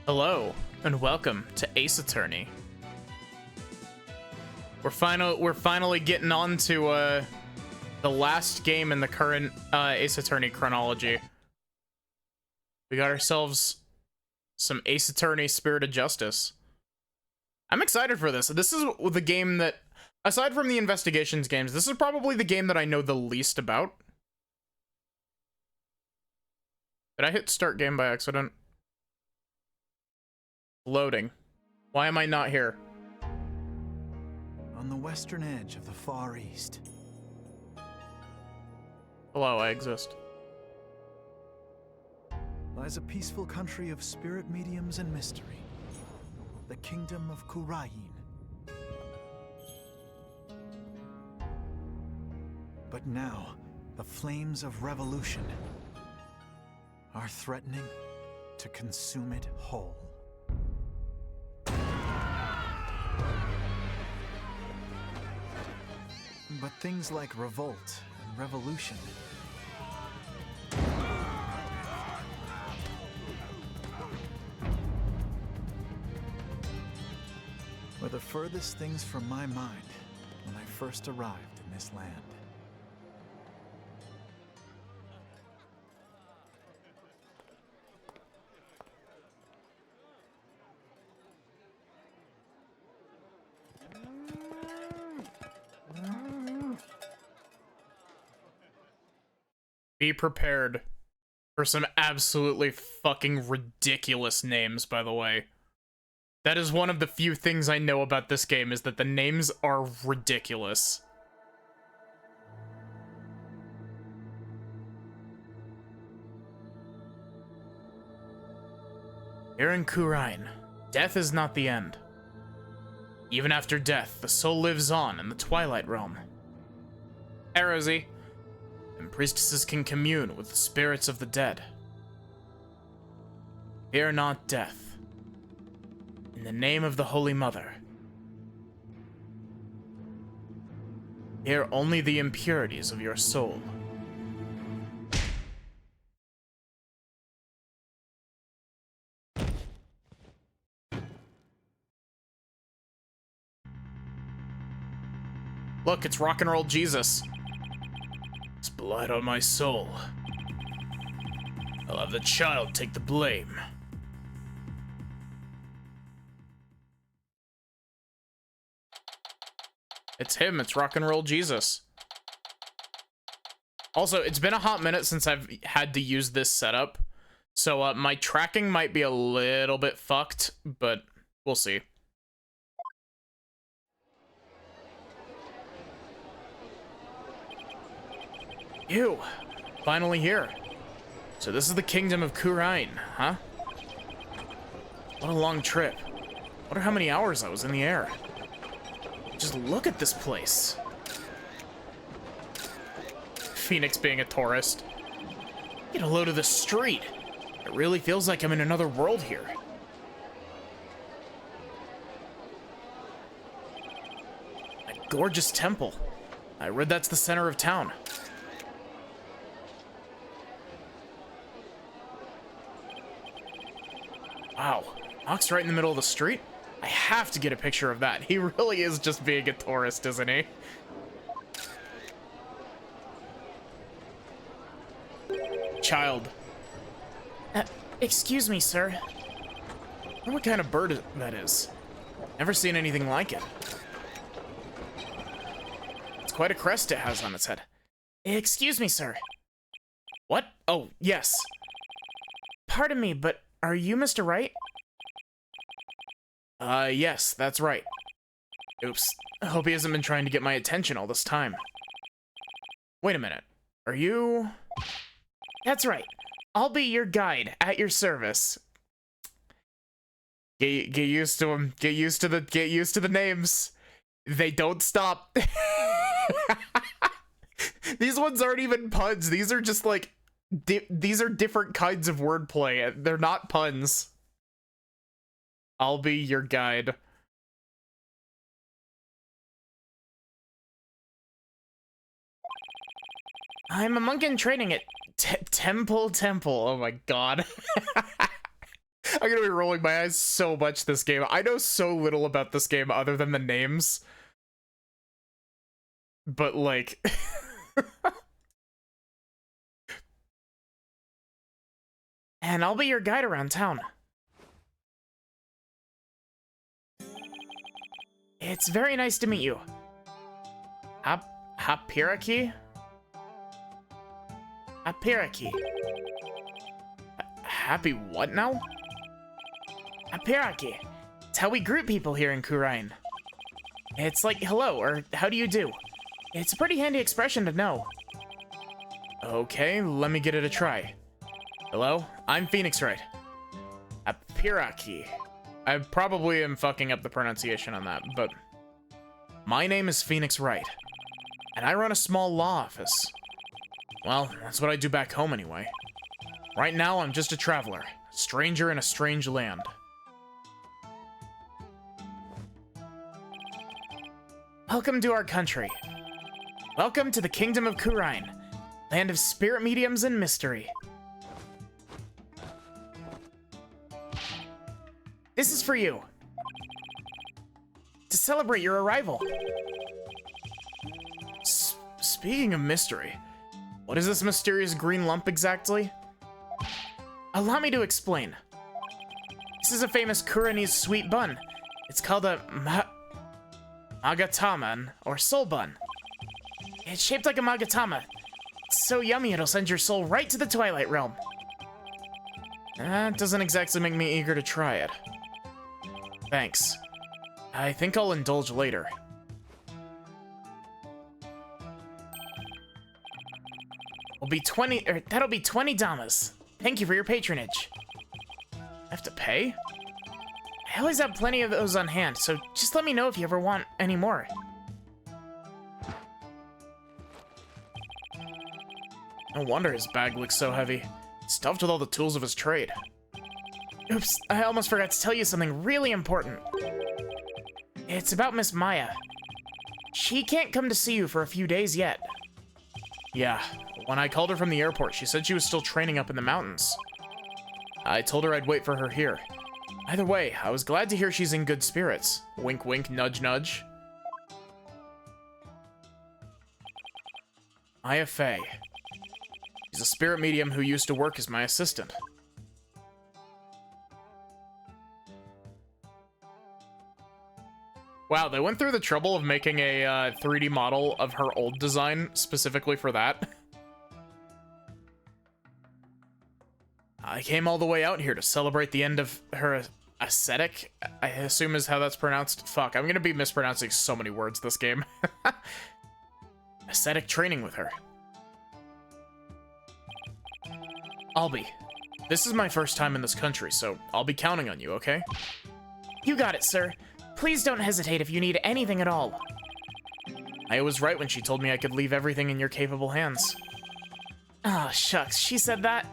Hello, and welcome to Ace Attorney. We're finally getting on to the last game in the current Ace Attorney chronology. We got ourselves some Ace Attorney Spirit of Justice. I'm excited for this. This is the game that, aside from the investigations games, this is probably the game that I know the least about. Did I hit start game by accident? Loading. Why am I not here? On the western edge of the Far East. Hello, I exist. Lies a peaceful country of spirit mediums and mystery. The kingdom of Khura'in. But now, the flames of revolution are threatening to consume it whole. But things like revolt and revolution were the furthest things from my mind when I first arrived in this land. Be prepared for some absolutely fucking ridiculous names, by the way. That is one of the few things I know about this game, is that the names are ridiculous. Here in Khura'in, death is not the end. Even after death, the soul lives on in the Twilight Realm. Hey, Rosie. And priestesses can commune with the spirits of the dead. Fear not death. In the name of the Holy Mother. Fear only the impurities of your soul. Look, it's rock and roll Jesus. Blood on my soul. I'll have the child take the blame. It's him, it's rock and roll Jesus. Also, it's been a hot minute since I've had to use this setup, so my tracking might be a little bit fucked, but we'll see. Ew, finally here. So this is the kingdom of Khura'in, huh? What a long trip. Wonder how many hours I was in the air. Just look at this place. Phoenix being a tourist. Get a load of the street. It really feels like I'm in another world here. A gorgeous temple. I read that's the center of town. Wow, Nock's right in the middle of the street? I have to get a picture of that. He really is just being a tourist, isn't he? Child. Excuse me, sir. I wonder what kind of bird that is. Never seen anything like it. It's quite a crest it has on its head. Excuse me, sir. What? Oh, yes. Pardon me, but are you Mr. Wright? Yes, that's right. Oops. I hope he hasn't been trying to get my attention all this time. Wait a minute. Are you... That's right. I'll be your guide, at your service. Get used to them. Get used to the names. They don't stop. These ones aren't even puns. These are just like... these are different kinds of wordplay. They're not puns. I'll be your guide. I'm a monk in training at Temple. Oh my god. I I'm gonna be rolling my eyes so much this game. I know so little about this game other than the names. But, like... And I'll be your guide around town. It's very nice to meet you. Hapiraki? Hapiraki. Happy what now? Hapiraki. It's how we group people here in Khura'in. It's like hello, or how do you do? It's a pretty handy expression to know. Okay, let me get it a try. Hello, I'm Phoenix Wright. Hapiraki. I probably am fucking up the pronunciation on that, but... My name is Phoenix Wright, and I run a small law office. Well, that's what I do back home anyway. Right now, I'm just a traveler, a stranger in a strange land. Welcome to our country. Welcome to the Kingdom of Khura'in, land of spirit mediums and mystery. This is for you. To celebrate your arrival. Speaking of mystery, what is this mysterious green lump exactly? Allow me to explain. This is a famous Khura'inese sweet bun. It's called a Magataman, or soul bun. It's shaped like a Magatama. It's so yummy it'll send your soul right to the Twilight Realm. That doesn't exactly make me eager to try it. Thanks. I think I'll indulge later. That'll be 20 damas. Thank you for your patronage. I have to pay? I always have plenty of those on hand, so just let me know if you ever want any more. No wonder his bag looks so heavy. Stuffed with all the tools of his trade. Oops, I almost forgot to tell you something really important. It's about Miss Maya. She can't come to see you for a few days yet. Yeah, when I called her from the airport, she said she was still training up in the mountains. I told her I'd wait for her here. Either way, I was glad to hear she's in good spirits. Wink wink, nudge nudge. Maya Fey. She's a spirit medium who used to work as my assistant. Wow, they went through the trouble of making a 3D model of her old design specifically for that. I came all the way out here to celebrate the end of her ascetic, I assume is how that's pronounced. Fuck, I'm gonna be mispronouncing so many words this game. Ascetic training with her. I'll be. This is my first time in this country, so I'll be counting on you, okay? You got it, sir. Please don't hesitate if you need anything at all. I was right when she told me I could leave everything in your capable hands. Oh, shucks, she said that?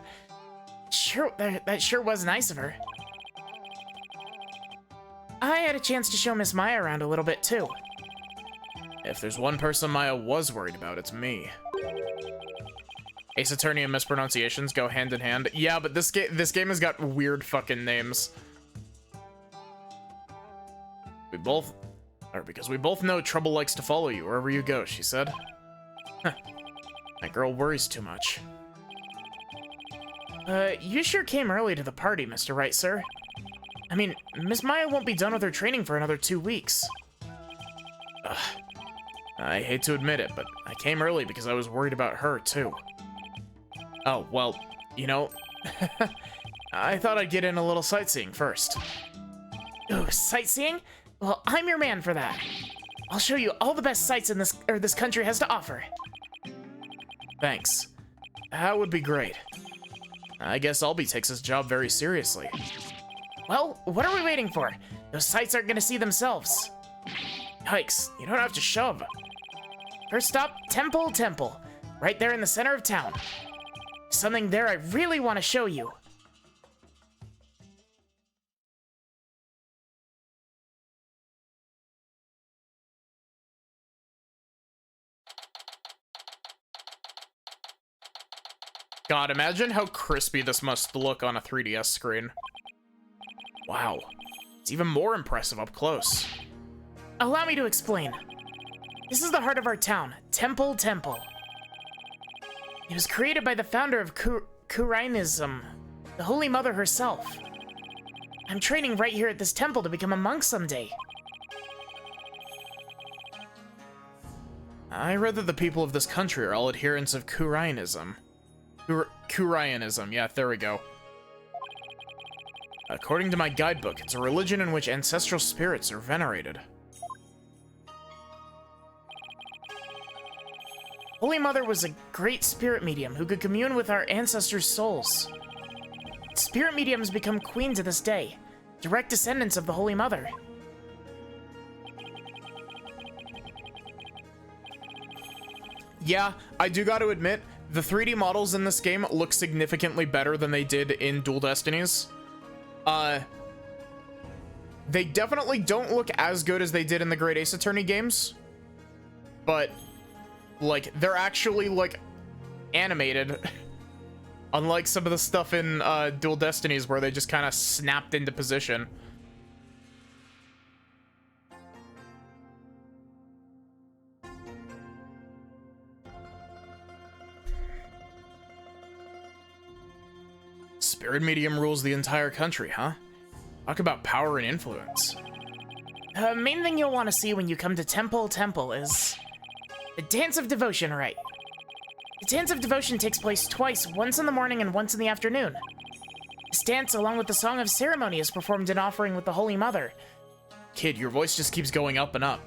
Sure, that sure was nice of her. I had a chance to show Miss Maya around a little bit, too. If there's one person Maya was worried about, it's me. Ace Attorney and mispronunciations go hand in hand. Yeah, but this game has got weird fucking names. Because we both know trouble likes to follow you wherever you go, she said. Huh. That girl worries too much. You sure came early to the party, Mr. Wright, sir. I mean, Miss Maya won't be done with her training for another 2 weeks. Ugh. I hate to admit it, but I came early because I was worried about her, too. Oh, well, you know, I thought I'd get in a little sightseeing first. Ooh, sightseeing? Well, I'm your man for that. I'll show you all the best sights in this country has to offer. Thanks. That would be great. I guess Albie takes his job very seriously. Well, what are we waiting for? Those sights aren't gonna see themselves. Yikes, you don't have to shove. First stop, Temple. Right there in the center of town. Something there I really want to show you. God, imagine how crispy this must look on a 3DS screen. Wow. It's even more impressive up close. Allow me to explain. This is the heart of our town, Temple Temple. It was created by the founder of Kurainism, the Holy Mother herself. I'm training right here at this temple to become a monk someday. I read that the people of this country are all adherents of Kurainism. Kurainism, yeah, there we go. According to my guidebook, it's a religion in which ancestral spirits are venerated. Holy Mother was a great spirit medium who could commune with our ancestors' souls. Spirit mediums become queen to this day, direct descendants of the Holy Mother. Yeah, I do got to admit, the 3D models in this game look significantly better than they did in Dual Destinies. They definitely don't look as good as they did in the Great Ace Attorney games, but, like, they're actually, like, animated. Unlike some of the stuff in Dual Destinies where they just kind of snapped into position. Spirit medium rules the entire country, huh? Talk about power and influence. The main thing you'll want to see when you come to Temple Temple is the Dance of Devotion, right? The Dance of Devotion takes place twice, once in the morning and once in the afternoon. This dance, along with the Song of Ceremony, is performed in offering with the Holy Mother. Kid, your voice just keeps going up and up.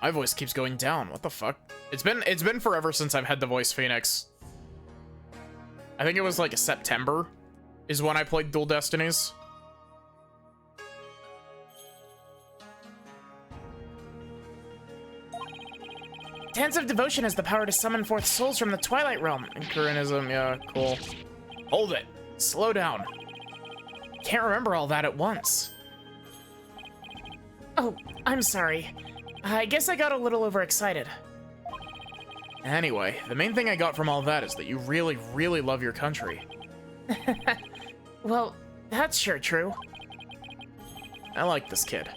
My voice keeps going down. What the fuck? It's been forever since I've had the voice Phoenix. I think it was like September is when I played Dual Destinies. Dance of Devotion has the power to summon forth souls from the Twilight Realm. Kurinism, yeah, cool. Hold it. Slow down. Can't remember all that at once. Oh, I'm sorry. I guess I got a little overexcited. Anyway, the main thing I got from all that is that you really, really love your country. Well, that's sure true. I like this kid.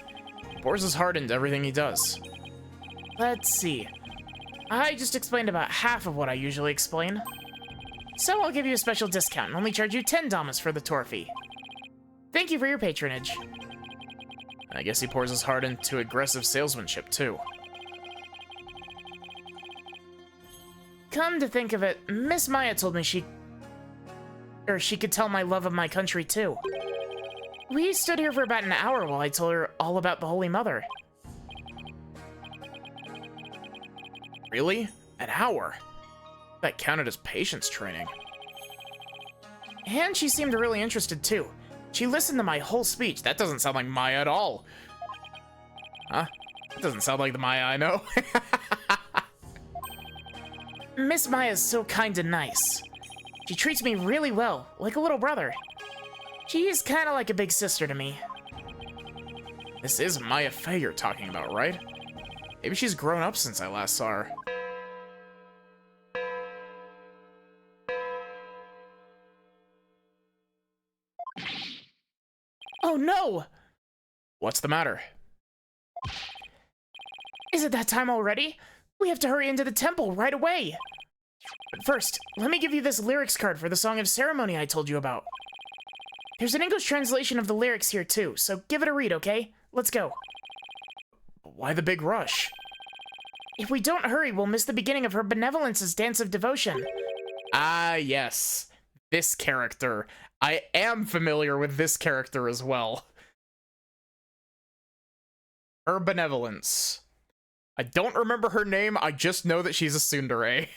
He pours his heart into everything he does. Let's see. I just explained about half of what I usually explain. So I'll give you a special discount and only charge you 10 Damas for the tour fee. Thank you for your patronage. I guess he pours his heart into aggressive salesmanship, too. Come to think of it, Miss Maya told me she could tell my love of my country, too. We stood here for about an hour while I told her all about the Holy Mother. Really? An hour? That counted as patience training. And she seemed really interested, too. She listened to my whole speech. That doesn't sound like Maya at all. Huh? That doesn't sound like the Maya I know. Miss Maya's so kind and nice. She treats me really well, like a little brother. She's kind of like a big sister to me. This is Maya Fey you're talking about, right? Maybe she's grown up since I last saw her. Oh no! What's the matter? Is it that time already? We have to hurry into the temple right away. But first, let me give you this lyrics card for the Song of Ceremony I told you about. There's an English translation of the lyrics here too, so give it a read, okay? Let's go. Why the big rush? If we don't hurry, we'll miss the beginning of her Benevolence's Dance of Devotion. Ah, yes. This character. I am familiar with this character as well. Her Benevolence. I don't remember her name, I just know that she's a tsundere.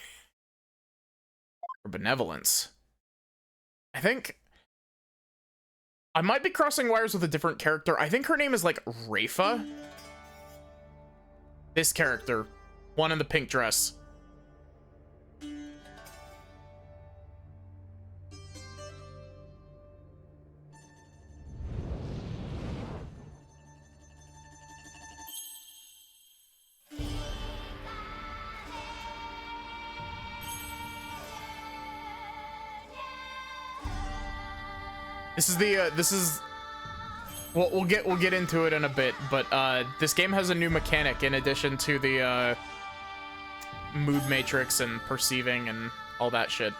Her Benevolence. I think... I might be crossing wires with a different character. I think her name is like Rafa. This character. One in the pink dress. This is the, we'll get into it in a bit, but, this game has a new mechanic in addition to the, mood matrix and perceiving and all that shit.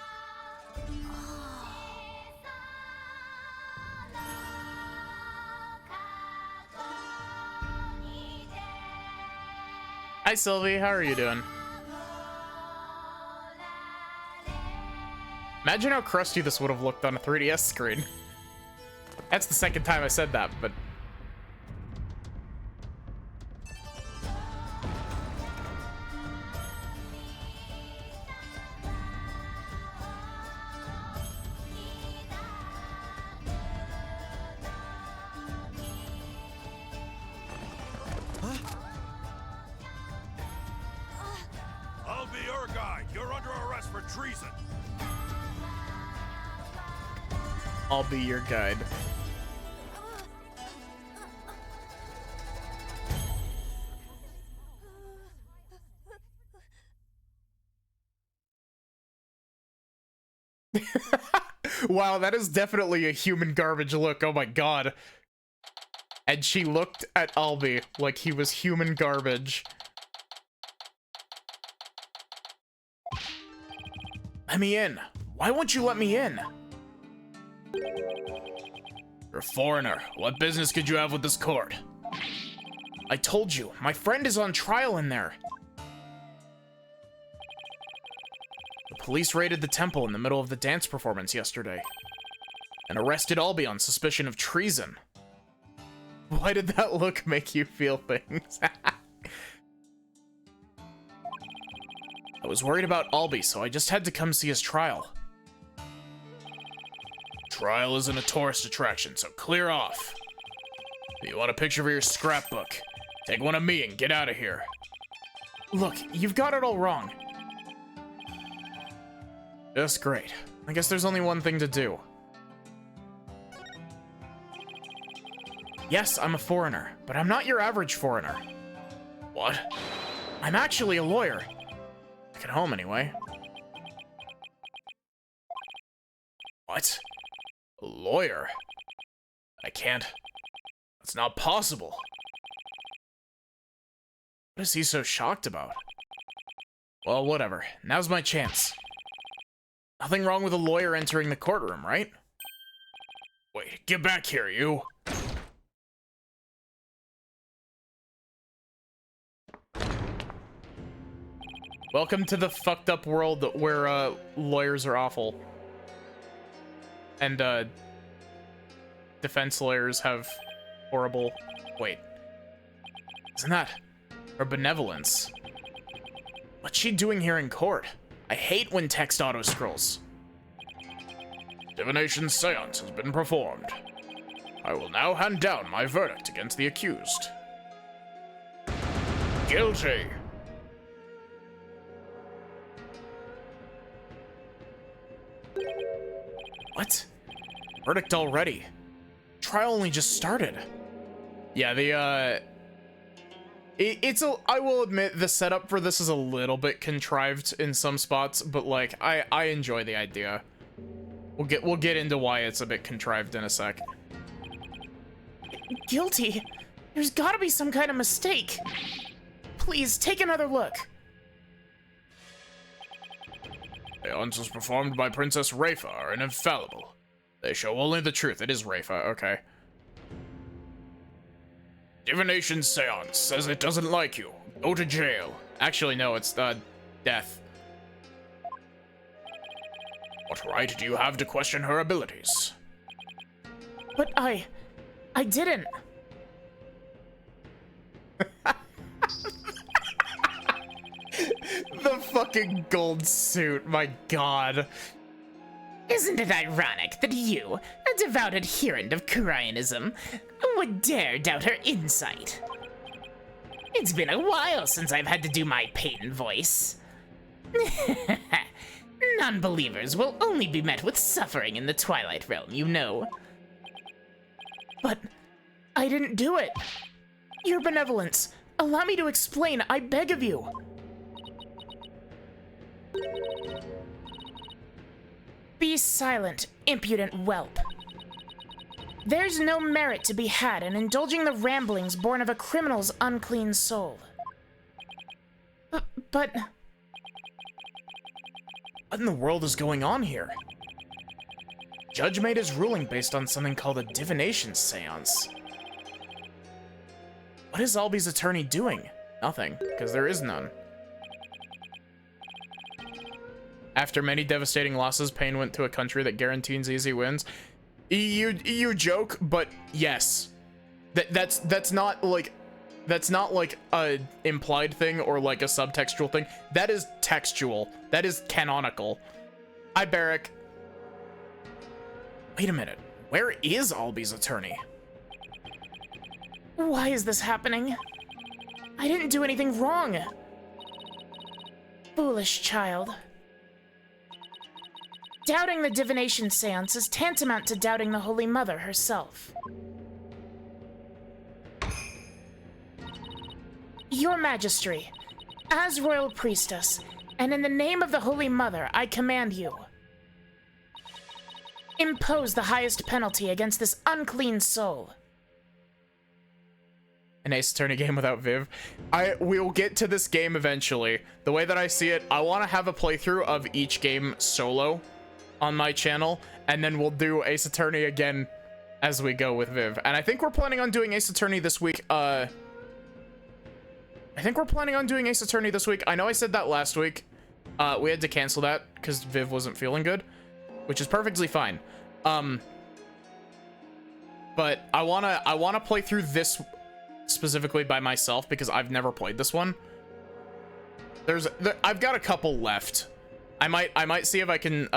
Hi, Sylvie. How are you doing? Imagine how crusty this would have looked on a 3DS screen. That's the second time I said that, but... I'll be your guide. You're under arrest for treason. I'll be your guide. Wow, that is definitely a human garbage look. Oh my god. And she looked at Albie like he was human garbage. Let me in. Why won't you let me in? You're a foreigner. What business could you have with this court? I told you, my friend is on trial in there. The police raided the temple in the middle of the dance performance yesterday and arrested Albie on suspicion of treason. Why did that look make you feel things? I was worried about Albie, so I just had to come see his trial. Trial isn't a tourist attraction, so clear off. If you want a picture for your scrapbook, take one of me and get out of here. Look, you've got it all wrong. Just great. I guess there's only one thing to do. Yes, I'm a foreigner, but I'm not your average foreigner. What? I'm actually a lawyer. Back at home, anyway. What? A lawyer? I can't. That's not possible. What is he so shocked about? Well, whatever. Now's my chance. Nothing wrong with a lawyer entering the courtroom, right? Wait, get back here, you! Welcome to the fucked up world where, lawyers are awful. And, defense lawyers have horrible... Wait. Isn't that her benevolence? What's she doing here in court? I hate when text auto-scrolls. Divination seance has been performed. I will now hand down my verdict against the accused. Guilty. What? Verdict already? Trial only just started. Yeah, the, I will admit the setup for this is a little bit contrived in some spots, but like, I enjoy the idea. We'll get into why it's a bit contrived in a sec. Guilty? There's gotta be some kind of mistake. Please, take another look. The answers performed by Princess Rayfa are infallible. They show only the truth. It is Rayfa, okay. Divination seance says it doesn't like you. Go to jail. Actually, no, it's, death. What right do you have to question her abilities? But I didn't. The fucking gold suit, my god. Isn't it ironic that you, a devout adherent of Kurayanism, would dare doubt her insight? It's been a while since I've had to do my Peyton voice. Non-believers will only be met with suffering in the Twilight Realm, you know. But I didn't do it. Your benevolence, allow me to explain, I beg of you. Be silent, impudent whelp. There's no merit to be had in indulging the ramblings born of a criminal's unclean soul. But... What in the world is going on here? Judge made his ruling based on something called a divination seance. What is Alby's attorney doing? Nothing, because there is none. After many devastating losses, Pain went to a country that guarantees easy wins. You joke, but yes. That's not like a implied thing or like a subtextual thing. That is textual. That is canonical. Hi, Barrick. Wait a minute. Where is Alby's attorney? Why is this happening? I didn't do anything wrong. Foolish child. Doubting the divination seance is tantamount to doubting the Holy Mother herself. Your Majesty, as Royal Priestess, and in the name of the Holy Mother, I command you. Impose the highest penalty against this unclean soul. An Ace Attorney game without Viv. We'll get to this game eventually. The way that I see it, I want to have a playthrough of each game solo on my channel, and then we'll do Ace Attorney again as we go with Viv. And I think we're planning on doing Ace Attorney this week. I think we're planning on doing Ace Attorney this week. I know I said that last week. We had to cancel that because Viv wasn't feeling good, which is perfectly fine. But I wanna play through this specifically by myself because I've never played this one. I've got a couple left. I might see if I can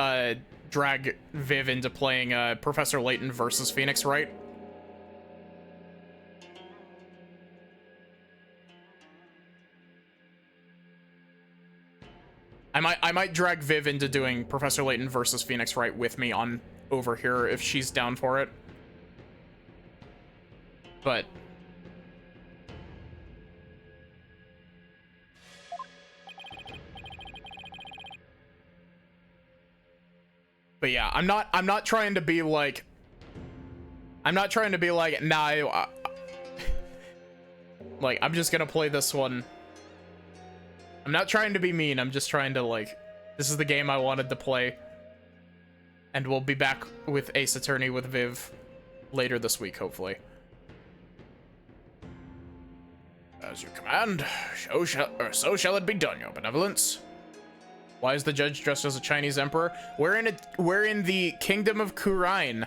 drag Viv into playing Professor Layton versus Phoenix Wright. I might drag Viv into doing Professor Layton versus Phoenix Wright with me on over here if she's down for it. But yeah, I'm not trying to be like nah, like I'm just gonna play this one. I'm not trying to be mean, I'm just trying to like, this is the game I wanted to play. And we'll be back with Ace Attorney with Viv later this week, hopefully. As you command, so shall it be done, your benevolence. Why is the judge dressed as a Chinese emperor? We're in the Kingdom of Khura'in,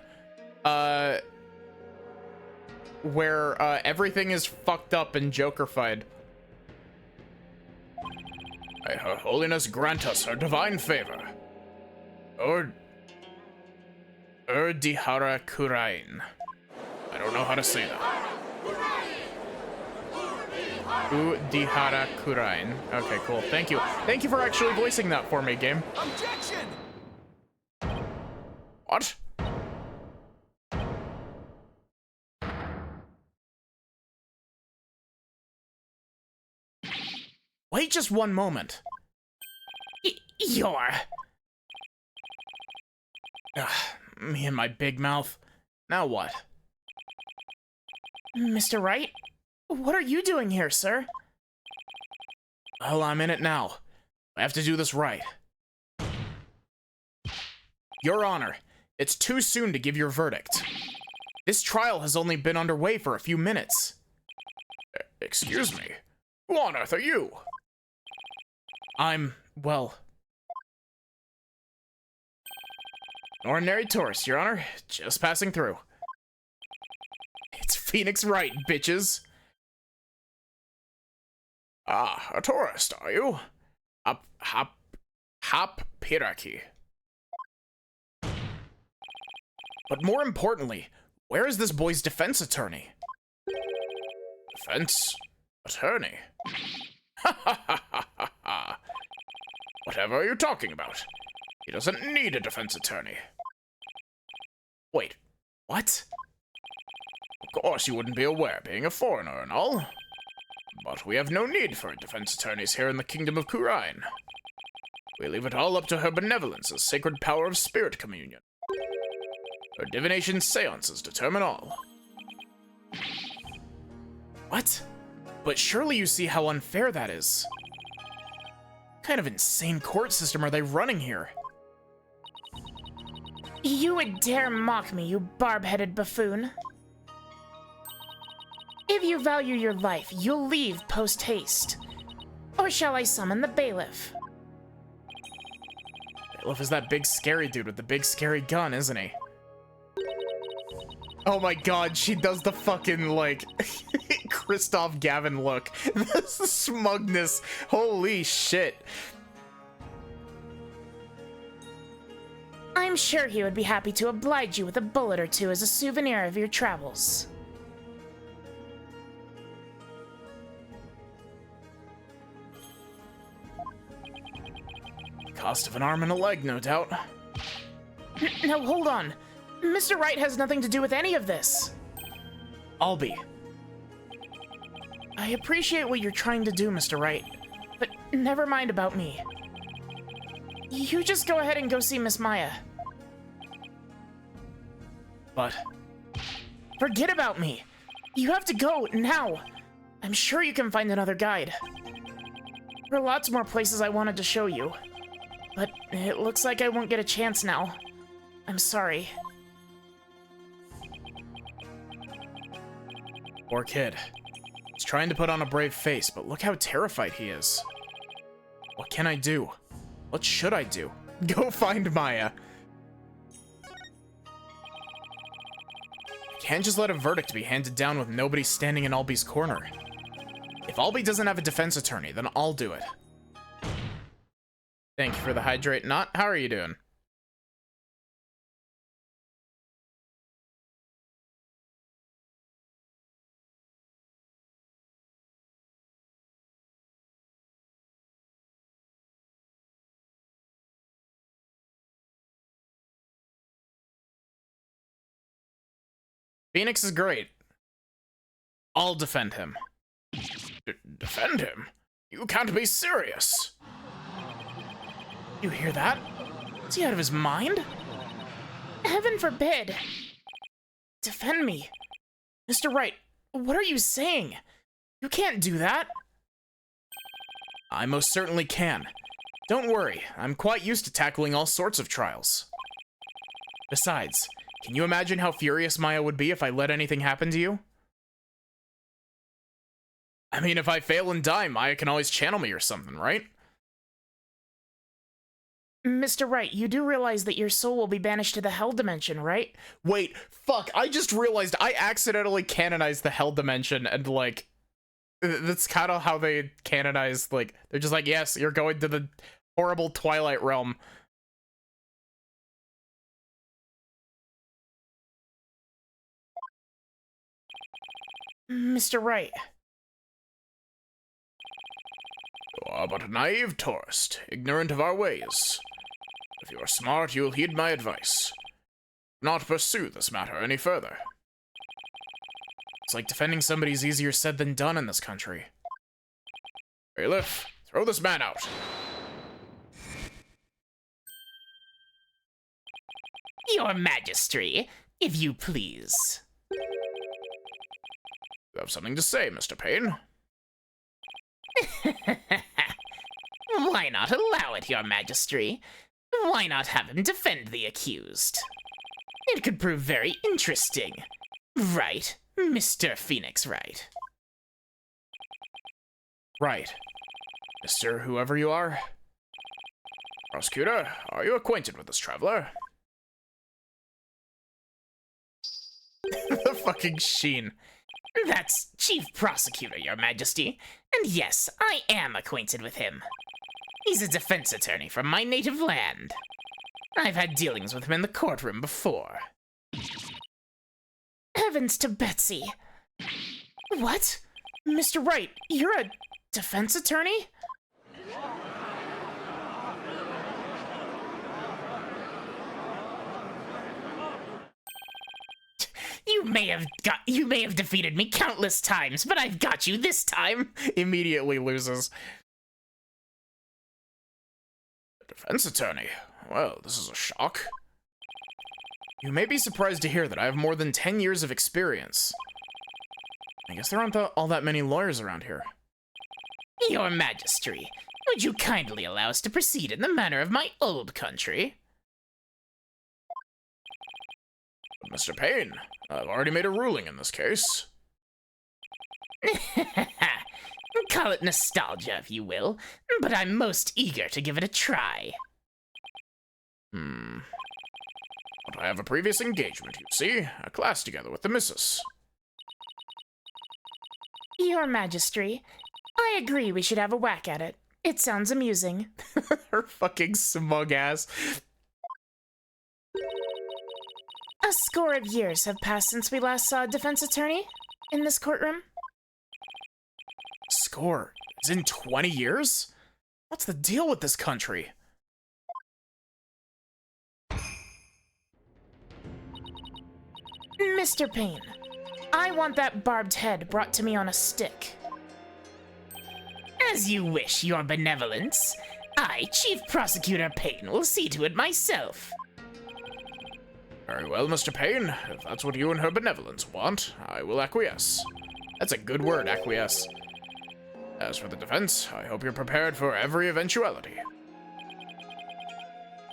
where everything is fucked up and Joker-fied. May her holiness grant us her divine favor. Urdihara Khura'in. I don't know how to say that. Urdihara Khura'in. Okay, cool. Thank you. Thank you for actually voicing that for me, game. Objection! What? Wait just one moment. You're... Me and my big mouth. Now what? Mr. Wright? What are you doing here, sir? Well, I'm in it now. I have to do this right. Your Honor, it's too soon to give your verdict. This trial has only been underway for a few minutes. Excuse me. Who on earth are you? Well... an ordinary tourist, Your Honor. Just passing through. It's Phoenix Wright, bitches. Ah, a tourist, are you? Hop Piraki. But more importantly, where is this boy's defense attorney? Defense attorney? Ha ha ha ha ha. Whatever are you talking about? He doesn't need a defense attorney. Wait, what? Of course you wouldn't be aware, being a foreigner and all. But we have no need for defense attorneys here in the Kingdom of Khura'in. We leave it all up to her benevolence, a sacred power of spirit communion. Her divination seances determine all. What? But surely you see how unfair that is. What kind of insane court system are they running here? You would dare mock me, you barb-headed buffoon. If you value your life, you'll leave post-haste. Or shall I summon the bailiff? Bailiff is that big scary dude with the big scary gun, isn't he? Oh my god, she does the fucking, like, Christoph Gavin look. The smugness. Holy shit. I'm sure he would be happy to oblige you with a bullet or two as a souvenir of your travels. Cost of an arm and a leg, no doubt. Now, hold on. Mr. Wright has nothing to do with any of this. Albie. I appreciate what you're trying to do, Mr. Wright, but never mind about me. You just go ahead and go see Miss Maya. But... Forget about me. You have to go now. I'm sure you can find another guide. There are lots more places I wanted to show you, but it looks like I won't get a chance now. I'm sorry. Poor kid. He's trying to put on a brave face, but look how terrified he is. What can I do? What should I do? Go find Maya. I can't just let a verdict be handed down with nobody standing in Albie's corner. If Albie doesn't have a defense attorney, then I'll do it. Thank you for the hydrate. Not. How are you doing? Phoenix is great. I'll defend him. Defend him? You can't be serious. You hear that? Is he out of his mind? Heaven forbid. Defend me. Mr. Wright, what are you saying? You can't do that. I most certainly can. Don't worry, I'm quite used to tackling all sorts of trials. Besides, can you imagine how furious Maya would be if I let anything happen to you? I mean, if I fail and die, Maya can always channel me or something, right? Mr. Wright, you do realize that your soul will be banished to the Hell Dimension, right? Wait, fuck, I just realized I accidentally canonized the Hell Dimension, and, like, that's kind of how they canonize, like, they're just like, yes, you're going to the horrible Twilight Realm. Mr. Wright. You are but a naive tourist, ignorant of our ways. If you are smart, you'll heed my advice. Do not pursue this matter any further. It's like defending somebody's easier said than done in this country. Bailiff, throw this man out. Your Majesty, if you please. You have something to say, Mr. Payne? Why not allow it, Your Majesty? Why not have him defend the accused? It could prove very interesting. Right, Mr. Phoenix Wright? Right. Mr. Whoever you are. Prosecutor, are you acquainted with this traveler? The fucking sheen. That's Chief Prosecutor, Your Majesty. And yes, I am acquainted with him. He's a defense attorney from my native land. I've had dealings with him in the courtroom before. Heavens to Betsy. What? Mr. Wright, you're a defense attorney? You may have defeated me countless times, but I've got you this time. Immediately loses. Defense attorney? Well, this is a shock. You may be surprised to hear that I have more than 10 years of experience. I guess there aren't all that many lawyers around here. Your Majesty, would you kindly allow us to proceed in the manner of my old country? Mr. Payne, I've already made a ruling in this case. Call it nostalgia, if you will, but I'm most eager to give it a try. But I have a previous engagement, you see. A class together with the missus. Your Majesty, I agree we should have a whack at it. It sounds amusing. Her fucking smug ass. A score of years have passed since we last saw a defense attorney in this courtroom. Score? It's in 20 years? What's the deal with this country? Mr. Payne, I want that barbed head brought to me on a stick. As you wish, Your Benevolence. I, Chief Prosecutor Payne, will see to it myself. Very well, Mr. Payne. If that's what you and Her Benevolence want, I will acquiesce. That's a good word, acquiesce. As for the defense, I hope you're prepared for every eventuality.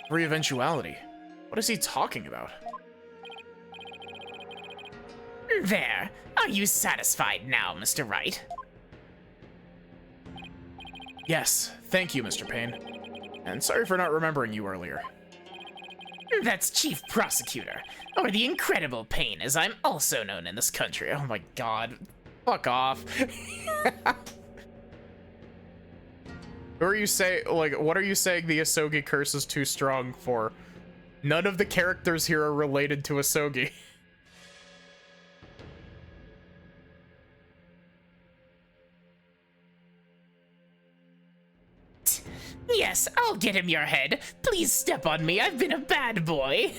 Every eventuality? What is he talking about? There. Are you satisfied now, Mr. Wright? Yes, thank you, Mr. Payne. And sorry for not remembering you earlier. That's Chief Prosecutor, or the Incredible Payne, as I'm also known in this country. Oh my god. Fuck off. What are you saying? Like, what are you saying the Asogi curse is too strong for? None of the characters here are related to Asogi. Yes, I'll get him your head. Please step on me. I've been a bad boy.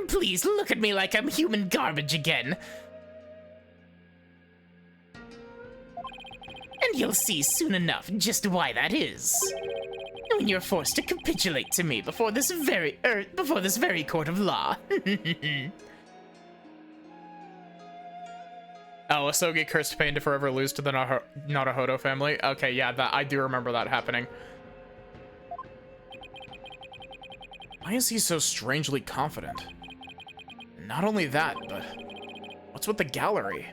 Please look at me like I'm human garbage again. And you'll see soon enough just why that is. When you're forced to capitulate to me before this very court of law. Oh, Asogi cursed Payne to forever lose to the Naruhodo family. Okay, yeah, that I do remember that happening. Why is he so strangely confident? Not only that, but what's with the gallery?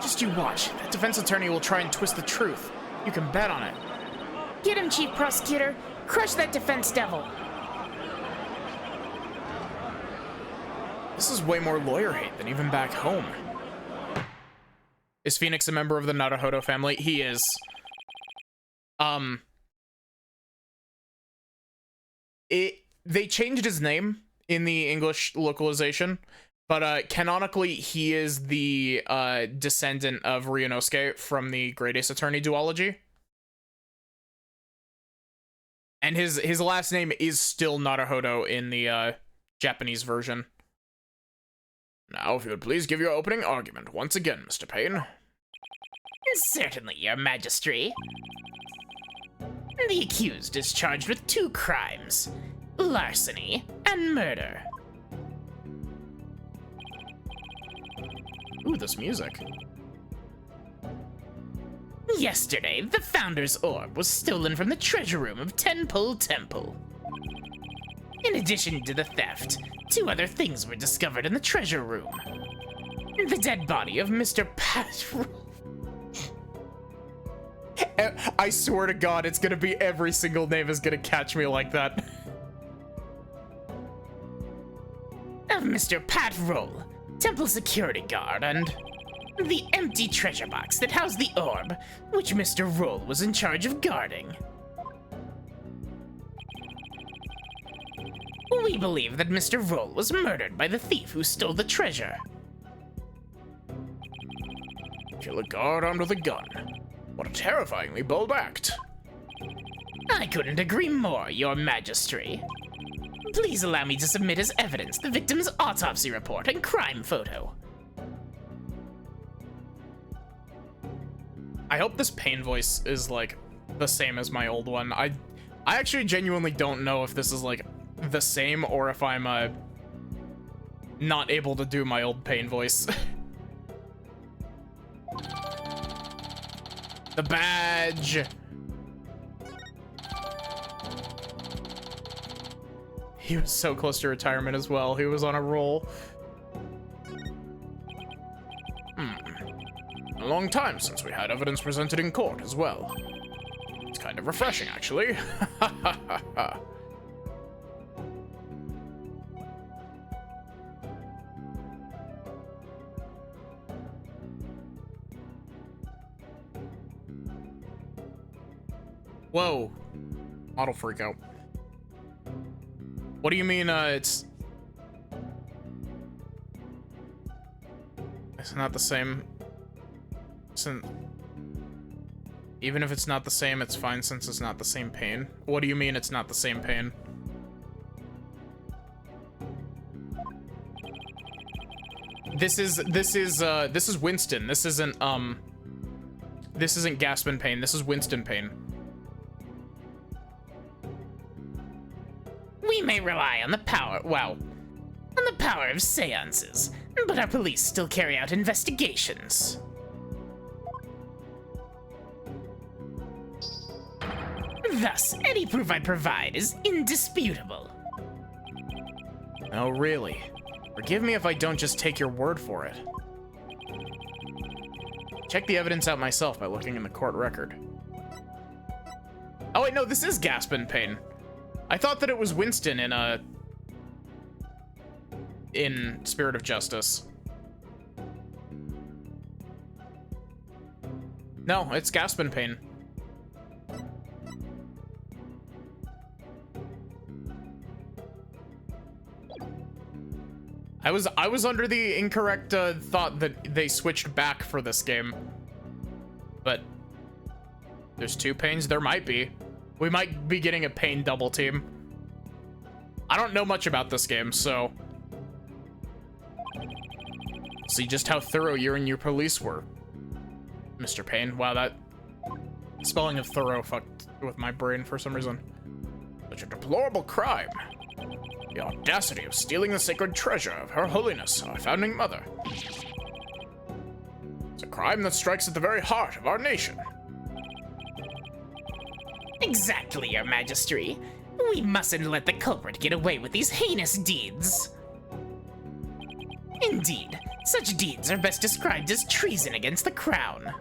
Just you watch. That defense attorney will try and twist the truth. You can bet on it. Get him, Chief Prosecutor. Crush that defense devil. This is way more lawyer hate than even back home. Is Phoenix a member of the Naruhodo family? He is. They changed his name in the English localization, but canonically he is the descendant of Ryunosuke from the Great Ace Attorney duology. And his last name is still Naruhodo in the Japanese version. Now, if you would please give your opening argument once again, Mr. Payne. Certainly, Your Majesty. The accused is charged with 2 crimes: larceny and murder. Ooh, this music. Yesterday, the Founder's Orb was stolen from the treasure room of Tenpole Temple. In addition to the theft, 2 other things were discovered in the treasure room. The dead body of Mr. Pat... I swear to God, it's gonna be every single name is gonna catch me like that. Of Mr. Pat Roll, temple security guard, and the empty treasure box that housed the orb, which Mr. Roll was in charge of guarding. We believe that Mr. Roll was murdered by the thief who stole the treasure. Kill a guard armed with a gun. What a terrifyingly bold act. I couldn't agree more, Your Majesty. Please allow me to submit as evidence the victim's autopsy report and crime photo. I hope this Payne voice is like the same as my old one. I actually genuinely don't know if this is like the same or if I'm not able to do my old Pain voice. The badge. He was so close to retirement as well. He was on a roll. A long time since we had evidence presented in court as well. It's kind of refreshing, actually. Whoa. Model freak out. What do you mean, it's not the same? Even if it's not the same, it's fine since it's not the same pain. What do you mean it's not the same pain? This is Winston. This isn't Gaspin pain. This is Winston pain. We may rely on the power, well, on the power of seances, but our police still carry out investigations. Thus, any proof I provide is indisputable. Oh, really? Forgive me if I don't just take your word for it. Check the evidence out myself by looking in the court record. Oh wait, no, this is Gaspin pain. I thought that it was Winston in Spirit of Justice. No, it's Gaspin pain. I was under the incorrect thought that they switched back for this game. But there's two pains. There might be. We might be getting a pain double team. I don't know much about this game, so see just how thorough you and your police were, Mr. Payne. Wow, that spelling of thorough fucked with my brain for some reason. Such a deplorable crime. The audacity of stealing the sacred treasure of Her Holiness, our founding mother. It's a crime that strikes at the very heart of our nation. Exactly, Your Majesty. We mustn't let the culprit get away with these heinous deeds. Indeed, such deeds are best described as treason against the crown.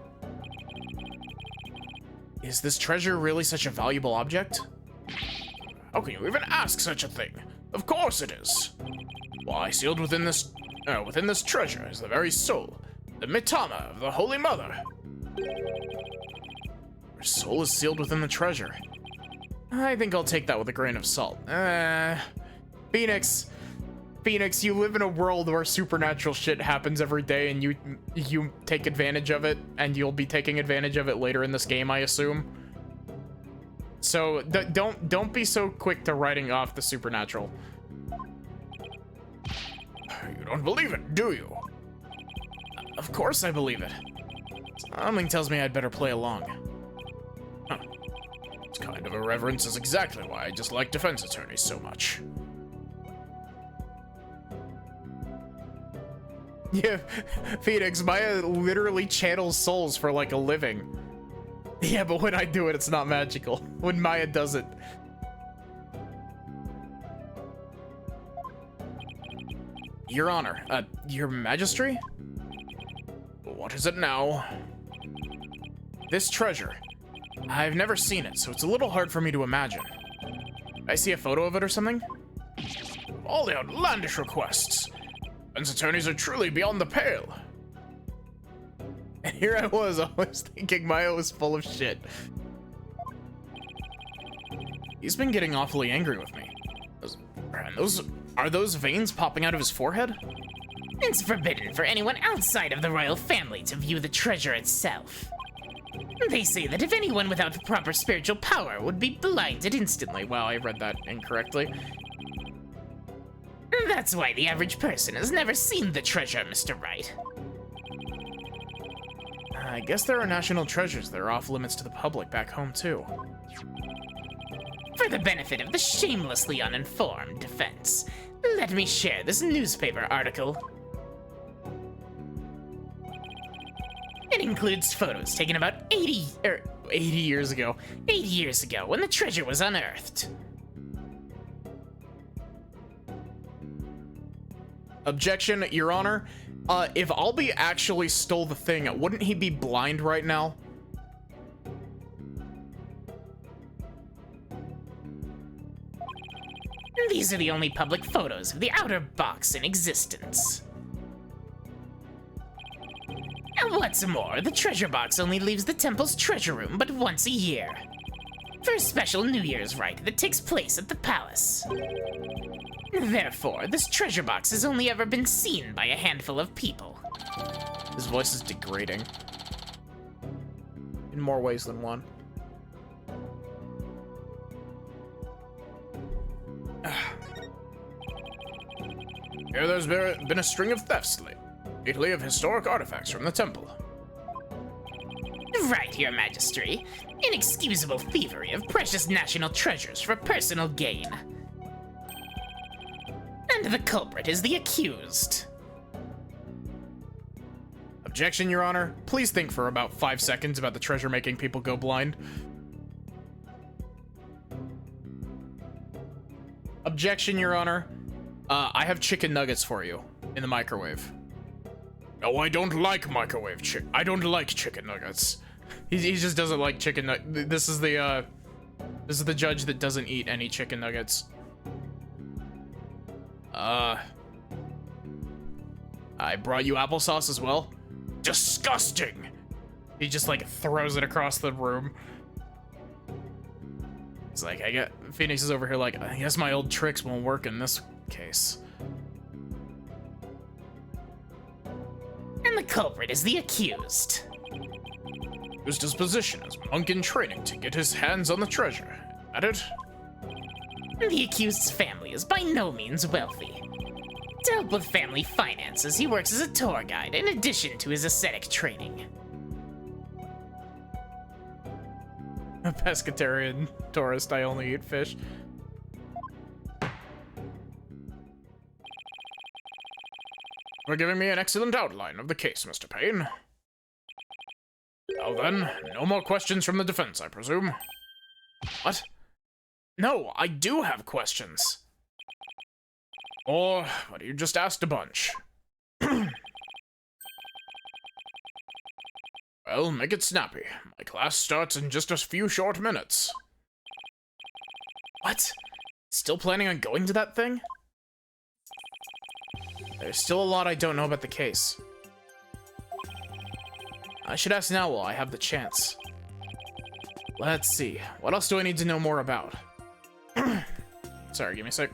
Is this treasure really such a valuable object? How can you even ask such a thing? Of course it is. Why, sealed within this treasure is the very soul, the Mitama of the Holy Mother. Her soul is sealed within the treasure. I think I'll take that with a grain of salt. Phoenix, you live in a world where supernatural shit happens every day, and you take advantage of it, and you'll be taking advantage of it later in this game, I assume. So don't be so quick to writing off the supernatural. You don't believe it, do you? Of course I believe it. Something tells me I'd better play along. Huh. This kind of irreverence is exactly why I dislike defense attorneys so much. Yeah, Phoenix, Maya literally channels souls for like a living. Yeah, but when I do it, it's not magical. When Maya does it. Your Honor, Your Majesty? What is it now? This treasure. I've never seen it, so it's a little hard for me to imagine. I see a photo of it or something? All the outlandish requests. Defense attorneys are truly beyond the pale. And here I was thinking Maya was full of shit. He's been getting awfully angry with me. Are those veins popping out of his forehead? It's forbidden for anyone outside of the royal family to view the treasure itself. They say that if anyone without the proper spiritual power would be blinded instantly. Wow, I read that incorrectly. That's why the average person has never seen the treasure, Mr. Wright. I guess there are national treasures that are off limits to the public back home, too. For the benefit of the shamelessly uninformed defense, let me share this newspaper article. It includes photos taken about 80 years ago. 80 years ago, when the treasure was unearthed. Objection, Your Honor. If Albie actually stole the thing, wouldn't he be blind right now? These are the only public photos of the outer box in existence. And what's more, the treasure box only leaves the temple's treasure room but once a year, for a special New Year's rite that takes place at the palace. Therefore, this treasure box has only ever been seen by a handful of people. His voice is degrading. In more ways than one. Here there's been a string of thefts lately of historic artifacts from the temple. Right, Your Majesty. Inexcusable thievery of precious national treasures for personal gain. And the culprit is the accused. Objection, Your Honor. Please think for about 5 seconds about the treasure making people go blind. Objection, Your Honor. I have chicken nuggets for you in the microwave. No, I don't like microwave chicken. I don't like chicken nuggets. He just doesn't like chicken nuggets. This is the judge that doesn't eat any chicken nuggets. I brought you applesauce as well. Disgusting! He just like throws it across the room. It's like, Phoenix is over here like, I guess my old tricks won't work in this case. And the culprit is the accused. Used his position as monk in training to get his hands on the treasure. At it? The accused's family is by no means wealthy. To help with family finances, he works as a tour guide in addition to his ascetic training. A pescatarian tourist, I only eat fish. For giving me an excellent outline of the case, Mr. Payne. Now then, no more questions from the defense, I presume. What? No, I do have questions. Or, but you just asked a bunch. Well, make it snappy. My class starts in just a few short minutes. What? Still planning on going to that thing? There's still a lot I don't know about the case. I should ask now while I have the chance. Let's see. What else do I need to know more about? Sorry, give me a sec.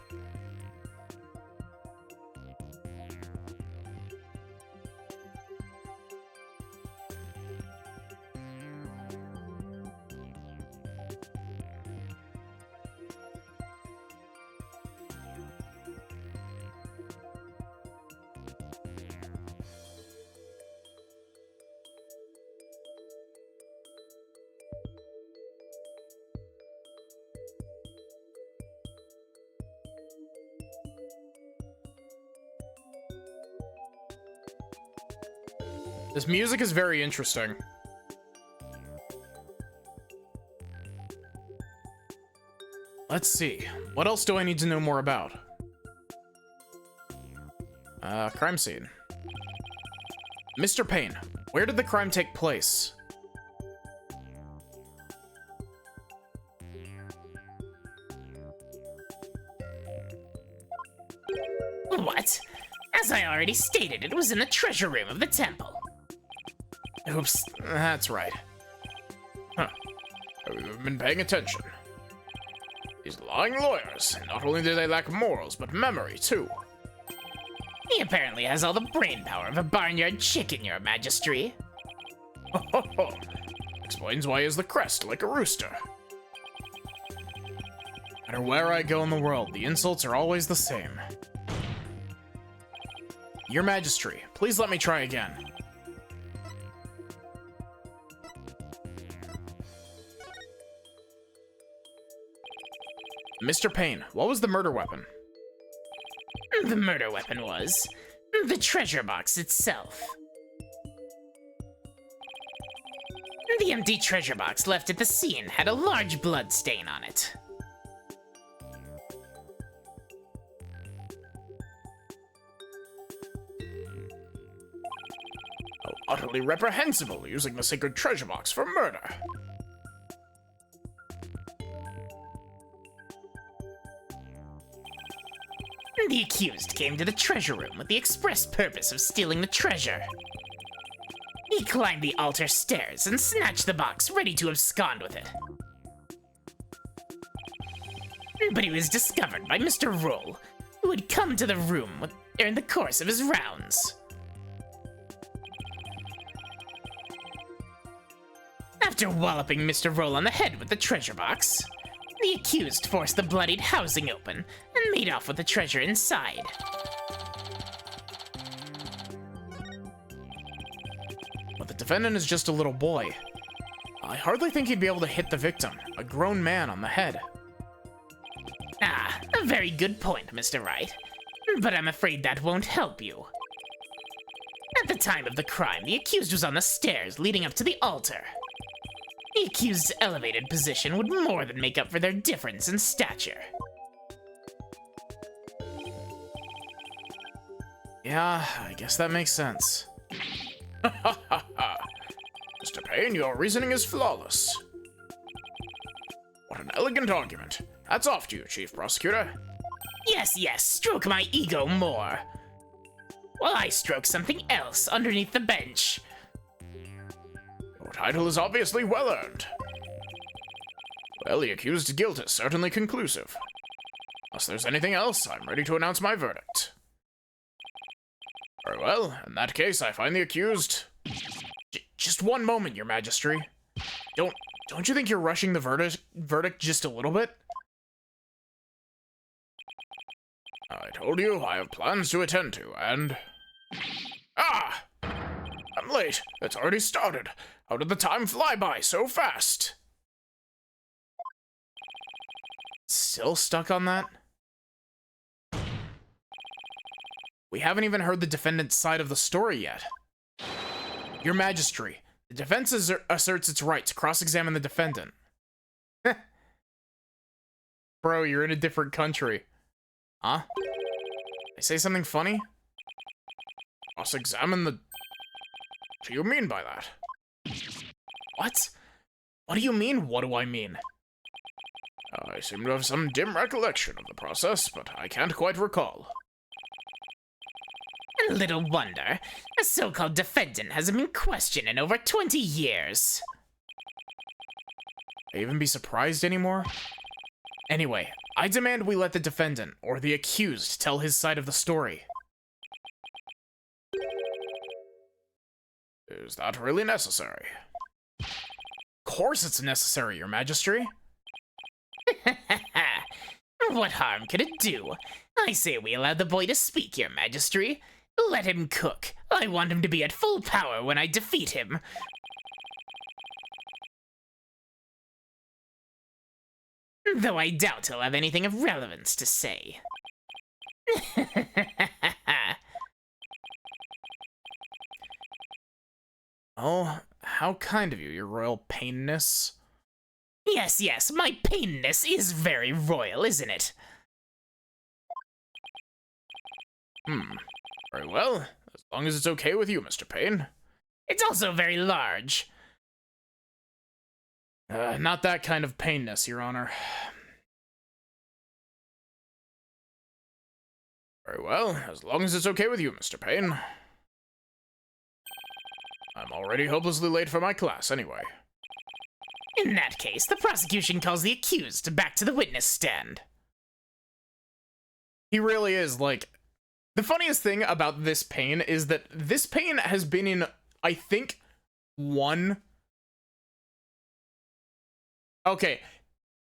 This music is very interesting. Let's see. What else do I need to know more about? Crime scene. Mr. Payne, where did the crime take place? What? As I already stated, it was in the treasure room of the temple. Oops, that's right. Huh. I've been paying attention. These lying lawyers, not only do they lack morals, but memory, too. He apparently has all the brain power of a barnyard chicken, Your Majesty. Ho ho ho. Explains why he has the crest like a rooster. No matter where I go in the world, the insults are always the same. Your Majesty, please let me try again. Mr. Payne, what was the murder weapon? The murder weapon was the treasure box itself. The empty treasure box left at the scene had a large blood stain on it. How utterly reprehensible, using the sacred treasure box for murder. The accused came to the treasure room with the express purpose of stealing the treasure. He climbed the altar stairs and snatched the box, ready to abscond with it. But he was discovered by Mr. Roll, who had come to the room during the course of his rounds. After walloping Mr. Roll on the head with the treasure box, the accused forced the bloodied housing open and made off with the treasure inside. But the defendant is just a little boy. I hardly think he'd be able to hit the victim, a grown man, on the head. Ah, a very good point, Mr. Wright. But I'm afraid that won't help you. At the time of the crime, the accused was on the stairs leading up to the altar. The accused's elevated position would more than make up for their difference in stature. Yeah, I guess that makes sense. Mr. Payne, your reasoning is flawless. What an elegant argument. Hats off to you, Chief Prosecutor. Yes, stroke my ego more. While I stroke something else underneath the bench. Your title is obviously well earned. Well, the accused's guilt is certainly conclusive. Unless there's anything else, I'm ready to announce my verdict. Very well, in that case, I find the accused... Just one moment, Your Majesty. Don't you think you're rushing the verdict just a little bit? I told you I have plans to attend to, and... Ah! I'm late. It's already started. How did the time fly by so fast? Still stuck on that? We haven't even heard the defendant's side of the story yet. Your Majesty, the defense asserts its right to cross-examine the defendant. Bro, you're in a different country. Huh? They say something funny? Cross-examine the... What do you mean by that? What? What do you mean, what do I mean? I seem to have some dim recollection of the process, but I can't quite recall. Little wonder, a so-called defendant hasn't been questioned in over 20 years. I even be surprised anymore? Anyway, I demand we let the defendant, or the accused, tell his side of the story. Is that really necessary? Of course it's necessary, Your Majesty. What harm could it do? I say we allow the boy to speak, Your Majesty. Let him cook. I want him to be at full power when I defeat him. Though I doubt he'll have anything of relevance to say. Oh, how kind of you, Your Royal Painness. Yes, my painness is very royal, isn't it? Very well, as long as it's okay with you, Mr. Payne. It's also very large. Not that kind of painness, Your Honor. Very well, as long as it's okay with you, Mr. Payne. I'm already hopelessly late for my class, anyway. In that case, the prosecution calls the accused back to the witness stand. He really is, like... The funniest thing about this Payne is that this Payne has been in, I think, one... Okay,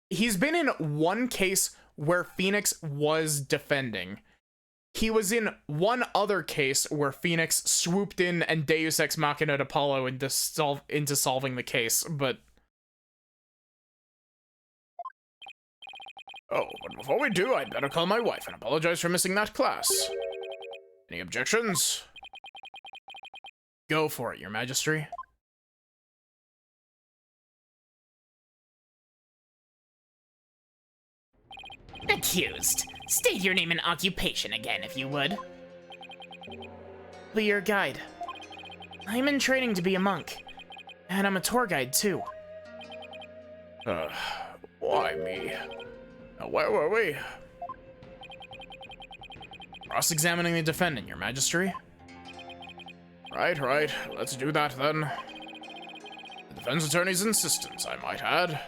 he's been in one case where Phoenix was defending. He was in one other case where Phoenix swooped in and Deus Ex Machina'd Apollo into solving the case, but... Oh, but before we do, I'd better call my wife and apologize for missing that class. Any objections? Go for it, Your Majesty. Accused. State your name and occupation again, if you would. Be your guide. I'm in training to be a monk. And I'm a tour guide, too. Why me? Where were we? Cross-examining the defendant, Your Majesty. Right. Let's do that then. The defense attorney's insistence, I might add.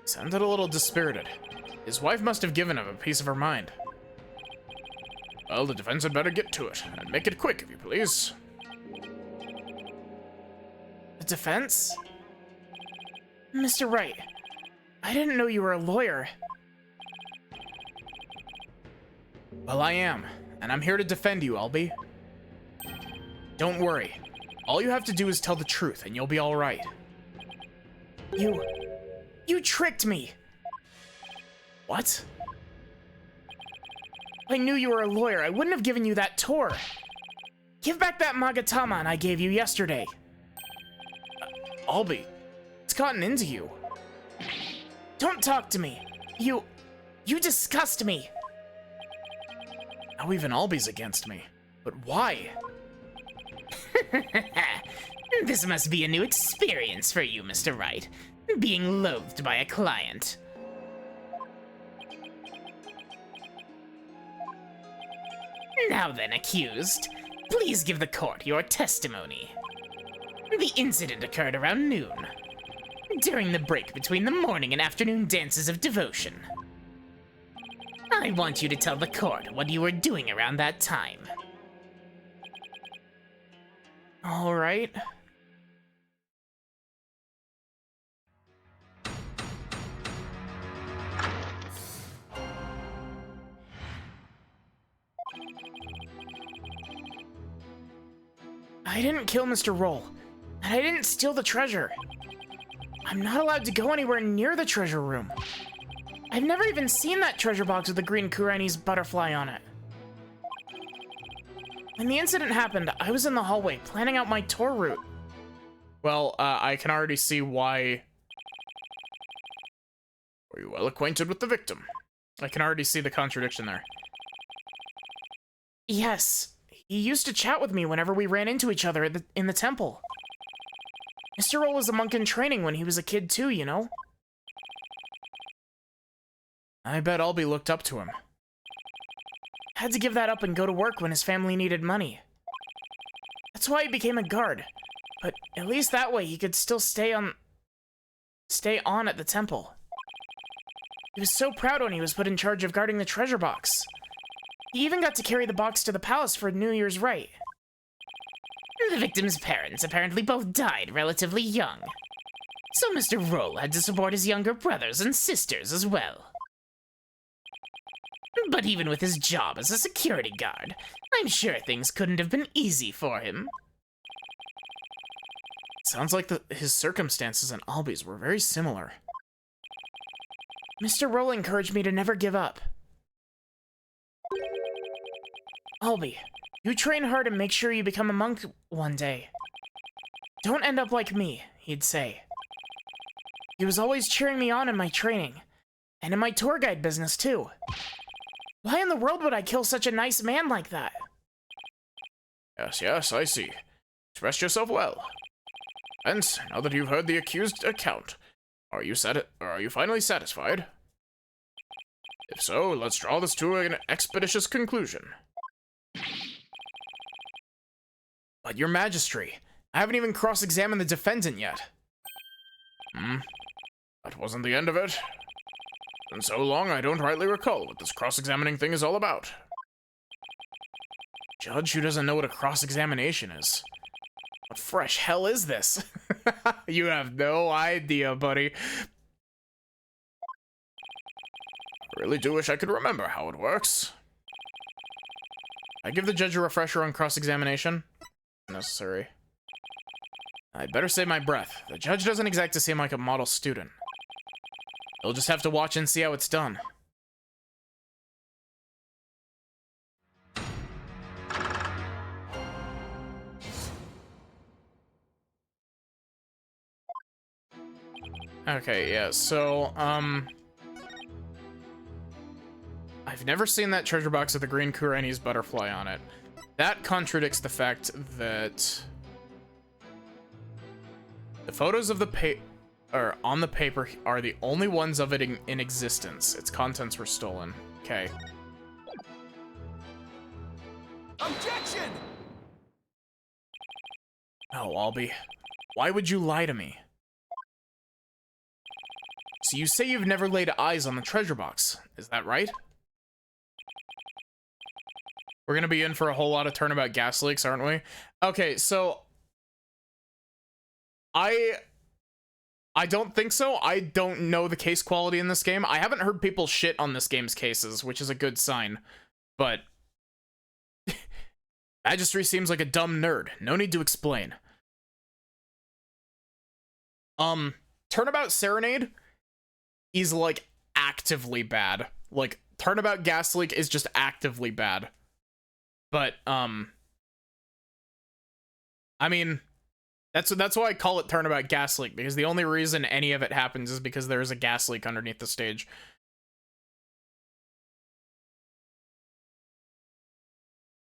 Sounded a little dispirited. His wife must have given him a piece of her mind. Well, the defense had better get to it, and make it quick, if you please. The defense? Mr. Wright, I didn't know you were a lawyer. Well, I am, and I'm here to defend you, Albie. Don't worry. All you have to do is tell the truth, and you'll be all right. You tricked me! What? If I knew you were a lawyer, I wouldn't have given you that tour. Give back that Magatama I gave you yesterday. Albie, it's gotten into you. Don't talk to me. You disgust me. Now even Albie's against me. But why? This must be a new experience for you, Mr. Wright. Being loathed by a client. Now then, accused, please give the court your testimony. The incident occurred around noon, during the break between the morning and afternoon dances of devotion. I want you to tell the court what you were doing around that time. All right. I didn't kill Mr. Roll, and I didn't steal the treasure. I'm not allowed to go anywhere near the treasure room. I've never even seen that treasure box with the green Kurani's butterfly on it. When the incident happened, I was in the hallway planning out my tour route. Well, I can already see why. Were you well acquainted with the victim? I can already see the contradiction there. Yes, he used to chat with me whenever we ran into each other in the temple. Mr. Roll was a monk in training when he was a kid too, you know? I bet Albie looked up to him. Had to give that up and go to work when his family needed money. That's why he became a guard. But at least that way he could still stay on at the temple. He was so proud when he was put in charge of guarding the treasure box. He even got to carry the box to the palace for New Year's rite. The victim's parents apparently both died relatively young. So Mr. Roll had to support his younger brothers and sisters as well. But even with his job as a security guard, I'm sure things couldn't have been easy for him. Sounds like his circumstances and Albie's were very similar. Mr. Roll encouraged me to never give up. Albie, you train hard and make sure you become a monk one day. Don't end up like me, he'd say. He was always cheering me on in my training, and in my tour guide business too. Why in the world would I kill such a nice man like that? Yes, I see. Expressed yourself well. And now that you've heard the accused account, are you finally satisfied? If so, let's draw this to an expeditious conclusion. But your Majesty, I haven't even cross-examined the defendant yet. That wasn't the end of it. And so long, I don't rightly recall what this cross-examining thing is all about. Judge who doesn't know what a cross-examination is. What fresh hell is this? You have no idea, buddy. I really do wish I could remember how it works. I give the judge a refresher on cross-examination. Necessary. I'd better save my breath. The judge doesn't exactly seem like a model student. You'll just have to watch and see how it's done. Okay, yeah, so, I've never seen that treasure box with the green Kuranese butterfly on it. That contradicts the fact that the photos of the on the paper are the only ones of it in existence. Its contents were stolen. Okay. Objection! Oh, Albie. Why would you lie to me? So you say you've never laid eyes on the treasure box. Is that right? We're gonna be in for a whole lot of turnabout gas leaks, aren't we? Okay, so I don't think so. I don't know the case quality in this game. I haven't heard people shit on this game's cases, which is a good sign. But Magistry seems like a dumb nerd. No need to explain. Turnabout Serenade is like actively bad. Like Turnabout Gas Leak is just actively bad. But I mean, that's why I call it Turnabout Gas Leak, because the only reason any of it happens is because there is a gas leak underneath the stage.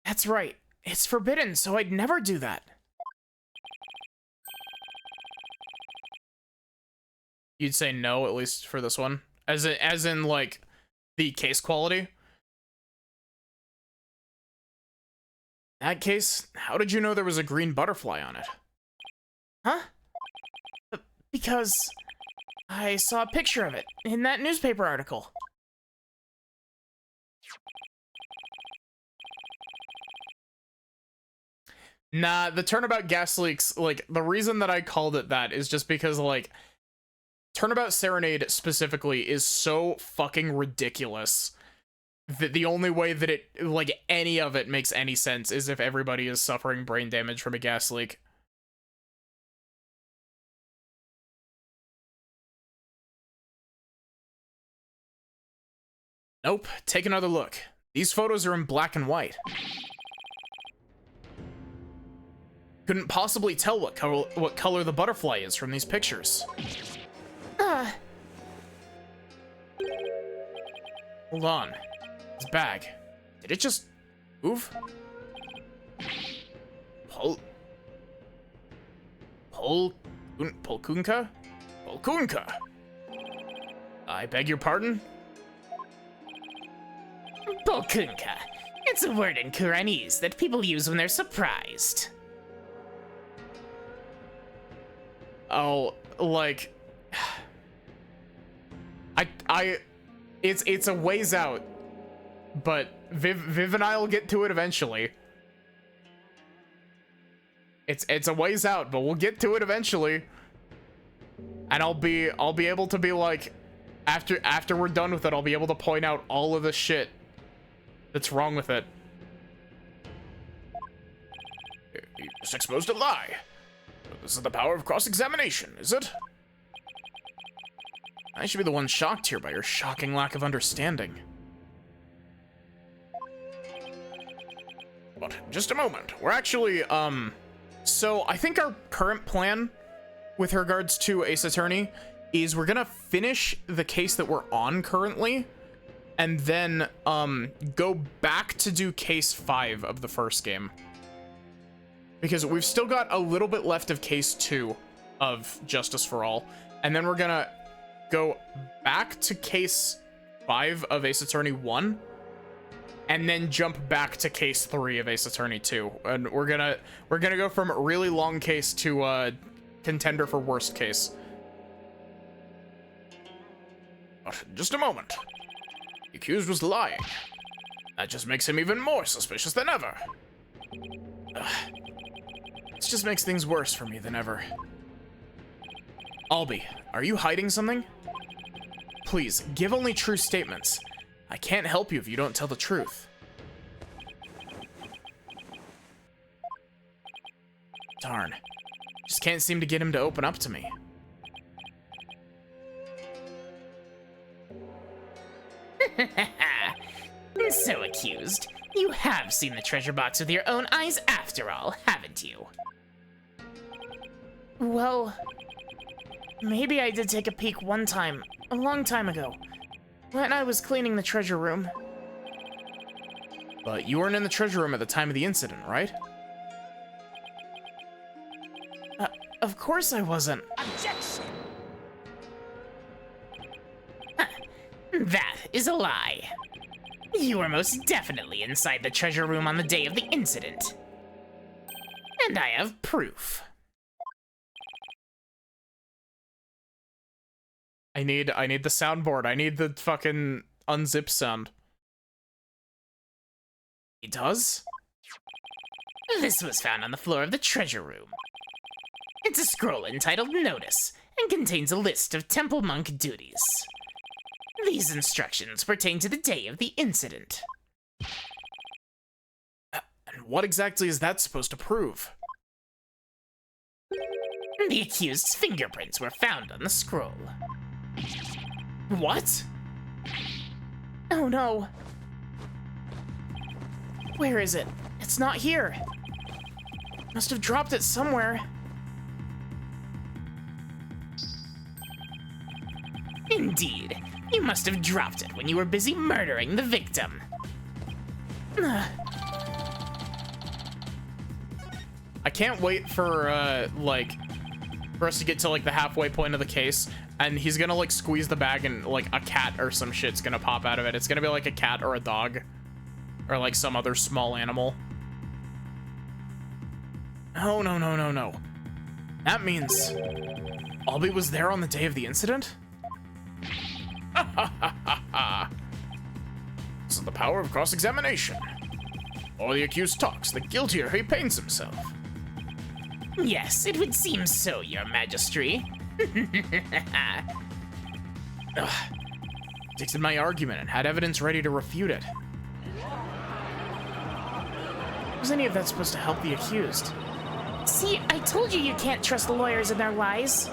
That's right. It's forbidden, so I'd never do that. You'd say no, at least for this one, as in like the case quality. In that case, how did you know there was a green butterfly on it? Huh? Because I saw a picture of it in that newspaper article. Nah, the Turnabout Gas Leaks, like, the reason that I called it that is just because, like, Turnabout Serenade specifically is so fucking ridiculous that the only way that it, like, any of it makes any sense is if everybody is suffering brain damage from a gas leak. Nope, take another look. These photos are in black and white. Couldn't possibly tell what color the butterfly is from these pictures. Hold on. His bag. Did it just move? Polkunka? Polkunka! I beg your pardon? Polkunka. It's a word in Kuranese that people use when they're surprised. Oh, like... It's a ways out, but Viv and I'll get to it eventually. It's a ways out, but we'll get to it eventually. And I'll be able to be like, after we're done with it, I'll be able to point out all of the shit that's wrong with it. You're just exposed to lie. This is the power of cross-examination, is it? I should be the one shocked here by your shocking lack of understanding. But just a moment. We're actually, so I think our current plan with regards to Ace Attorney is we're gonna finish the case that we're on currently, and then, go back to do case 5 of the first game. Because we've still got a little bit left of case 2 of Justice for All, and then we're gonna go back to case 5 of Ace Attorney 1, and then jump back to case 3 of Ace Attorney 2. And we're gonna go from really long case to contender for worst case. But just a moment. The accused was lying. That just makes him even more suspicious than ever. This just makes things worse for me than ever. Albie, are you hiding something? Please, give only true statements. I can't help you if you don't tell the truth. Darn. Just can't seem to get him to open up to me. You have seen the treasure box with your own eyes after all, haven't you? Well, maybe I did take a peek one time, a long time ago, when I was cleaning the treasure room. But you weren't in the treasure room at the time of the incident, right? Of course I wasn't. Objection! That is a lie. You were most definitely inside the treasure room on the day of the incident. And I have proof. I need the soundboard. I need the fucking unzip sound. It does? This was found on the floor of the treasure room. It's a scroll entitled Notice, and contains a list of temple monk duties. These instructions pertain to the day of the incident. And what exactly is that supposed to prove? The accused's fingerprints were found on the scroll. What? Oh no. Where is it? It's not here. Must have dropped it somewhere. Indeed. You must have dropped it when you were busy murdering the victim. I can't wait for, like, for us to get to, like, the halfway point of the case, and he's gonna, like, squeeze the bag and, like, a cat or some shit's gonna pop out of it. It's gonna be, like, a cat or a dog. Or, like, some other small animal. Oh, no, no, no, no. That means Albie was there on the day of the incident? This is the power of cross-examination. The more the accused talks, the guiltier he paints himself. Yes, it would seem so, Your Majesty. Dictated my argument and had evidence ready to refute it. Was any of that supposed to help the accused? See, I told you can't trust lawyers and their lies.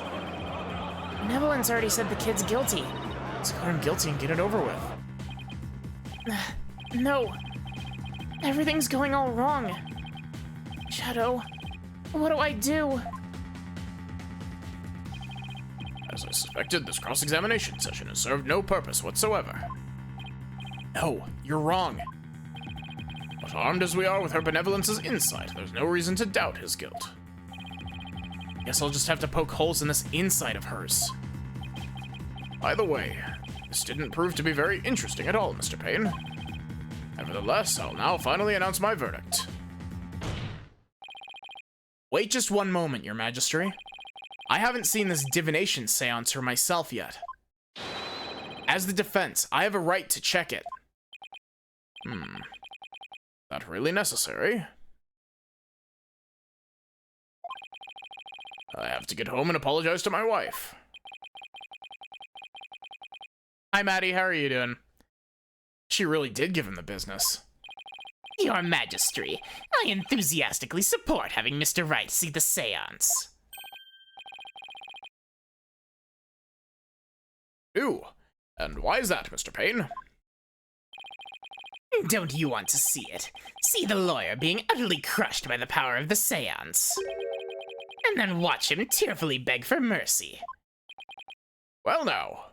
Benevolence already said the kid's guilty. Let's declare him guilty and get it over with. No. Everything's going all wrong. Shadow, what do I do? As I suspected, this cross-examination session has served no purpose whatsoever. No, you're wrong. But armed as we are with her benevolence's insight, there's no reason to doubt his guilt. Guess I'll just have to poke holes in this insight of hers. By the way, this didn't prove to be very interesting at all, Mr. Payne. Nevertheless, I'll now finally announce my verdict. Wait just one moment, Your Majesty. I haven't seen this divination seance for myself yet. As the defense, I have a right to check it. That really necessary? I have to get home and apologize to my wife. Hi, Maddie. How are you doing? She really did give him the business. Your Majesty, I enthusiastically support having Mr. Wright see the seance. Ooh, and why is that, Mr. Payne? Don't you want to see it? See the lawyer being utterly crushed by the power of the seance. And then watch him tearfully beg for mercy. Well now.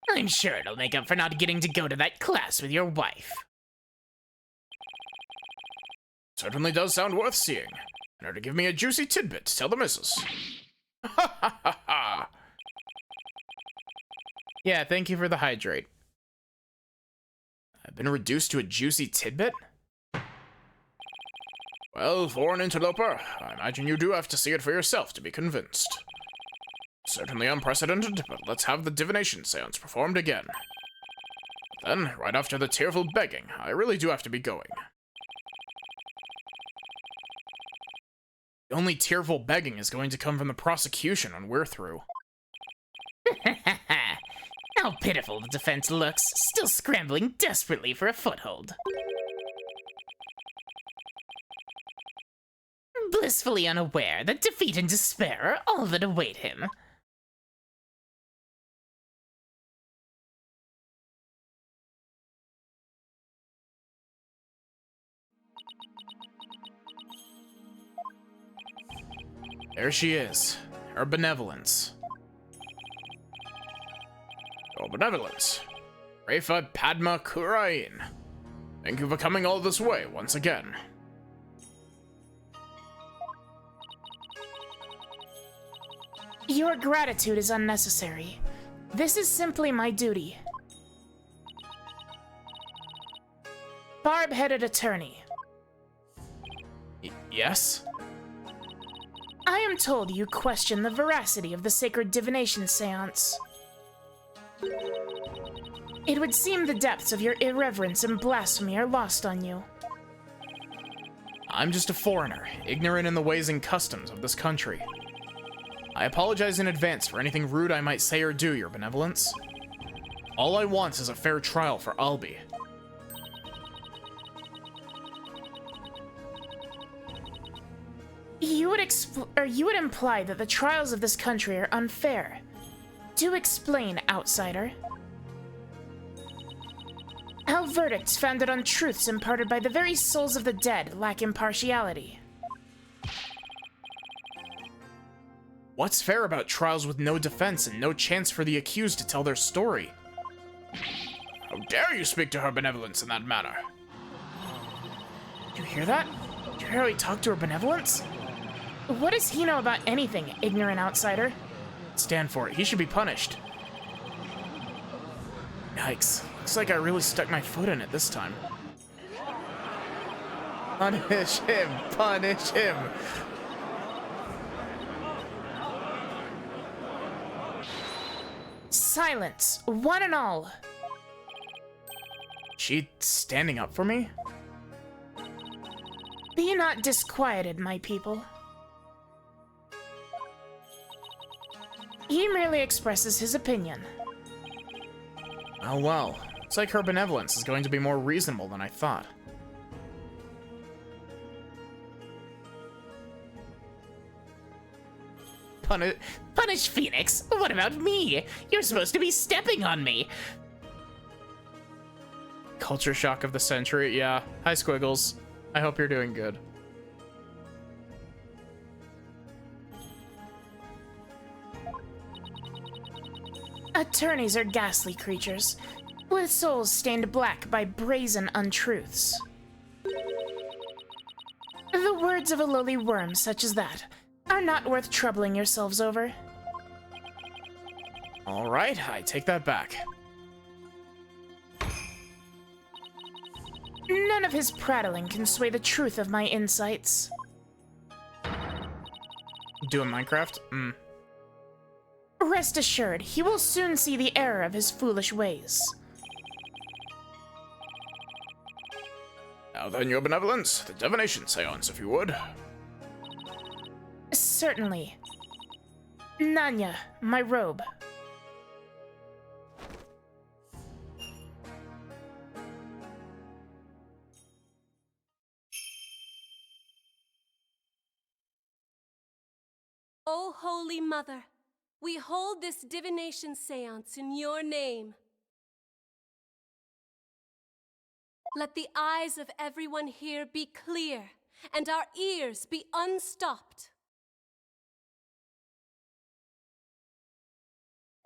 I'm sure it'll make up for not getting to go to that class with your wife. Certainly does sound worth seeing. And her to give me a juicy tidbit to tell the missus. Ha ha ha ha! Yeah, thank you for the hydrate. I've been reduced to a juicy tidbit? Well, for an interloper, I imagine you do have to see it for yourself to be convinced. Certainly unprecedented, but let's have the divination seance performed again. Then, right after the tearful begging, I really do have to be going. The only tearful begging is going to come from the prosecution when we're through. How pitiful the defense looks, still scrambling desperately for a foothold. Blissfully unaware that defeat and despair are all that await him. There she is. Her benevolence. Your benevolence. Refa Padma Kurain. Thank you for coming all this way once again. Your gratitude is unnecessary. This is simply my duty. Barb-headed attorney. Yes? I am told you question the veracity of the sacred divination seance. It would seem the depths of your irreverence and blasphemy are lost on you. I'm just a foreigner, ignorant in the ways and customs of this country. I apologize in advance for anything rude I might say or do, Your Benevolence. All I want is a fair trial for Albi. You would imply that the trials of this country are unfair. Do explain, outsider. How verdicts founded on truths imparted by the very souls of the dead lack impartiality. What's fair about trials with no defense and no chance for the accused to tell their story? How dare you speak to Her Benevolence in that manner? Did you hear that? Did you hear how he talked to Her Benevolence? What does he know about anything, ignorant outsider? Stand for it. He should be punished. Yikes. Looks like I really stuck my foot in it this time. Punish him! Punish him! Silence, one and all. She standing up for me? Be not disquieted, my people. He merely expresses his opinion. Oh well. Looks like Her Benevolence is going to be more reasonable than I thought. Punish Phoenix? What about me? You're supposed to be stepping on me. Culture shock of the century, yeah. Hi, Squiggles. I hope you're doing good. Attorneys are ghastly creatures, with souls stained black by brazen untruths. The words of a lowly worm such as that are not worth troubling yourselves over. Alright, I take that back. None of his prattling can sway the truth of my insights. Doing Minecraft? Rest assured, he will soon see the error of his foolish ways. Now then, Your Benevolence, the divination seance, if you would. Certainly. Nanya, my robe. O Holy Mother, we hold this divination seance in your name. Let the eyes of everyone here be clear and our ears be unstopped.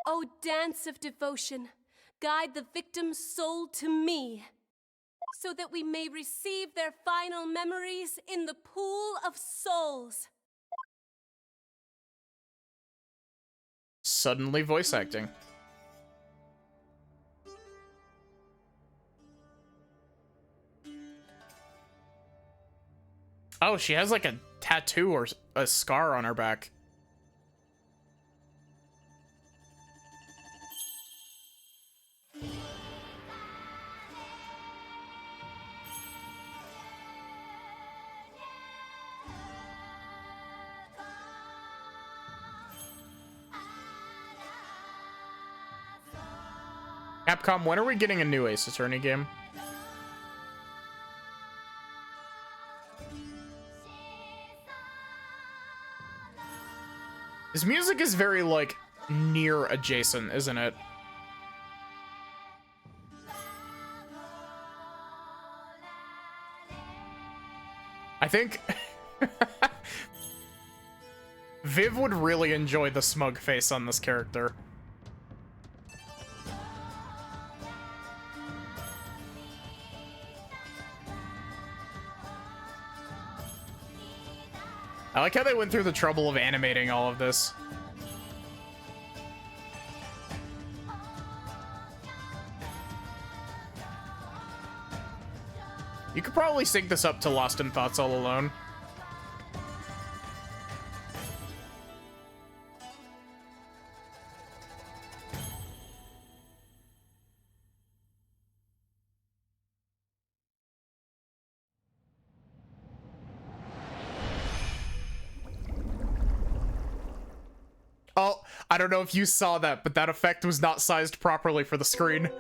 O dance of devotion, guide the victim's soul to me, so that we may receive their final memories in the pool of souls. Suddenly voice acting. Oh, she has like a tattoo or a scar on her back. Capcom, when are we getting a new Ace Attorney game? His music is very, like, near adjacent, isn't it? I think... Viv would really enjoy the smug face on this character. I like how they went through the trouble of animating all of this. You could probably sync this up to Lost in Thoughts All Alone. Oh, I don't know if you saw that, but that effect was not sized properly for the screen.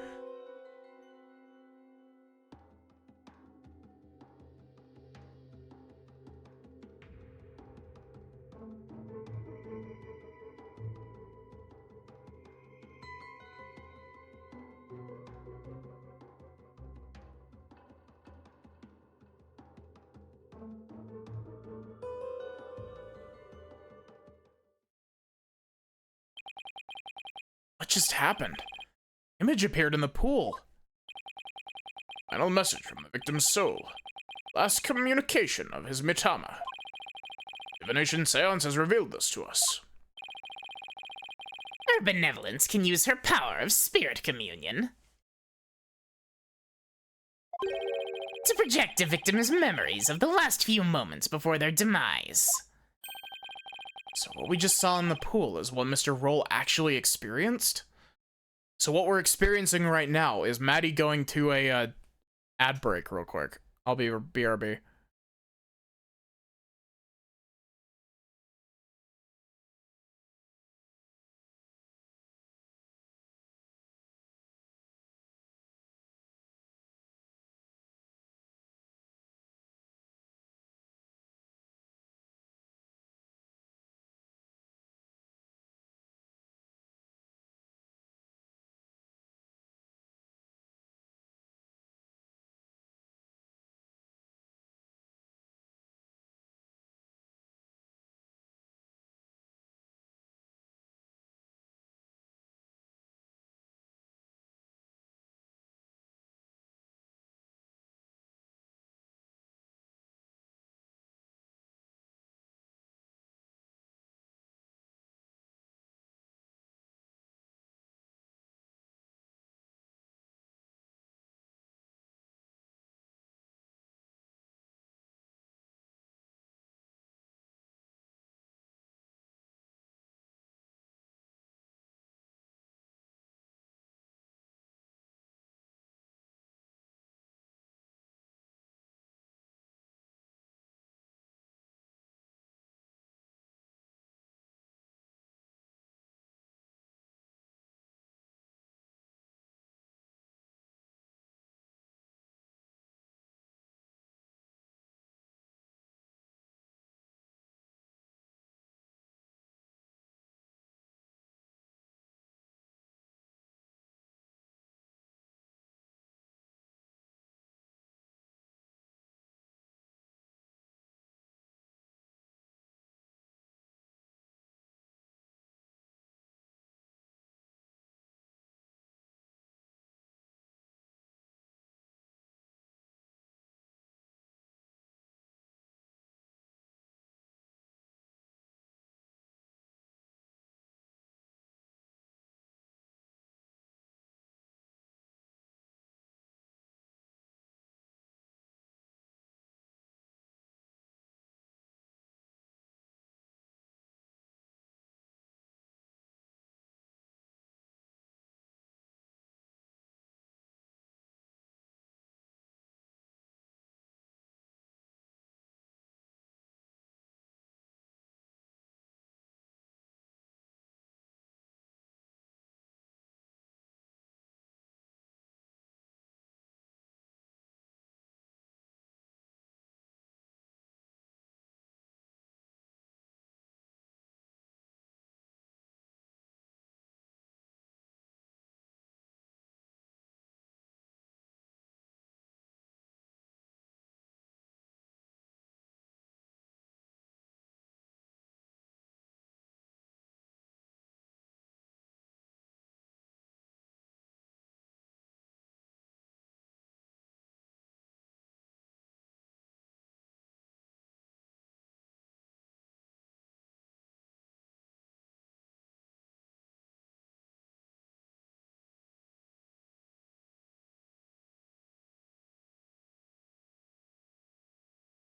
What just happened? Image appeared in the pool. Final message from the victim's soul. Last communication of his Mitama. Divination Seance has revealed this to us. Her benevolence can use her power of spirit communion to project a victim's memories of the last few moments before their demise. So what we just saw in the pool is what Mr. Roll actually experienced? So what we're experiencing right now is Maddie going to a ad break real quick. I'll be BRB.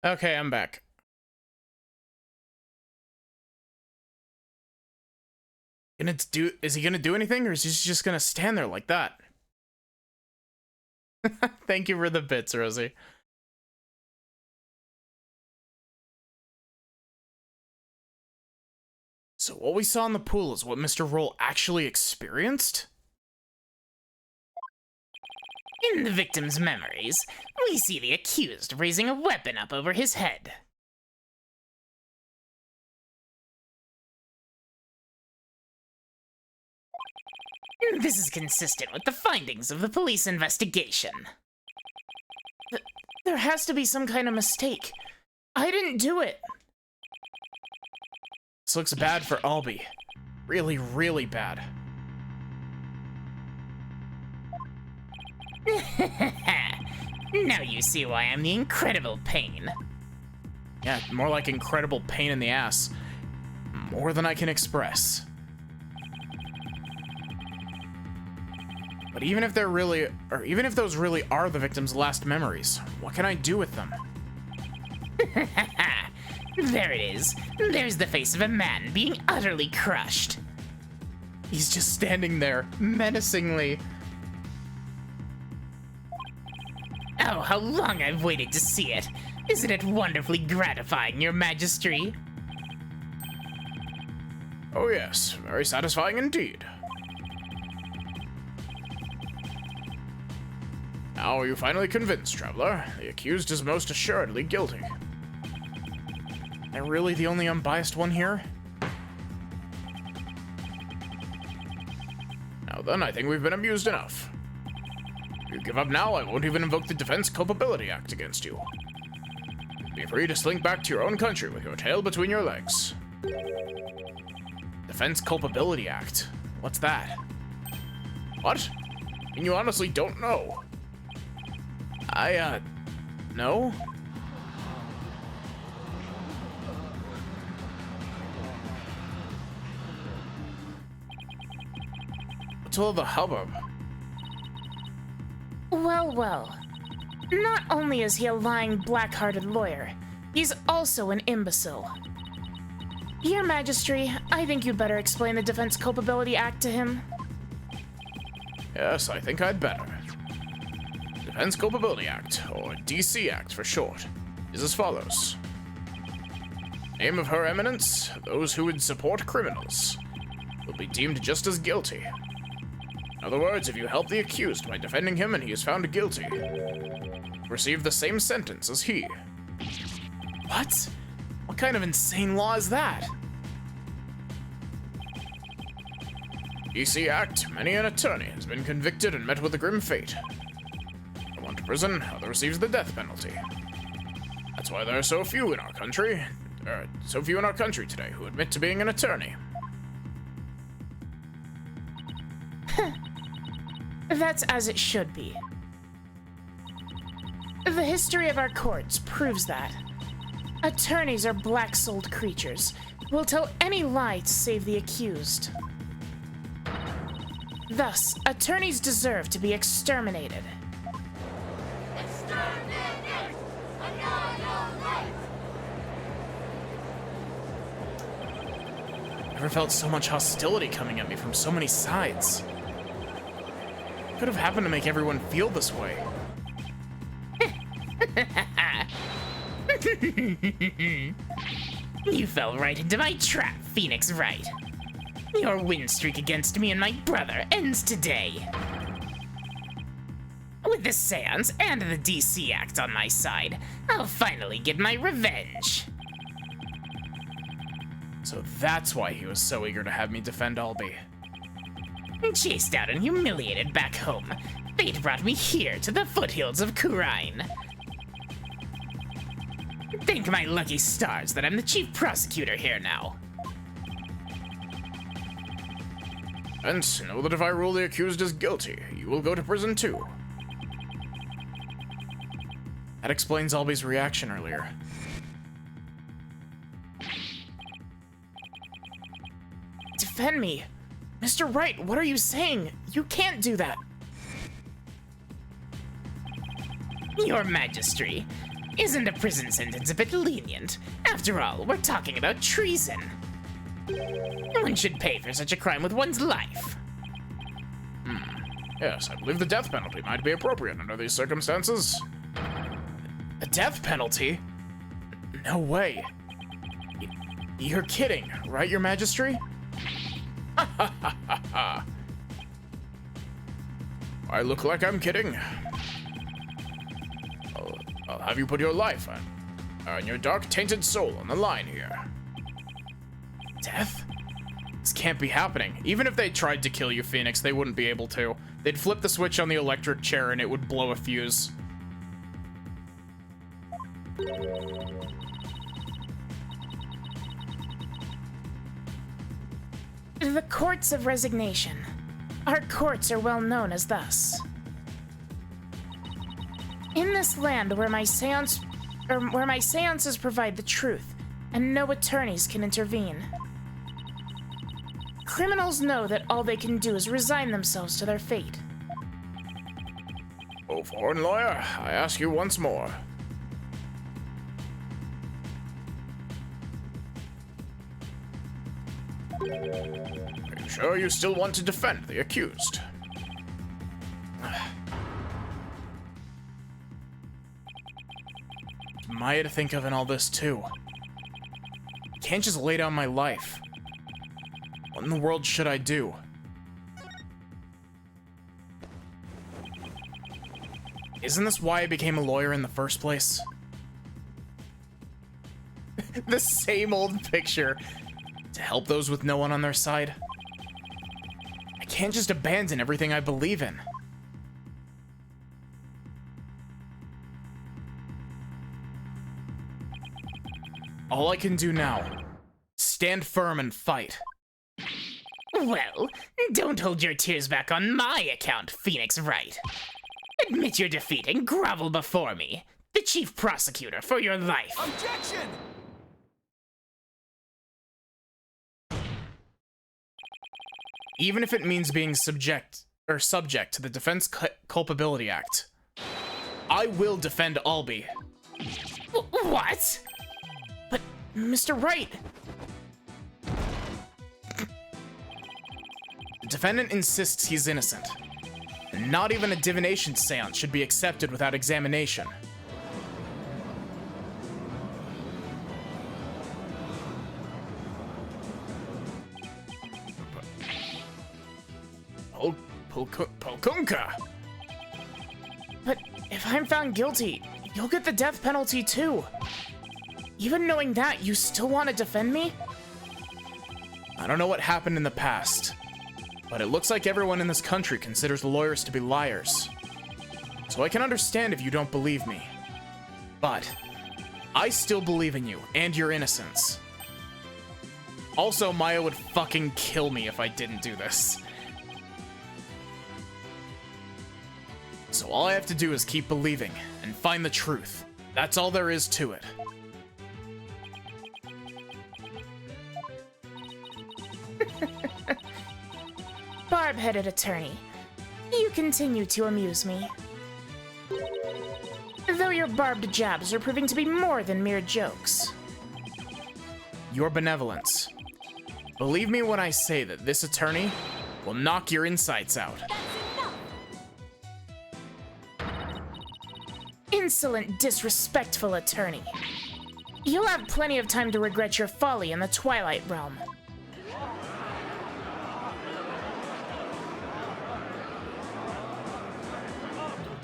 Okay, I'm back. Is he gonna do anything, or is he just gonna stand there like that? Thank you for the bits, Rosie. So what we saw in the pool is what Mr. Roll actually experienced? In the victim's memories, we see the accused raising a weapon up over his head. This is consistent with the findings of the police investigation. There has to be some kind of mistake. I didn't do it. This looks bad for Albie. Really, really bad. Now you see why I'm the Incredible Pain. Yeah, more like incredible pain in the ass. More than I can express. But even if those really are the victim's last memories, what can I do with them? There it is. There's the face of a man being utterly crushed. He's just standing there, menacingly. Oh, how long I've waited to see it. Isn't it wonderfully gratifying, Your Majesty? Oh yes, very satisfying indeed. Now are you finally convinced, Traveler? The accused is most assuredly guilty. Am I really the only unbiased one here? Now then, I think we've been amused enough. If you give up now, I won't even invoke the Defense Culpability Act against you. Be free to slink back to your own country with your tail between your legs. Defense Culpability Act? What's that? What? And you honestly don't know? No? What's all the hubbub? Well, well. Not only is he a lying, black-hearted lawyer, he's also an imbecile. Your Majesty, I think you'd better explain the Defense Culpability Act to him. Yes, I think I'd better. Defense Culpability Act, or DC Act for short, is as follows. Name of Her Eminence, those who would support criminals will be deemed just as guilty. In other words, if you help the accused by defending him and he is found guilty, receive the same sentence as he. What? What kind of insane law is that? DC Act, many an attorney has been convicted and met with a grim fate. One to prison, other receives the death penalty. That's why there are so few in our country today who admit to being an attorney. That's as it should be. The history of our courts proves that. Attorneys are black-souled creatures who will tell any lie to save the accused. Thus, attorneys deserve to be exterminated. Never felt so much hostility coming at me from so many sides. Could have happened to make everyone feel this way. You fell right into my trap, Phoenix Wright. Your win streak against me and my brother ends today. With the seance and the DC Act on my side, I'll finally get my revenge. So that's why he was so eager to have me defend Albie. Chased out and humiliated back home, fate brought me here to the foothills of Khura'in. Thank my lucky stars that I'm the chief prosecutor here now. And know that if I rule the accused as guilty, you will go to prison too. That explains Albie's reaction earlier. Defend me! Mr. Wright, what are you saying? You can't do that! Your Majesty, Isn't a prison sentence a bit lenient? After all, we're talking about treason. One should pay for such a crime with one's life. Yes, I believe the death penalty might be appropriate under these circumstances. A death penalty? No way. You're kidding, right, Your Majesty? I look like I'm kidding. I'll have you put your life and your dark, tainted soul on the line here. Death? This can't be happening. Even if they tried to kill you, Phoenix, they wouldn't be able to. They'd flip the switch on the electric chair and it would blow a fuse. The Courts of Resignation. Our courts are well known as thus. In this land where my seances provide the truth, and no attorneys can intervene. Criminals know that all they can do is resign themselves to their fate. Oh, foreign lawyer, I ask you once more. Are you sure you still want to defend the accused? Maya to think of in all this, too. Can't just lay down my life. What in the world should I do? Isn't this why I became a lawyer in the first place? The same old picture. To help those with no one on their side. I can't just abandon everything I believe in. All I can do now, stand firm and fight. Well, don't hold your tears back on my account, Phoenix Wright. Admit your defeat and grovel before me, the chief prosecutor, for your life. Objection! Even if it means being subject to the Defense Culpability Act, I will defend Albie. What? But, Mr. Wright... The defendant insists he's innocent. And not even a divination seance should be accepted without examination. Pulkunka! But if I'm found guilty, you'll get the death penalty too. Even knowing that, you still want to defend me? I don't know what happened in the past, but it looks like everyone in this country considers lawyers to be liars. So I can understand if you don't believe me. But I still believe in you and your innocence. Also, Maya would fucking kill me if I didn't do this. So all I have to do is keep believing and find the truth. That's all there is to it. Barb-headed attorney, you continue to amuse me. Though your barbed jabs are proving to be more than mere jokes. Your benevolence. Believe me when I say that this attorney will knock your insides out. Insolent, disrespectful attorney. You'll have plenty of time to regret your folly in the Twilight Realm.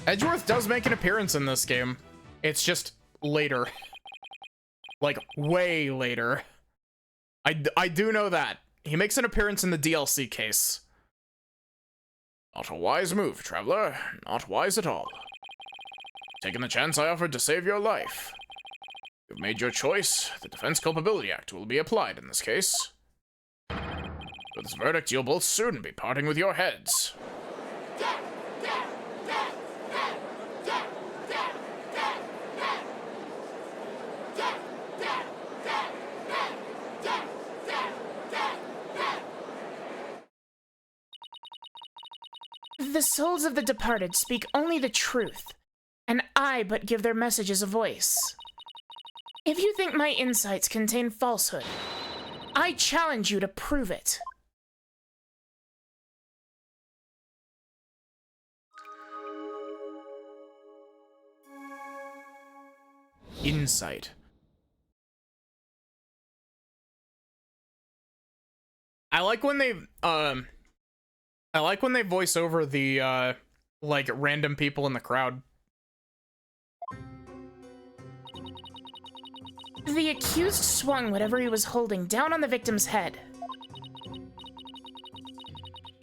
Edgeworth does make an appearance in this game. It's just later. Like, way later. I do know that. He makes an appearance in the DLC case. Not a wise move, traveler. Not wise at all. Taking the chance I offered to save your life. You've made your choice. The Defense Culpability Act will be applied in this case. With this verdict, you'll both soon be parting with your heads. The souls of the departed speak only the truth. and I but give their messages a voice. If you think my insights contain falsehood, I challenge you to prove it. Insight. I like when they voice over the like random people in the crowd. The accused swung whatever he was holding down on the victim's head.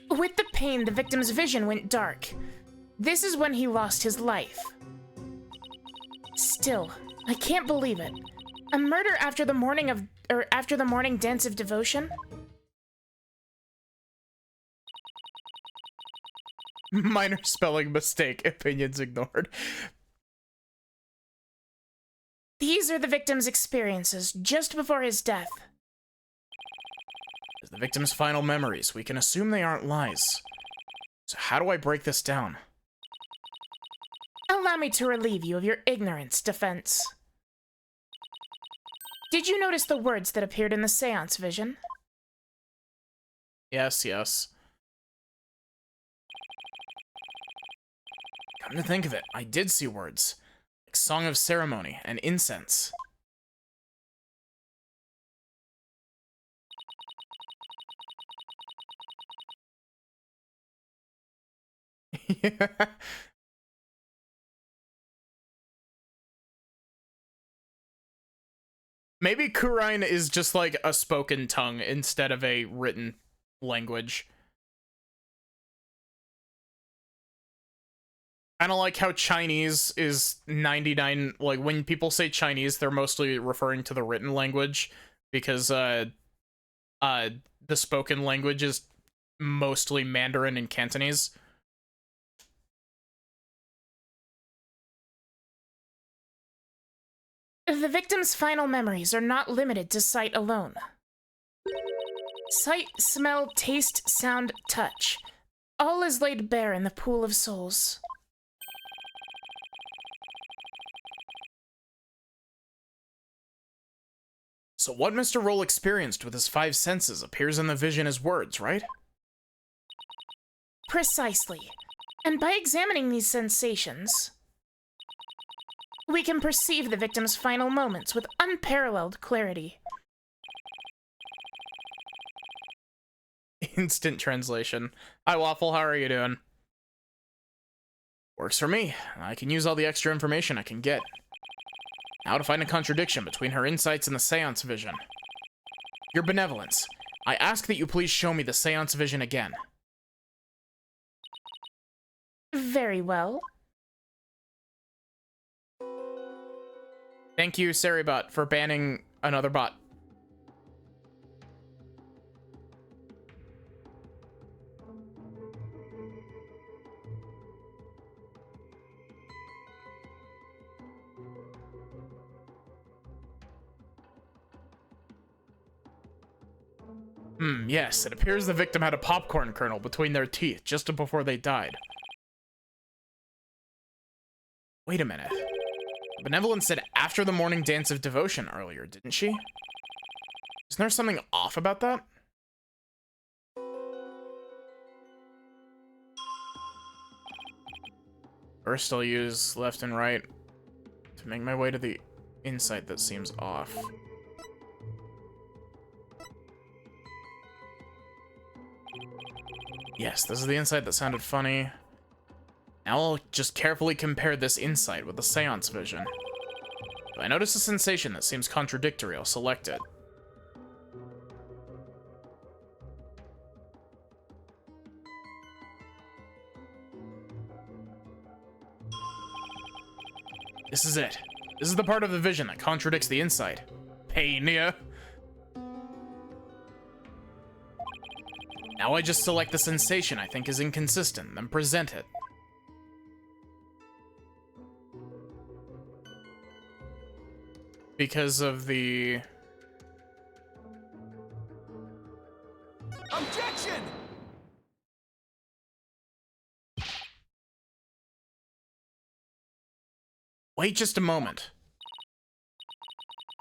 With the pain, the victim's vision went dark. This is when he lost his life. Still, I can't believe it. A murder after the morning dance of devotion? Minor spelling mistake. Opinions ignored. These are the victim's experiences just before his death. As the victim's final memories, we can assume they aren't lies. So how do I break this down? Allow me to relieve you of your ignorance, defense. Did you notice the words that appeared in the seance vision? Yes, yes. Come to think of it, I did see words. Like Song of Ceremony and Incense. Yeah. Maybe Kurain is just like a spoken tongue instead of a written language. Kind of like how Chinese is 99, like when people say Chinese, they're mostly referring to the written language because the spoken language is mostly Mandarin and Cantonese. The victim's final memories are not limited to sight alone. Sight, smell, taste, sound, touch. All is laid bare in the pool of souls. So what Mr. Roll experienced with his 5 senses appears in the vision as words, right? Precisely. And by examining these sensations, we can perceive the victim's final moments with unparalleled clarity. Instant translation. Hi, Waffle, how are you doing? Works for me. I can use all the extra information I can get. Now to find a contradiction between her insights and the seance vision. Your benevolence. I ask that you please show me the seance vision again. Very well. Thank you, Saribot, for banning another bot. Yes, it appears the victim had a popcorn kernel between their teeth just before they died. Wait a minute. Benevolence said after the morning dance of devotion earlier, didn't she? Isn't there something off about that? First, I'll use left and right to make my way to the insight that seems off. Yes, this is the insight that sounded funny. Now I'll just carefully compare this insight with the seance vision. If I notice a sensation that seems contradictory, I'll select it. This is it. This is the part of the vision that contradicts the insight. Pain, yeah. Now I just select the sensation I think is inconsistent, then present it. Because of the... Objection! Wait just a moment.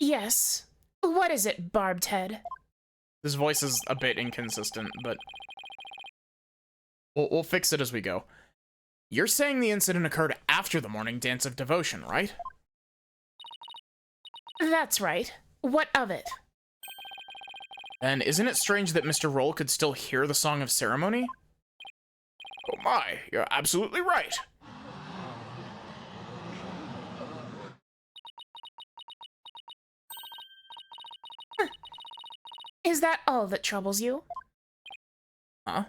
Yes. What is it, Barbed Head? This voice is a bit inconsistent, but we'll fix it as we go. You're saying the incident occurred after the morning dance of devotion, right? That's right. What of it? And isn't it strange that Mr. Roll could still hear the Song of Ceremony? Oh my, you're absolutely right. Is that all that troubles you? Huh?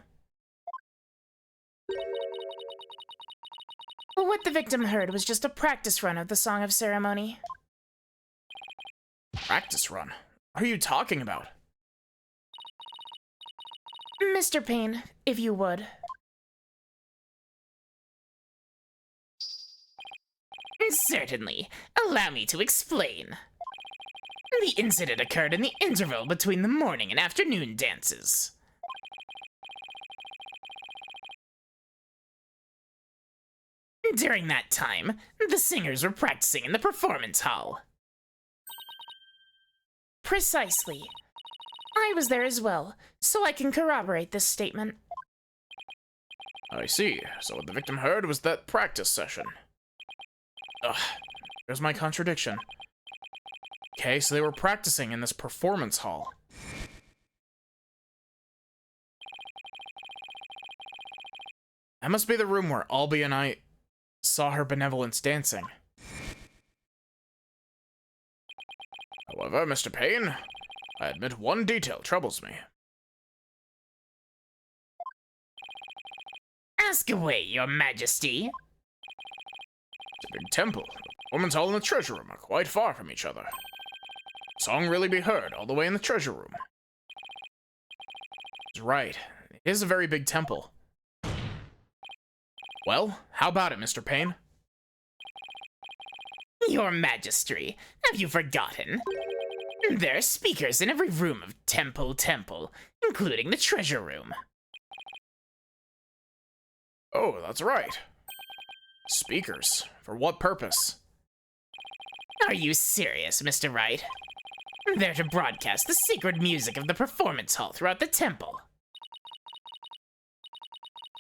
What the victim heard was just a practice run of the Song of Ceremony. Practice run? What are you talking about? Mr. Payne, if you would. Certainly. Allow me to explain. The incident occurred in the interval between the morning and afternoon dances. During that time, the singers were practicing in the performance hall. Precisely. I was there as well, so I can corroborate this statement. I see. So what the victim heard was that practice session. Ugh, there's my contradiction. Okay, so they were practicing in this performance hall. That must be the room where Albie and I saw her benevolence dancing. However, Mr. Payne, I admit one detail troubles me. Ask away, your majesty. The big temple, the woman's hall, and the treasure room are quite far from each other. Song really be heard all the way in the treasure room. He's right. It is a very big temple. Well, how about it, Mr. Payne? Your majesty, have you forgotten? There are speakers in every room of Temple, including the treasure room. Oh, that's right. Speakers? For what purpose? Are you serious, Mr. Wright? They're to broadcast the sacred music of the performance hall throughout the temple.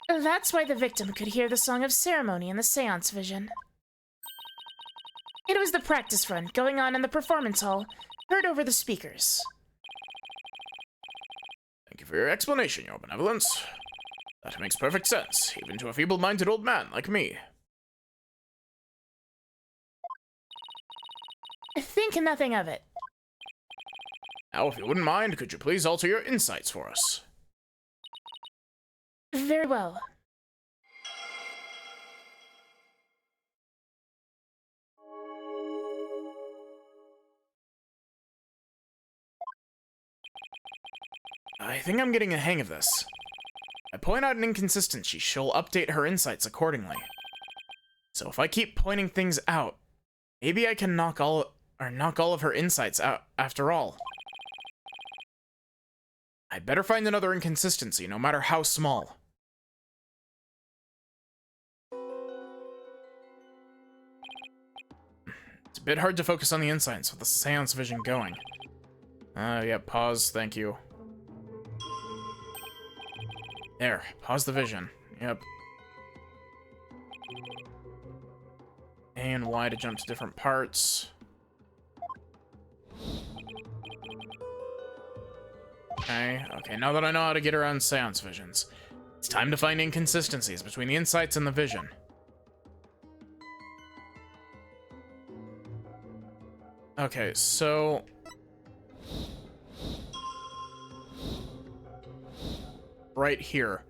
That's why the victim could hear the Song of Ceremony in the seance vision. It was the practice run going on in the performance hall, heard over the speakers. Thank you for your explanation, Your Benevolence. That makes perfect sense, even to a feeble-minded old man like me. Think nothing of it. Now, if you wouldn't mind, could you please alter your insights for us? Very well. I think I'm getting a hang of this. I point out an inconsistency, she'll update her insights accordingly. So if I keep pointing things out, maybe I can knock all of her insights out after all. I'd better find another inconsistency, no matter how small. It's a bit hard to focus on the insights with the seance vision going. Yeah, pause, thank you. There, pause the vision. Yep. A and Y to jump to different parts. Okay, now that I know how to get around seance visions, it's time to find inconsistencies between the insights and the vision. Okay, so... right here.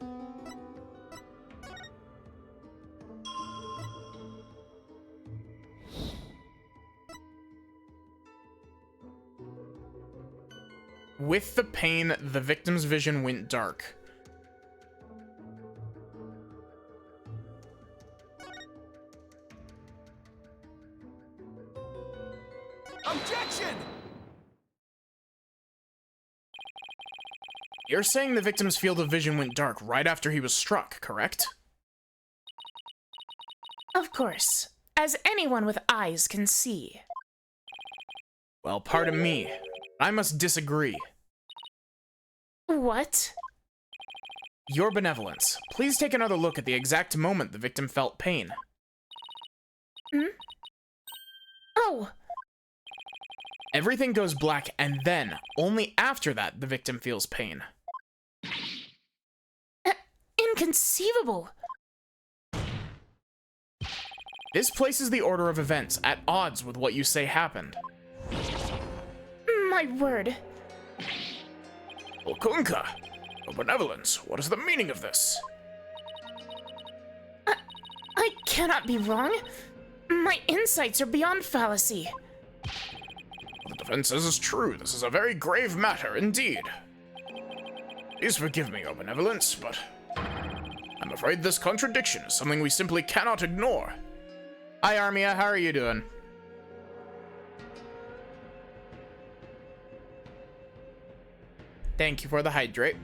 With the pain, the victim's vision went dark. Objection! You're saying the victim's field of vision went dark right after he was struck, correct? Of course. as anyone with eyes can see. Well, pardon me. I must disagree. What? Your benevolence. Please take another look at the exact moment the victim felt pain. Oh, Everything goes black, and then, only after that, the victim feels pain. inconceivable. This places the order of events at odds with what you say happened. My word. Ulkunka, your benevolence, what is the meaning of this? I cannot be wrong. My insights are beyond fallacy. The defense says is true. This is a very grave matter indeed. Please forgive me, your benevolence, but I'm afraid this contradiction is something we simply cannot ignore. Hi, Armia. How are you doing? Thank you for the hydrate.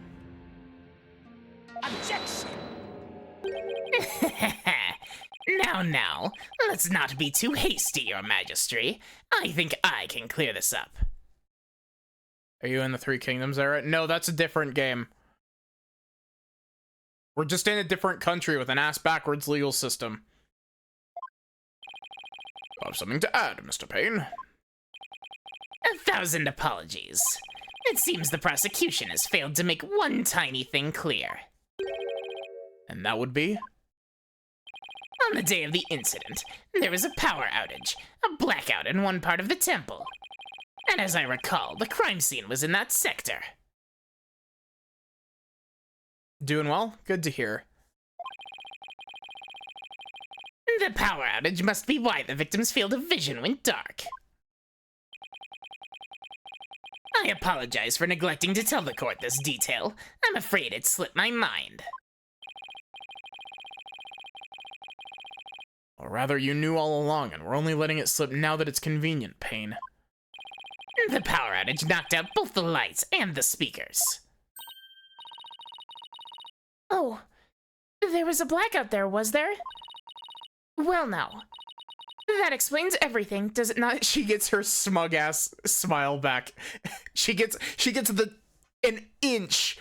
Now, let's not be too hasty, Your Majesty. I think I can clear this up. Are you in the Three Kingdoms era? No, that's a different game. We're just in a different country with an ass-backwards legal system. You have something to add, Mr. Payne? 1,000 apologies. It seems the prosecution has failed to make one tiny thing clear. And that would be? On the day of the incident, there was a power outage, a blackout in one part of the temple. And as I recall, the crime scene was in that sector. Doing well? Good to hear. The power outage must be why the victim's field of vision went dark. I apologize for neglecting to tell the court this detail. I'm afraid it slipped my mind. Or rather, you knew all along, and we're only letting it slip now that it's convenient, Payne. The power outage knocked out both the lights and the speakers. Oh, there was a blackout there, was there? Well now, that explains everything, does it not? She gets her smug ass smile back. She gets an inch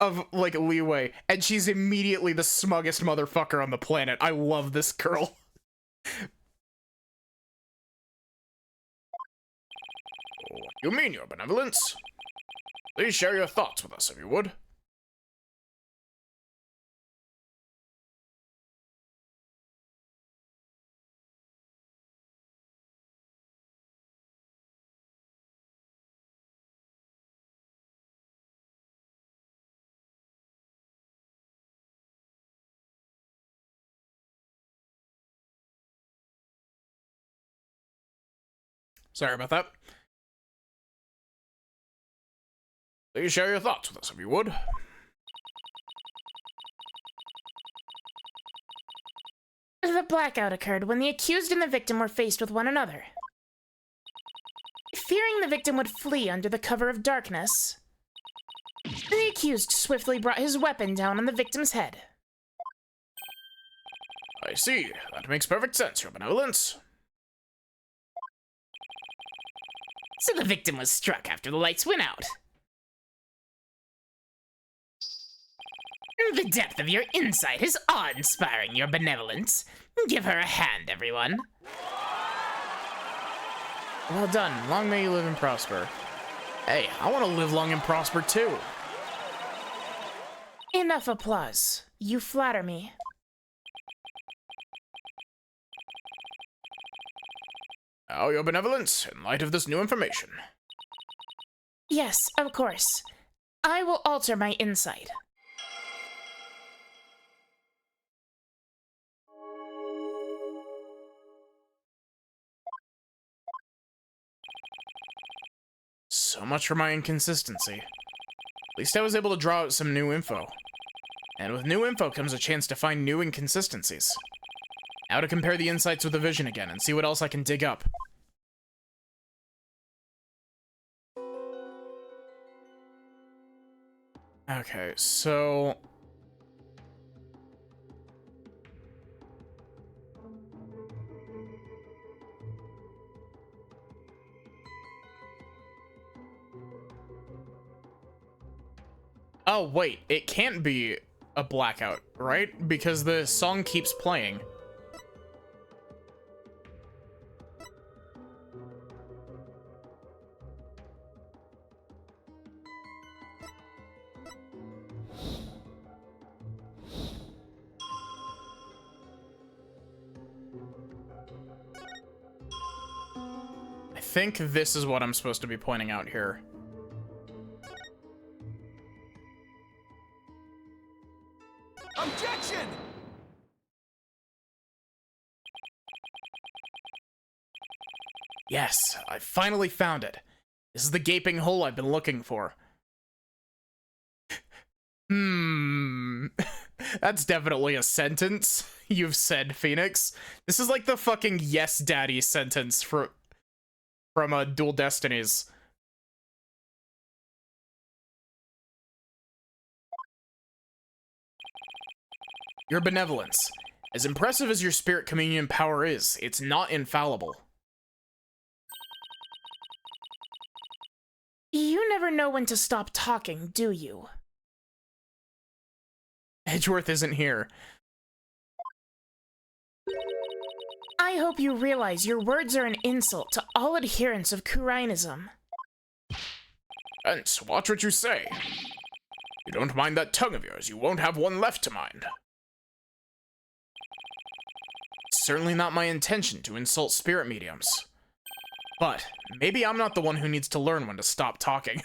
of like leeway, and she's immediately the smuggest motherfucker on the planet. I love this girl. What do you mean, your benevolence? Please share your thoughts with us, if you would. Sorry about that. Please share your thoughts with us, if you would. The blackout occurred when the accused and the victim were faced with one another. Fearing the victim would flee under the cover of darkness, the accused swiftly brought his weapon down on the victim's head. I see. That makes perfect sense, your benevolence. So the victim was struck after the lights went out. The depth of your insight is awe-inspiring, your benevolence. Give her a hand, everyone. Well done. Long may you live and prosper. Hey, I want to live long and prosper too. Enough applause. You flatter me. Now, your benevolence, in light of this new information. Yes, of course. I will alter my insight. So much for my inconsistency. At least I was able to draw out some new info. And with new info comes a chance to find new inconsistencies. Now to compare the insights with the vision again and see what else I can dig up. Okay, so... Oh, wait, it can't be a blackout, right? Because the song keeps playing. I think this is what I'm supposed to be pointing out here. Objection! Yes, I finally found it. This is the gaping hole I've been looking for. That's definitely a sentence you've said, Phoenix. This is like the fucking yes daddy sentence from Dual Destinies. Your benevolence. As impressive as your spirit communion power is, it's not infallible. You never know when to stop talking, do you? Edgeworth isn't here. I hope you realize your words are an insult to all adherents of Kurainism. Hence, watch what you say. You don't mind that tongue of yours, you won't have one left to mind. It's certainly not my intention to insult spirit mediums. But maybe I'm not the one who needs to learn when to stop talking.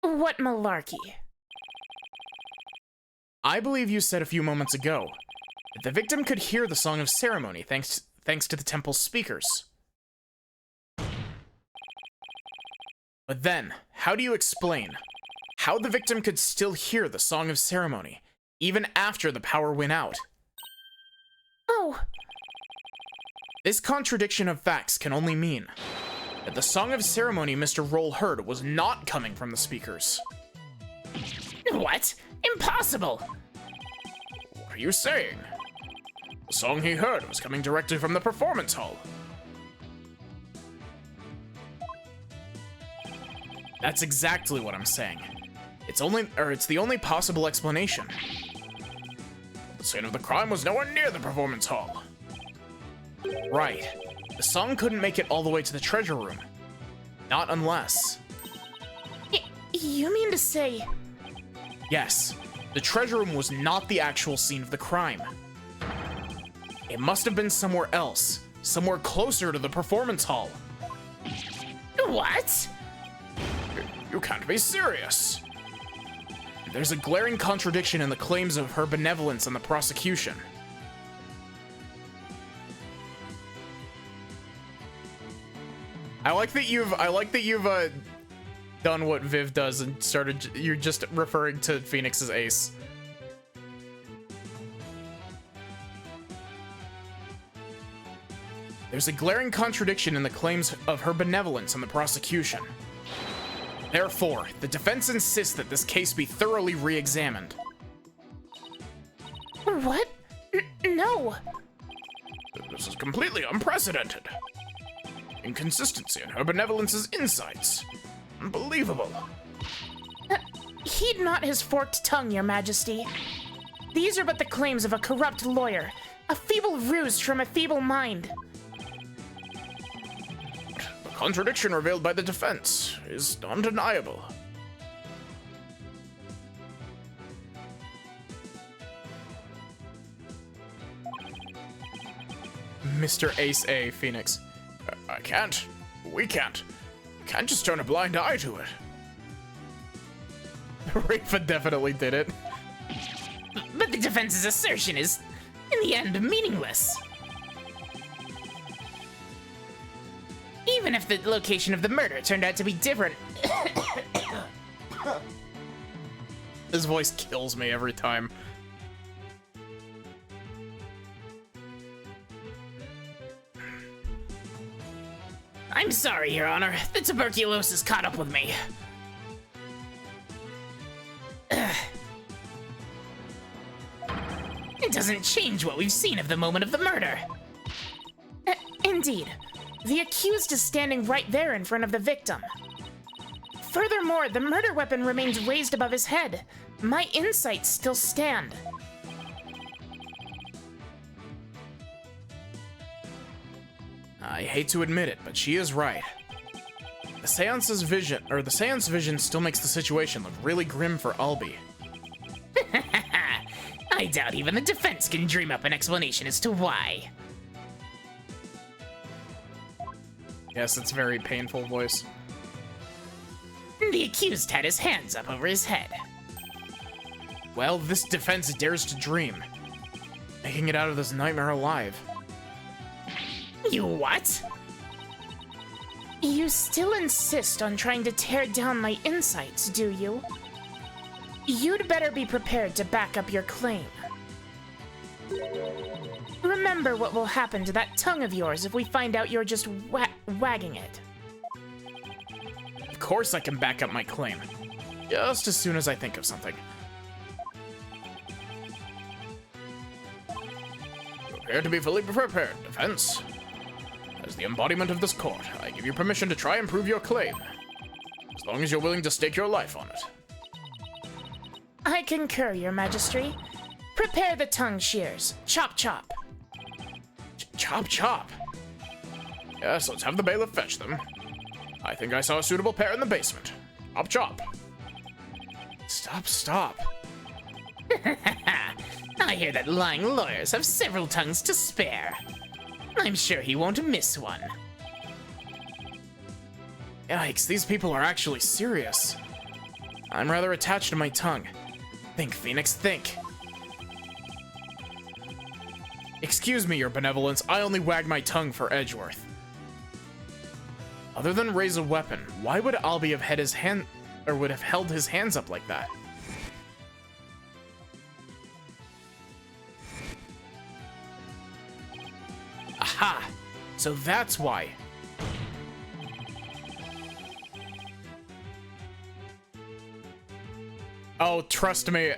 What malarkey? I believe you said a few moments ago that the victim could hear the Song of Ceremony thanks to the temple's speakers. But then, how do you explain how the victim could still hear the Song of Ceremony even after the power went out? Oh, This contradiction of facts can only mean that the Song of Ceremony Mr. Roll heard was not coming from the speakers. what? Impossible! What are you saying? The song he heard was coming directly from the performance hall. That's exactly what I'm saying. It's the only possible explanation. The scene of the crime was nowhere near the performance hall. Right. The song couldn't make it all the way to the treasure room. Not unless... You mean to say... Yes, the treasure room was not the actual scene of the crime. It must have been somewhere else, somewhere closer to the performance hall. What? You can't be serious. There's a glaring contradiction in the claims of her benevolence and the prosecution. I like that you've done what Viv does and you're just referring to Phoenix as Ace. There's a glaring contradiction in the claims of her benevolence and the prosecution. Therefore, the defense insists that this case be thoroughly re-examined. What? No. This is completely unprecedented. Inconsistency in her benevolence's insights. Unbelievable. Heed not his forked tongue, your majesty. These are but the claims of a corrupt lawyer, a feeble ruse from a feeble mind. The contradiction revealed by the defense is undeniable. Mr. Ace A, Phoenix. I can't. We can't. Can't just turn a blind eye to it. Rafa definitely did it. But the defense's assertion is, in the end, meaningless. Even if the location of the murder turned out to be different. His voice kills me every time. I'm sorry, Your Honor. The tuberculosis caught up with me. It doesn't change what we've seen of the moment of the murder. Indeed. The accused is standing right there in front of the victim. Furthermore, the murder weapon remains raised above his head. My insights still stand. I hate to admit it, but she is right. The seance vision still makes the situation look really grim for Albie. I doubt even the defense can dream up an explanation as to why. Yes, it's a very painful voice. The accused had his hands up over his head. Well, this defense dares to dream, making it out of this nightmare alive. You what? You still insist on trying to tear down my insights, do you? You'd better be prepared to back up your claim. Remember what will happen to that tongue of yours if we find out you're just wagging it. Of course I can back up my claim, just as soon as I think of something. Prepare to be fully prepared, defense. As the embodiment of this court, I give you permission to try and prove your claim, as long as you're willing to stake your life on it. I concur, Your Majesty. Prepare the tongue shears. Chop, chop. Chop, chop. Yes, let's have the bailiff fetch them. I think I saw a suitable pair in the basement. Chop, chop. Stop. I hear that lying lawyers have several tongues to spare. I'm sure he won't miss one. Yikes, these people are actually serious. I'm rather attached to my tongue. Think, Phoenix, think. Excuse me, Your Benevolence, I only wag my tongue for Edgeworth. Other than raise a weapon, why would Albie have had his hand, or would have held his hands up like that? Aha! So that's why. Oh, trust me,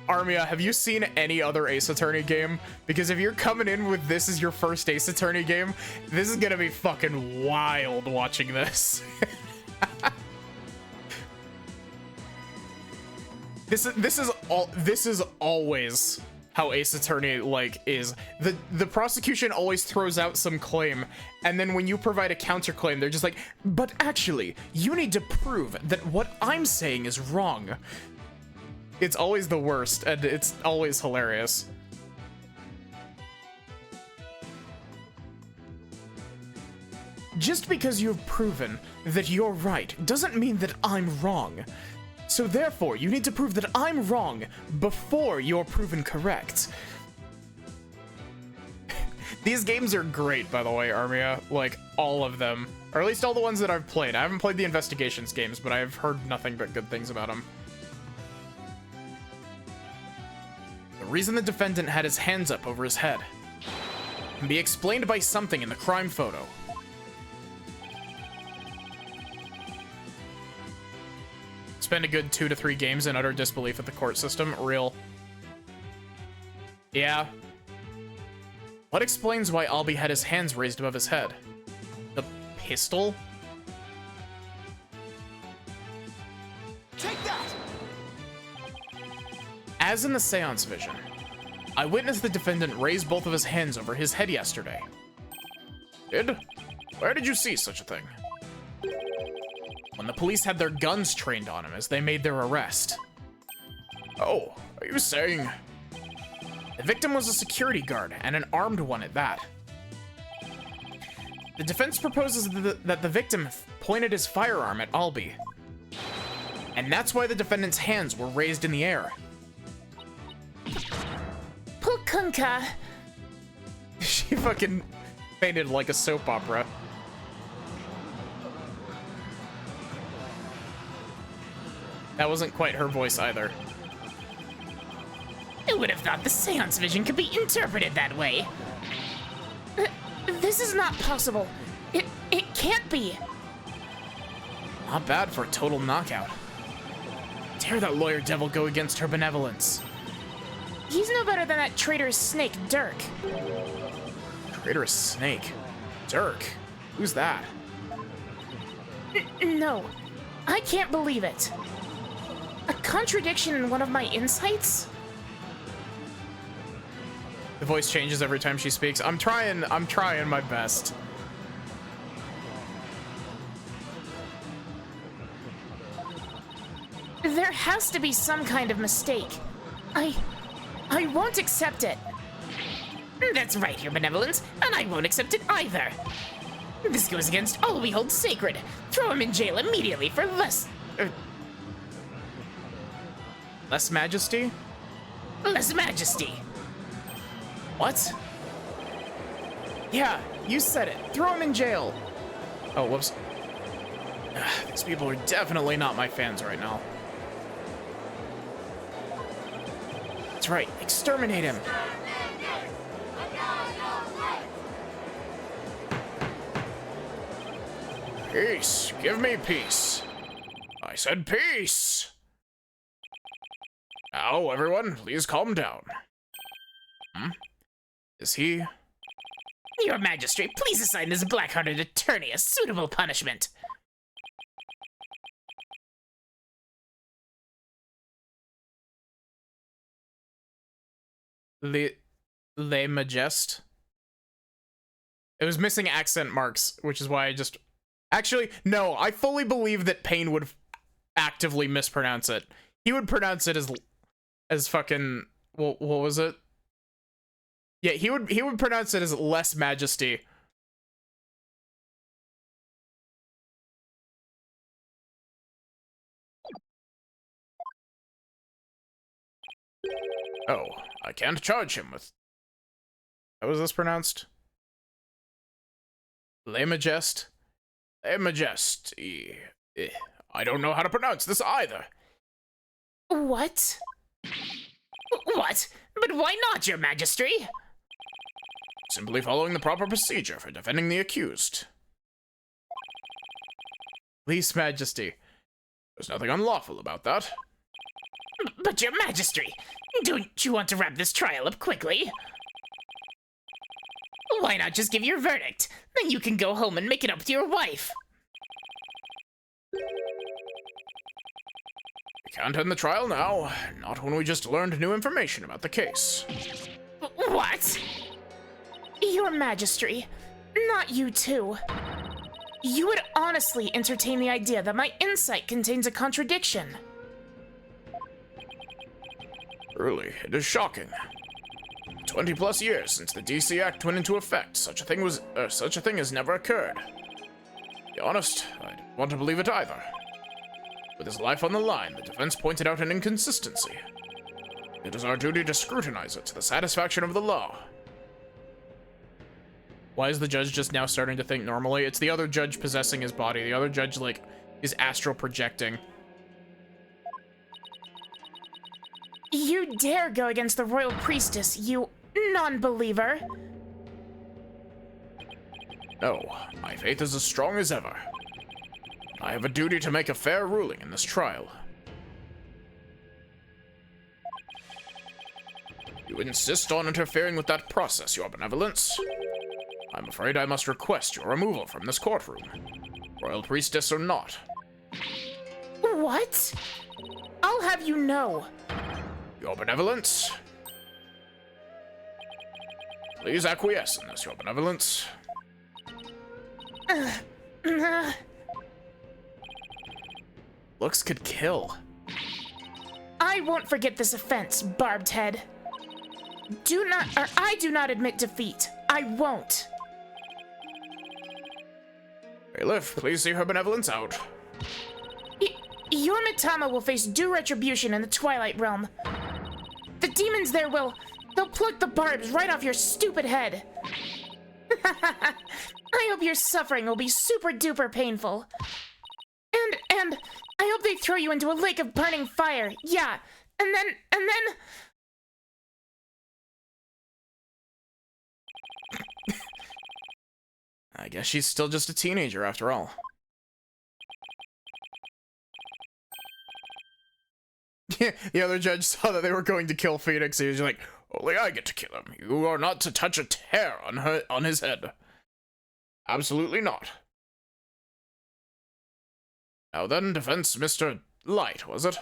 Armia, have you seen any other Ace Attorney game? Because if you're coming in with this as your first Ace Attorney game, this is gonna be fucking wild watching this. This is always how Ace Attorney is. The prosecution always throws out some claim, and then when you provide a counterclaim, they're just like, but actually, you need to prove that what I'm saying is wrong. It's always the worst, and it's always hilarious. Just because you've proven that you're right doesn't mean that I'm wrong. So therefore, you need to prove that I'm wrong before you're proven correct. These games are great, by the way, Armia. Like, all of them. Or at least all the ones that I've played. I haven't played the Investigations games, but I've heard nothing but good things about them. The reason the defendant had his hands up over his head can be explained by something in the crime photo. Spend a good 2 to 3 games in utter disbelief at the court system. Real. Yeah. What explains why Albie had his hands raised above his head? The pistol? Take that! As in the seance vision, I witnessed the defendant raise both of his hands over his head yesterday. Where did you see such a thing? When the police had their guns trained on him as they made their arrest. Oh, are you saying? The victim was a security guard, and an armed one at that. The defense proposes that the victim pointed his firearm at Albie. And that's why the defendant's hands were raised in the air. Pukunka. She fucking fainted like a soap opera. That wasn't quite her voice either. I would have thought the seance vision could be interpreted that way. This is not possible. It can't be. Not bad for a total knockout. Dare that lawyer devil go against her benevolence. He's no better than that traitorous snake, Dirk. Traitorous snake? Dirk? Who's that? No. I can't believe it. A contradiction in one of my insights? The voice changes every time she speaks. I'm trying my best. There has to be some kind of mistake. I won't accept it. That's right, Your Benevolence, and I won't accept it either. This goes against all we hold sacred. Throw him in jail immediately for less Majesty? less majesty. What? Yeah, you said it. Throw him in jail. Oh, whoops. These people are definitely not my fans right now. That's right, exterminate him. Peace. Give me peace. I said peace. Now, everyone, please calm down. Is he? Your Majesty, please assign this black-hearted attorney a suitable punishment. Le Majest? It was missing accent marks, which is why I just... Actually, no, I fully believe that Payne would actively mispronounce it. He would pronounce it as fucking... What was it? Yeah, he would pronounce it as less majesty. Oh, I can't charge him with... How was this pronounced? Le Majest? Le Majesty. I don't know how to pronounce this either. What? What? But why not, Your Majesty? Simply following the proper procedure for defending the accused. Least Majesty. There's nothing unlawful about that. But Your Majesty, don't you want to wrap this trial up quickly? Why not just give your verdict? Then you can go home and make it up to your wife. We can't end the trial now. Not when we just learned new information about the case. What? Your Majesty, not you too. You would honestly entertain the idea that my insight contains a contradiction. Truly, it is shocking. 20 plus years since the DC Act went into effect, such a thing has never occurred. To be honest, I don't want to believe it either. With his life on the line, the defense pointed out an inconsistency. It is our duty to scrutinize it to the satisfaction of the law. Why is the judge just now starting to think normally? It's the other judge possessing his body. The other judge, like, is astral projecting. You dare go against the royal priestess, you non-believer. No, my faith is as strong as ever. I have a duty to make a fair ruling in this trial. You insist on interfering with that process, Your Benevolence. I'm afraid I must request your removal from this courtroom, royal priestess or not. What? I'll have you know. Your Benevolence. Please acquiesce in this, Your Benevolence. Looks could kill. I won't forget this offense, barbed head. I do not admit defeat. I won't. Bailiff, please see Her Benevolence out. Your Mitama will face due retribution in the Twilight Realm. The demons there they'll pluck the barbs right off your stupid head. I hope your suffering will be super duper painful. And I hope they throw you into a lake of burning fire. Yeah, and then... I guess she's still just a teenager after all. The other judge saw that they were going to kill Phoenix. He was like, "Only I get to kill him. You are not to touch a hair on his head. Absolutely not." Now then, Defense Mr. Light, was it?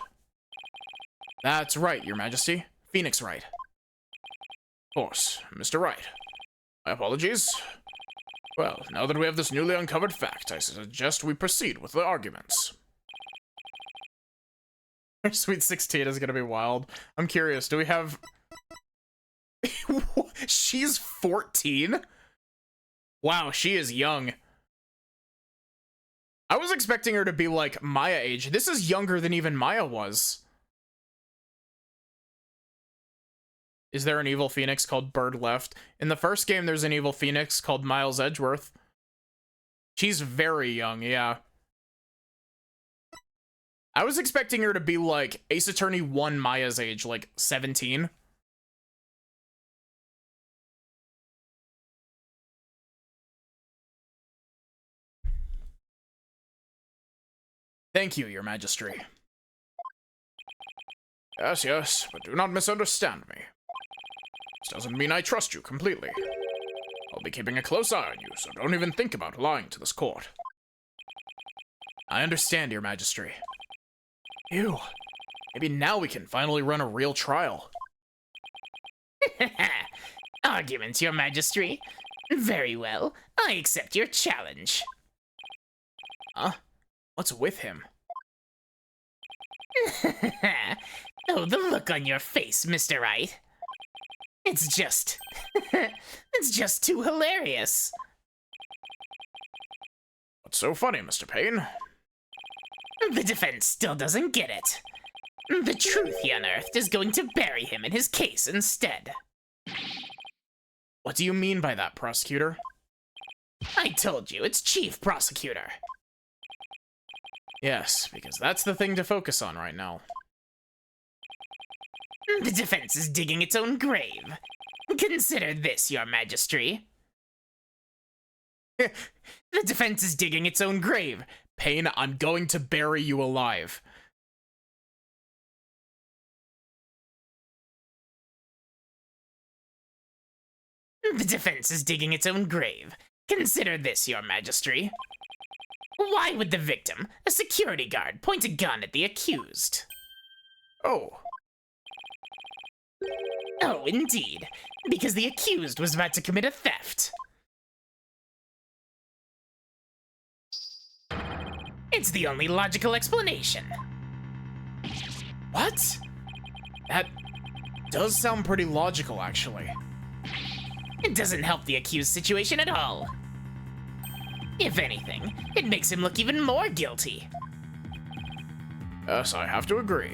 That's right, Your Majesty. Phoenix Wright. Of course, Mr. Wright. My apologies. Well, now that we have this newly uncovered fact, I suggest we proceed with the arguments. Sweet 16 is gonna be wild. I'm curious, do we have... She's 14? Wow, she is young. I was expecting her to be like Maya age. This is younger than even Maya was. Is there an evil phoenix called Bird Left? In the first game, there's an evil phoenix called Miles Edgeworth. She's very young, yeah. I was expecting her to be like Ace Attorney 1 Maya's age, like 17. Thank you, Your Majesty. Yes, yes, but do not misunderstand me. This doesn't mean I trust you completely. I'll be keeping a close eye on you, so don't even think about lying to this court. I understand, Your Majesty. Ew. Maybe now we can finally run a real trial. Arguments, Your Majesty. Very well. I accept your challenge. Huh? What's with him? Oh, the look on your face, Mr. Wright. It's just... it's just too hilarious. What's so funny, Mr. Payne? The defense still doesn't get it. The truth he unearthed is going to bury him in his case instead. What do you mean by that, prosecutor? I told you, it's Chief Prosecutor. Yes, because that's the thing to focus on right now. The defense is digging its own grave. Consider this, Your Majesty. The defense is digging its own grave. Payne, I'm going to bury you alive. The defense is digging its own grave. Consider this, Your Majesty. Why would the victim, a security guard, point a gun at the accused? Oh. Oh, indeed. Because the accused was about to commit a theft. It's the only logical explanation. What? That does sound pretty logical, actually. It doesn't help the accused situation at all. If anything, it makes him look even more guilty. Yes, I have to agree.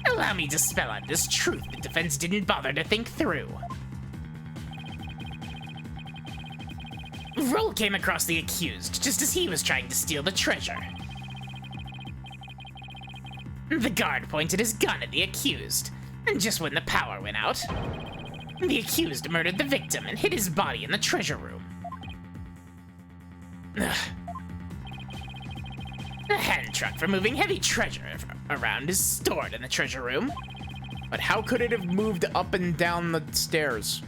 Allow me to spell out this truth the defense didn't bother to think through. Roll came across the accused just as he was trying to steal the treasure. The guard pointed his gun at the accused, and just when the power went out, the accused murdered the victim and hid his body in the treasure room. Ugh. A hand truck for moving heavy treasure around is stored in the treasure room. But how could it have moved up and down the stairs?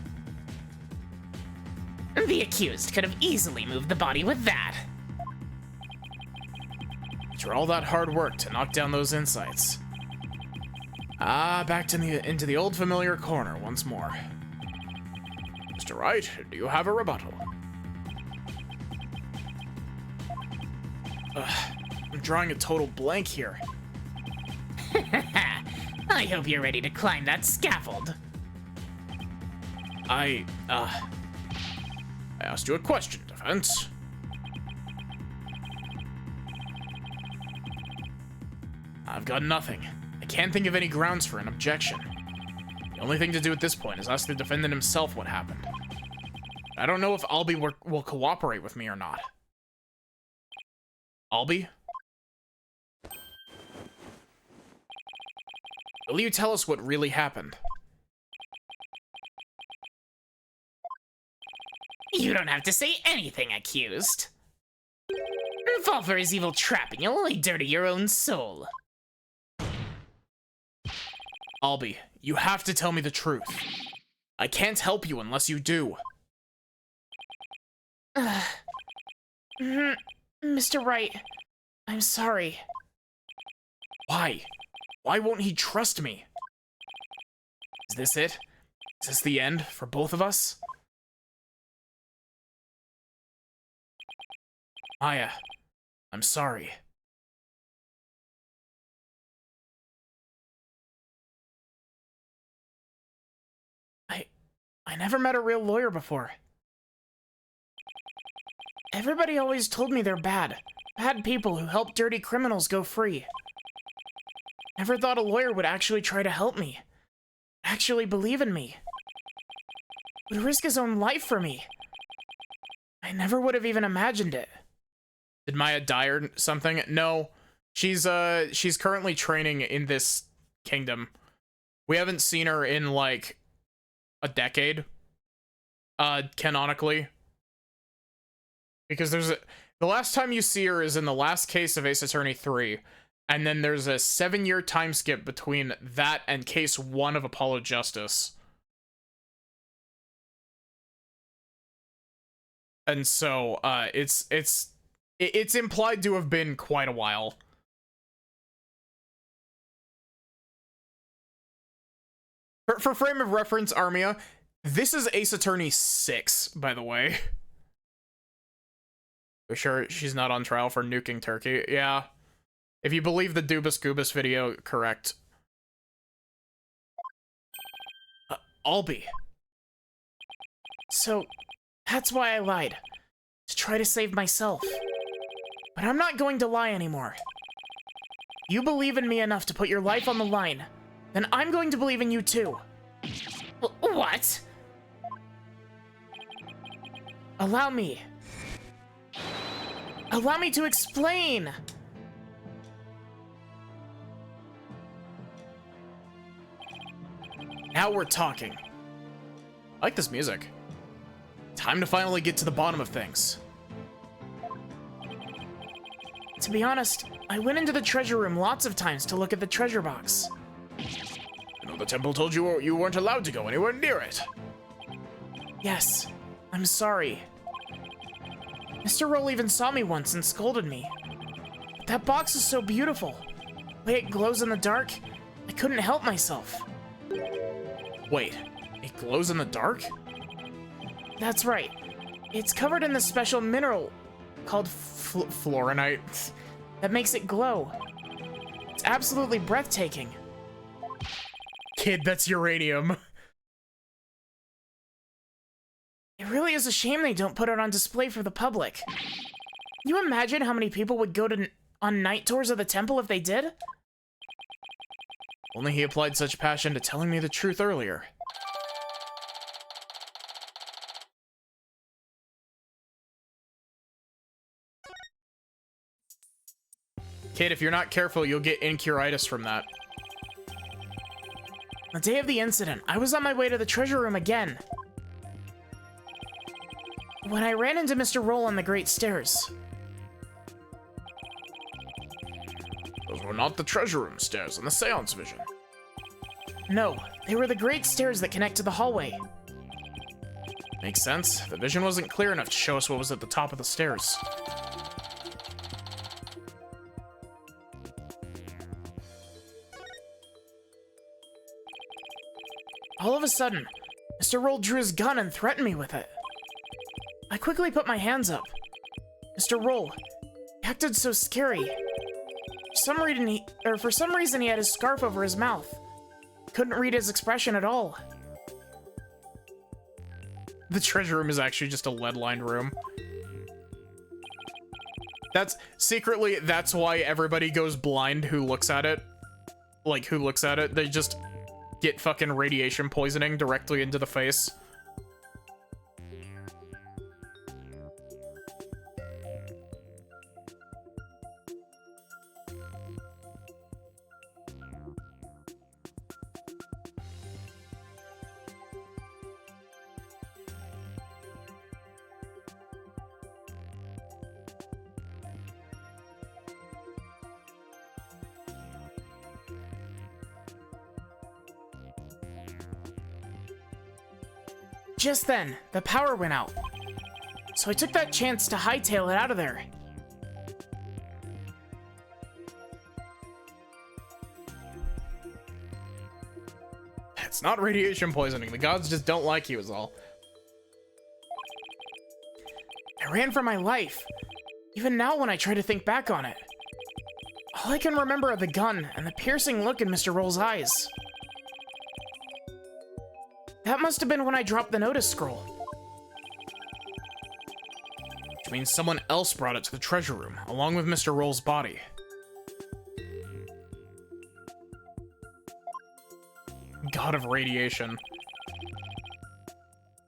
The accused could have easily moved the body with that. After all that hard work to knock down those insights. Ah, back to into the old familiar corner once more. Mr. Wright, do you have a rebuttal? I'm drawing a total blank here. I hope you're ready to climb that scaffold. I asked you a question, defense. I've got nothing. I can't think of any grounds for an objection. The only thing to do at this point is ask the defendant himself what happened. I don't know if Albie will cooperate with me or not. Albie? Will you tell us what really happened? You don't have to say anything, accused. Fall for his evil trap and you'll only dirty your own soul. Albie, you have to tell me the truth. I can't help you unless you do. Mr. Wright, I'm sorry. Why? Why won't he trust me? Is this it? Is this the end for both of us? Maya, I'm sorry. I never met a real lawyer before. Everybody always told me they're bad. Bad people who help dirty criminals go free. Never thought a lawyer would actually try to help me. Actually believe in me. Would risk his own life for me. I never would have even imagined it. Did Maya die or something? No. She's currently training in this kingdom. We haven't seen her in like a decade. Canonically. Because the last time you see her is in the last case of Ace Attorney 3. And then there's a 7-year time skip between that and case 1 of Apollo Justice. And so, it's implied to have been quite a while. For frame of reference, Armia, this is Ace Attorney 6, by the way. For sure she's not on trial for nuking Turkey. Yeah. If you believe the Dubus Goobus video, correct. Albie. So, that's why I lied. To try to save myself. But I'm not going to lie anymore. You believe in me enough to put your life on the line. Then I'm going to believe in you too. What? Allow me. Allow me to explain! Now we're talking. I like this music. Time to finally get to the bottom of things. To be honest, I went into the treasure room lots of times to look at the treasure box. You know, the temple told you you weren't allowed to go anywhere near it. Yes, I'm sorry. Mr. Roll even saw me once and scolded me. But that box is so beautiful. The way it glows in the dark, I couldn't help myself. Wait, it glows in the dark? That's right. It's covered in this special mineral called Fluorinite. that makes it glow. It's absolutely breathtaking. Kid, that's uranium. It really is a shame they don't put it on display for the public. Can you imagine how many people would go on night tours of the temple if they did? Only he applied such passion to telling me the truth earlier. Kid, if you're not careful, you'll get incuritis from that. The day of the incident, I was on my way to the treasure room again. When I ran into Mr. Roll on the Great Stairs. Those were not the treasure room stairs in the seance vision. No, they were the Great Stairs that connect to the hallway. Makes sense. The vision wasn't clear enough to show us what was at the top of the stairs. All of a sudden, Mr. Roll drew his gun and threatened me with it. I quickly put my hands up. Mr. Roll, he acted so scary. For some reason he had his scarf over his mouth. Couldn't read his expression at all. The treasure room is actually just a lead-lined room. That's why everybody goes blind who looks at it. Like, who looks at it. They just get fucking radiation poisoning directly into the face. Just then, the power went out. So I took that chance to hightail it out of there. It's not radiation poisoning. The gods just don't like you is all. I ran for my life. Even now when I try to think back on it. All I can remember are the gun and the piercing look in Mr. Roll's eyes. That must have been when I dropped the notice scroll. Which means someone else brought it to the treasure room, along with Mr. Roll's body. God of radiation.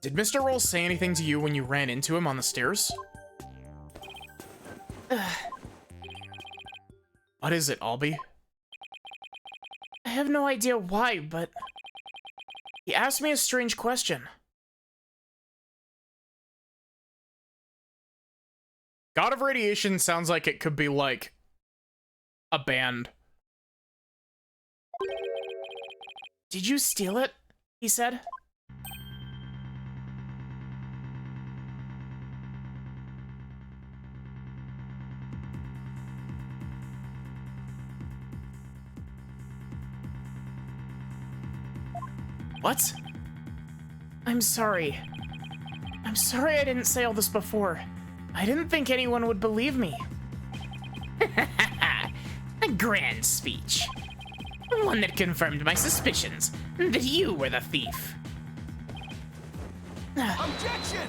Did Mr. Roll say anything to you when you ran into him on the stairs? What is it, Albie? I have no idea why, but he asked me a strange question. God of Radiation sounds like it could be like a band. Did you steal it? He said. What? I'm sorry. I'm sorry I didn't say all this before. I didn't think anyone would believe me. A grand speech. One that confirmed my suspicions that you were the thief. Objection!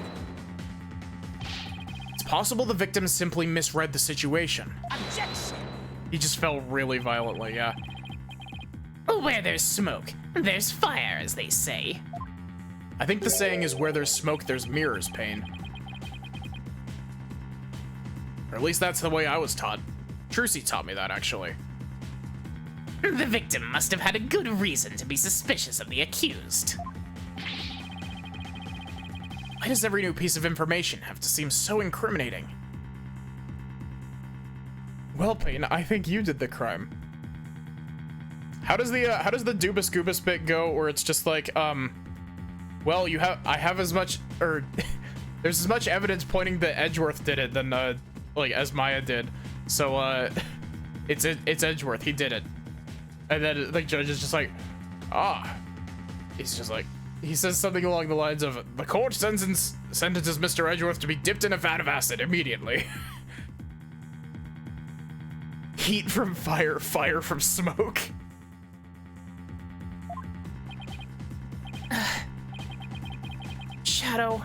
It's possible the victim simply misread the situation. Objection! He just fell really violently, yeah. Where there's smoke, there's fire, as they say. I think the saying is where there's smoke, there's mirrors, Pain. Or at least that's the way I was taught. Trucy taught me that, actually. The victim must have had a good reason to be suspicious of the accused. Why does every new piece of information have to seem so incriminating? Well, Pain, I think you did the crime. How does the Doobus Goobus bit go where it's just like, well, I have as much, or there's as much evidence pointing that Edgeworth did it than, like, as Maya did. So, it's Edgeworth, he did it. And then the judge is just like, he's just like, he says something along the lines of, the court sentences Mr. Edgeworth to be dipped in a vat of acid immediately. Heat from fire, fire from smoke. Shadow.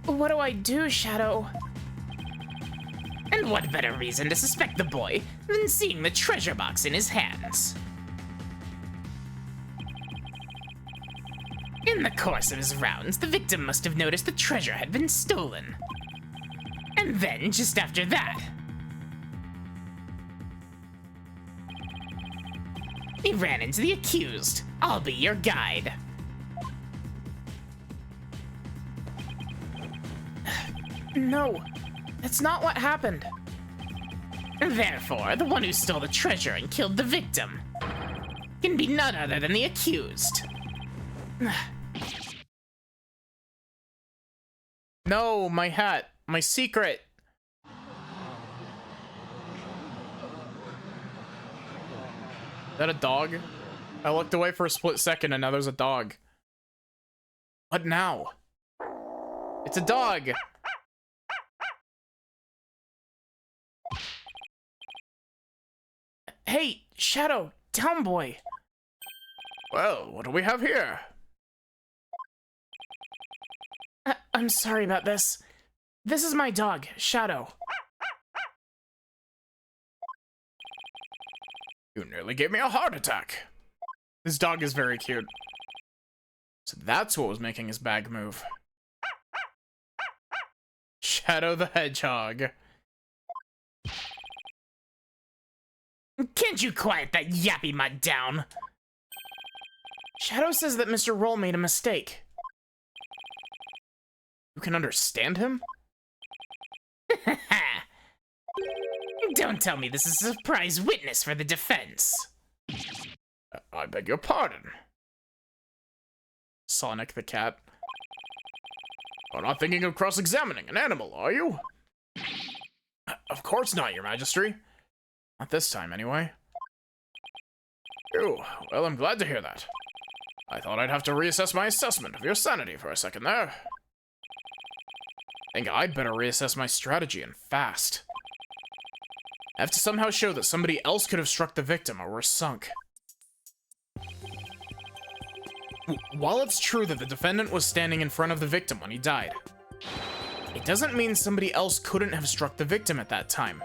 What do I do, Shadow? And what better reason to suspect the boy than seeing the treasure box in his hands? In the course of his rounds, the victim must have noticed the treasure had been stolen. And then, just after that, he ran into the accused. I'll be your guide. No, that's not what happened. Therefore, the one who stole the treasure and killed the victim can be none other than the accused. No, my hat, my secret. Is that a dog? I looked away for a split second and now there's a dog. What now? It's a dog. Hey, Shadow, Town Boy. Well, what do we have here? I'm sorry about this. This is my dog, Shadow. You nearly gave me a heart attack. This dog is very cute. So that's what was making his bag move. Shadow the Hedgehog. Can't you quiet that yappy mutt down? Shadow says that Mr. Roll made a mistake. You can understand him? Don't tell me this is a surprise witness for the defense. I beg your pardon. Sonic the cat. You're not thinking of cross-examining an animal, are you? Of course not, Your Majesty. Not this time, anyway. Phew. Well, I'm glad to hear that. I thought I'd have to reassess my assessment of your sanity for a second there. I think I'd better reassess my strategy, and fast. I have to somehow show that somebody else could have struck the victim, or we're sunk. While it's true that the defendant was standing in front of the victim when he died, it doesn't mean somebody else couldn't have struck the victim at that time.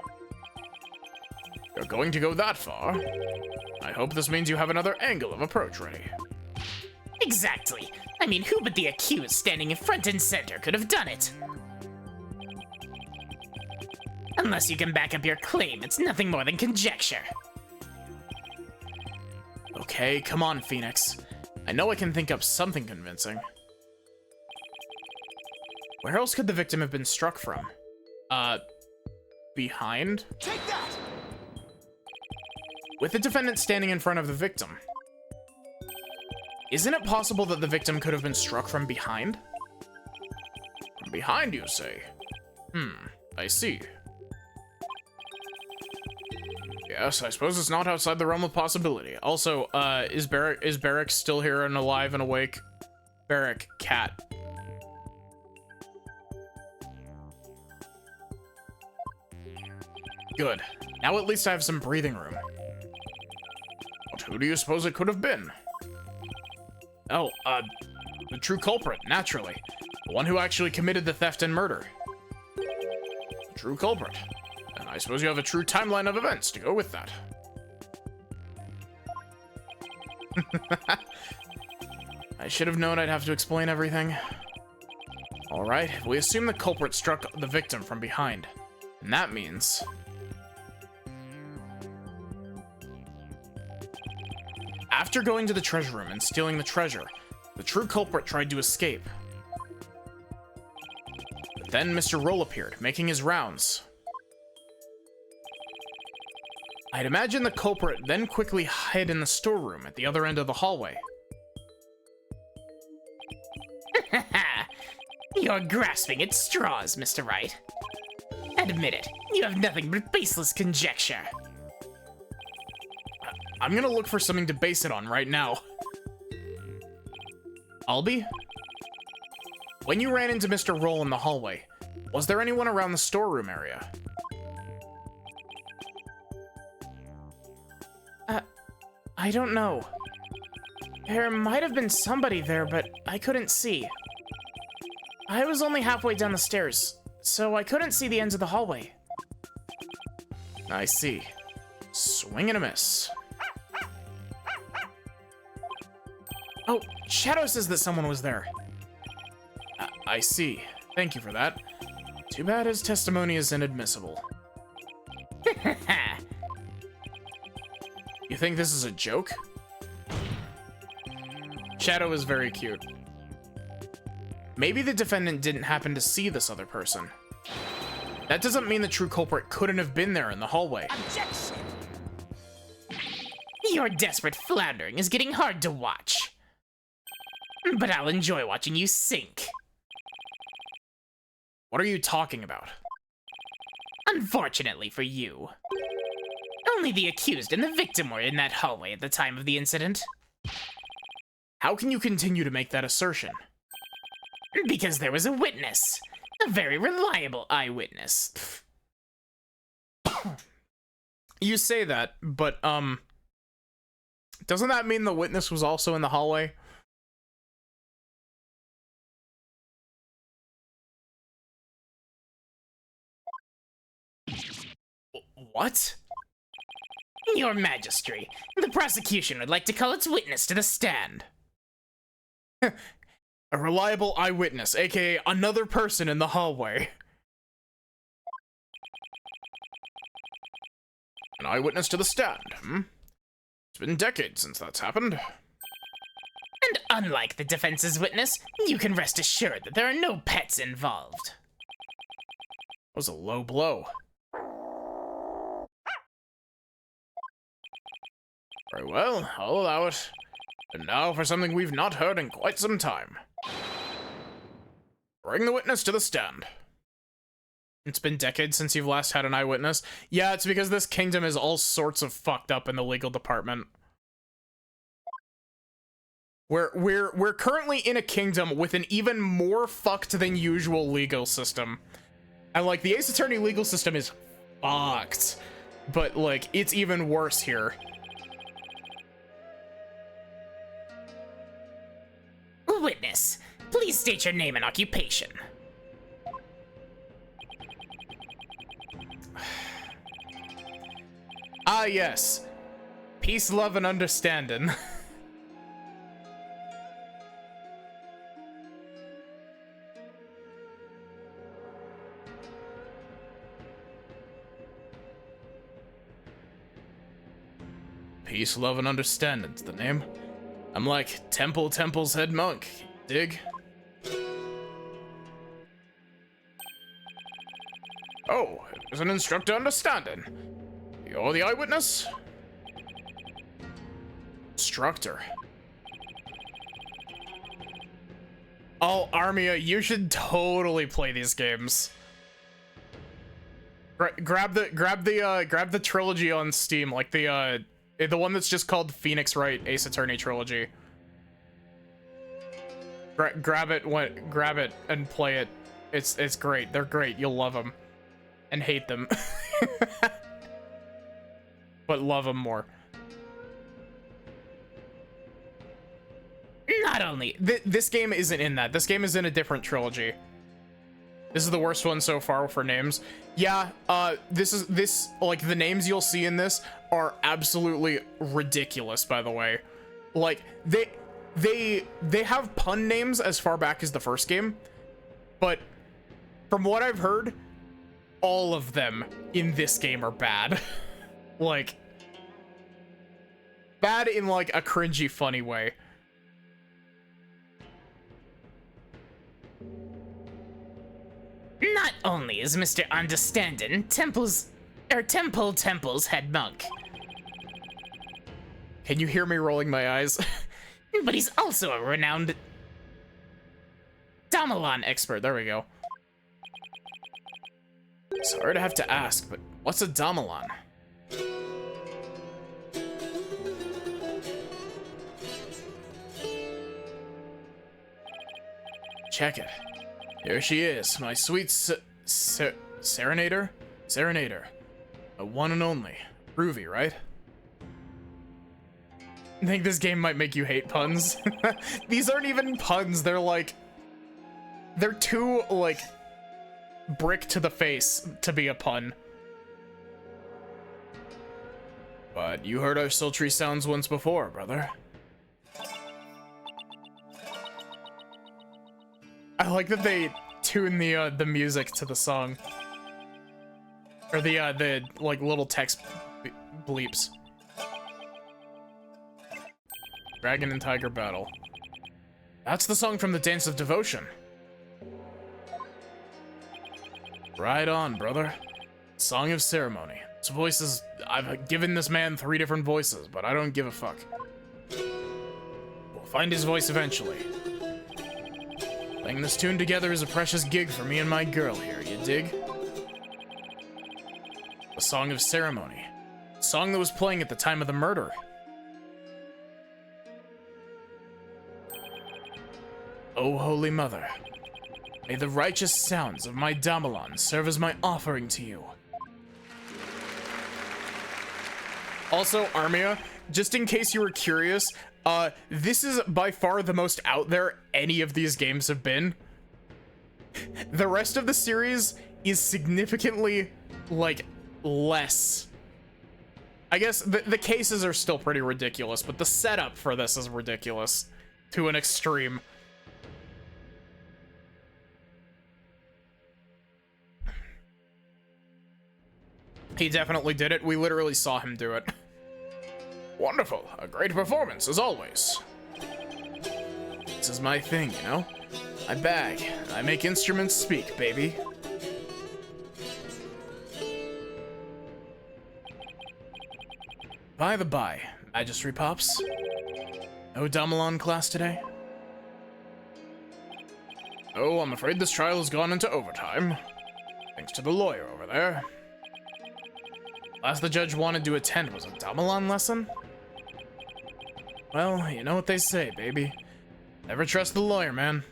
You're going to go that far? I hope this means you have another angle of approach ready. Exactly. I mean, who but the accused standing in front and center could have done it? Unless you can back up your claim, it's nothing more than conjecture. Okay, come on, Phoenix. I know I can think up something convincing. Where else could the victim have been struck from? Behind? Take that! With the defendant standing in front of the victim, isn't it possible that the victim could have been struck from behind? From behind, you say? I see. Yes, I suppose it's not outside the realm of possibility. Also, is Barrick still here and alive and awake? Barrick, cat. Good. Now at least I have some breathing room. But who do you suppose it could have been? Oh, the true culprit, naturally. The one who actually committed the theft and murder. True culprit. And I suppose you have a true timeline of events to go with that. I should have known I'd have to explain everything. Alright, if we assume the culprit struck the victim from behind, and that means... after going to the treasure room and stealing the treasure, the true culprit tried to escape. But then Mr. Roll appeared, making his rounds. I'd imagine the culprit then quickly hid in the storeroom at the other end of the hallway. You're grasping at straws, Mr. Wright. Admit it, you have nothing but baseless conjecture. I'm gonna look for something to base it on right now. Albie? When you ran into Mr. Roll in the hallway, was there anyone around the storeroom area? I don't know. There might have been somebody there, but I couldn't see. I was only halfway down the stairs, so I couldn't see the ends of the hallway. I see. Swing and a miss. Oh, Shadow says that someone was there. I see. Thank you for that. Too bad his testimony is inadmissible. You think this is a joke? Shadow is very cute. Maybe the defendant didn't happen to see this other person. That doesn't mean the true culprit couldn't have been there in the hallway. Objection! Your desperate floundering is getting hard to watch. But I'll enjoy watching you sink. What are you talking about? Unfortunately for you, only the accused and the victim were in that hallway at the time of the incident. How can you continue to make that assertion? Because there was a witness. A very reliable eyewitness. You say that, but, doesn't that mean the witness was also in the hallway? What? Your Majesty, the prosecution would like to call its witness to the stand. A reliable eyewitness, aka another person in the hallway. An eyewitness to the stand, It's been decades since that's happened. And unlike the defense's witness, you can rest assured that there are no pets involved. That was a low blow. Very well, I'll allow it. And now for something we've not heard in quite some time. Bring the witness to the stand. It's been decades since you've last had an eyewitness. Yeah, it's because this kingdom is all sorts of fucked up in the legal department. We're currently in a kingdom with an even more fucked than usual legal system. And like the Ace Attorney legal system is fucked, but like it's even worse here. Witness, please state your name and occupation. Ah, yes. Peace, love, and understanding. Peace, love, and understanding's the name. I'm like Temple's head monk. Dig? Oh, there's an instructor understanding. You're the eyewitness? Instructor. Oh, Armia, you should totally play these games. Grab the trilogy on Steam, like the one that's just called Phoenix Wright Ace Attorney Trilogy. Grab it and play it. It's great. They're great. You'll love them and hate them. But love them more. Not only This game isn't in that. This game is in a different trilogy. This is the worst one so far for names. Yeah, this like the names you'll see in this are absolutely ridiculous, by the way. Like they have pun names as far back as the first game, but from what I've heard, all of them in this game are bad. Like bad in like a cringy funny way. not only is Mr. Understanding Temple's head monk, Can you hear me rolling my eyes? but he's also a renowned Damalon expert. There we go. Sorry to have to ask, but what's a Damalon? Check it. Here she is, my sweet serenader? Serenader. A one and only. Groovy, right? I think this game might make you hate puns. These aren't even puns, they're like... They're too, like, brick to the face to be a pun. But you heard our sultry sounds once before, brother. I like that they tune the music to the song. Or the like, little text bleeps. Dragon and Tiger Battle. That's the song from the Dance of Devotion. Right on, brother. Song of Ceremony. This voice is... I've given this man 3 different voices, but I don't give a fuck. We'll find his voice eventually. Playing this tune together is a precious gig for me and my girl here, you dig? A Song of Ceremony. A song that was playing at the time of the murder. O Holy Mother, may the righteous sounds of my Damalon serve as my offering to you. Also, Armia, just in case you were curious, this is by far the most out there any of these games have been. The rest of the series is significantly, like, less. I guess the cases are still pretty ridiculous, but the setup for this is ridiculous to an extreme. He definitely did it. We literally saw him do it. Wonderful. A great performance, as always. This is my thing, you know? I bag, and I make instruments speak, baby. By the by, Magistry Pops. No Damalon class today? Oh, I'm afraid this trial has gone into overtime. Thanks to the lawyer over there. Last the judge wanted to attend was a Damalon lesson? Well, you know what they say, baby. Never trust the lawyer, man.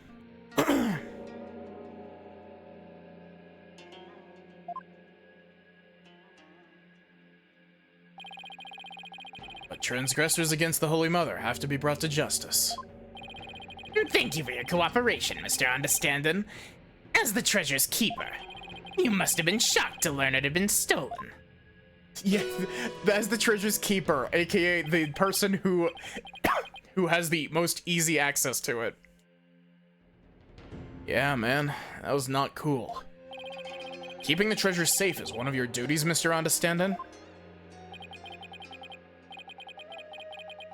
But transgressors against the Holy Mother have to be brought to justice. Thank you for your cooperation, Mr. Understanding. As the treasure's keeper, you must have been shocked to learn it had been stolen. Yeah, as the treasure's keeper, aka the person who has the most easy access to it. Yeah, man, that was not cool. Keeping the treasure safe is one of your duties, Mr. Understanding?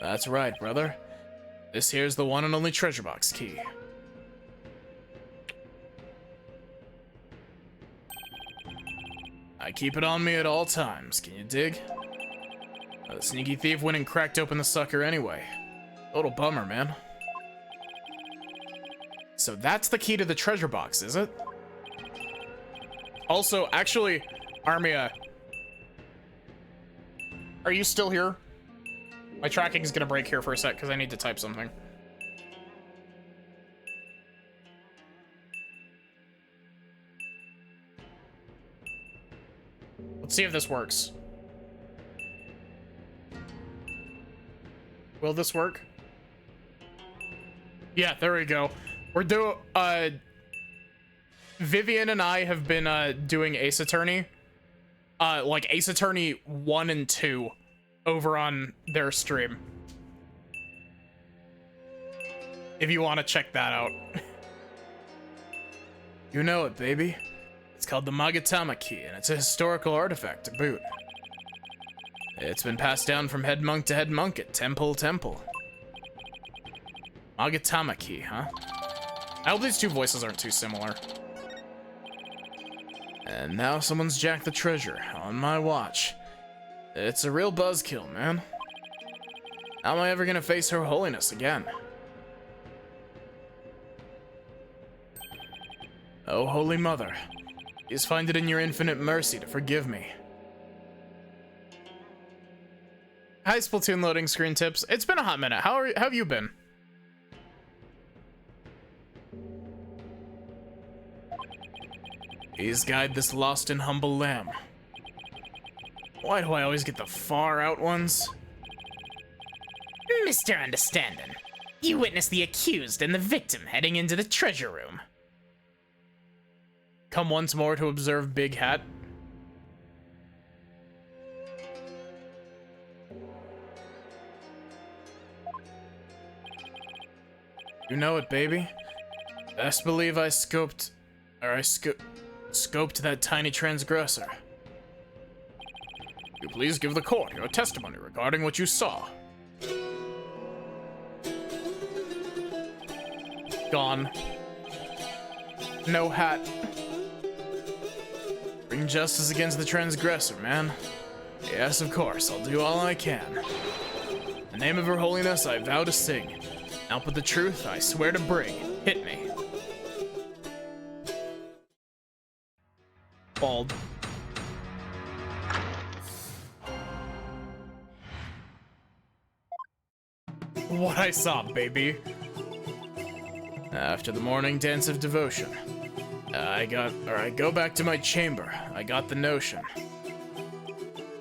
That's right, brother. This here's the one and only treasure box key. I keep it on me at all times, can you dig? The sneaky thief went and cracked open the sucker anyway. Total bummer, man. So that's the key to the treasure box, is it? Also, actually, Armia, are you still here? My tracking is gonna break here for a sec because I need to type something. Let's see if this works. Will this work? Yeah, there we go. We're doing, Vivian and I have been, doing Ace Attorney. Like Ace Attorney 1 and 2 over on their stream. If you want to check that out. You know it, baby. It's called the Magatama Key, and it's a historical artifact to boot. It's been passed down from head monk to head monk at Temple Temple. Magatama Key, huh? I hope these two voices aren't too similar. And now someone's jacked the treasure on my watch. It's a real buzzkill, man. How am I ever gonna face Her Holiness again? Oh, Holy Mother, please find it in your infinite mercy to forgive me. Hi, Splatoon loading screen tips. It's been a hot minute. How have you been? Please guide this lost and humble lamb. Why do I always get the far out ones? Mr. Understanding, you witnessed the accused and the victim heading into the treasure room. Come once more to observe Big Hat. You know it, baby. Best believe I scoped that tiny transgressor. You please give the court your testimony regarding what you saw. Gone. No hat. Bring justice against the transgressor, man. Yes, of course, I'll do all I can. In the name of Her Holiness, I vow to sing. Now put the truth, I swear to bring. Hit me. Bald. What I saw, baby. After the morning dance of devotion, I go back to my chamber. I got the notion.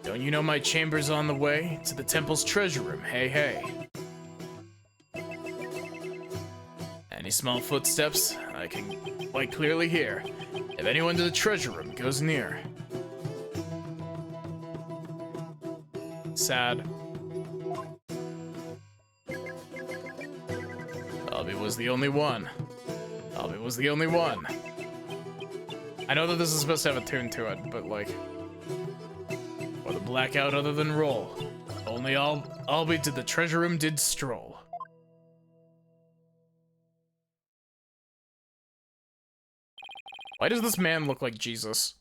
Don't you know my chamber's on the way to the temple's treasure room? Hey, hey. Any small footsteps, I can quite clearly hear if anyone to the treasure room goes near. Sad. Albie was the only one. Albie was the only one. I know that this is supposed to have a tune to it, but like, for the blackout other than roll, only Albie to the treasure room did stroll. Why does this man look like Jesus?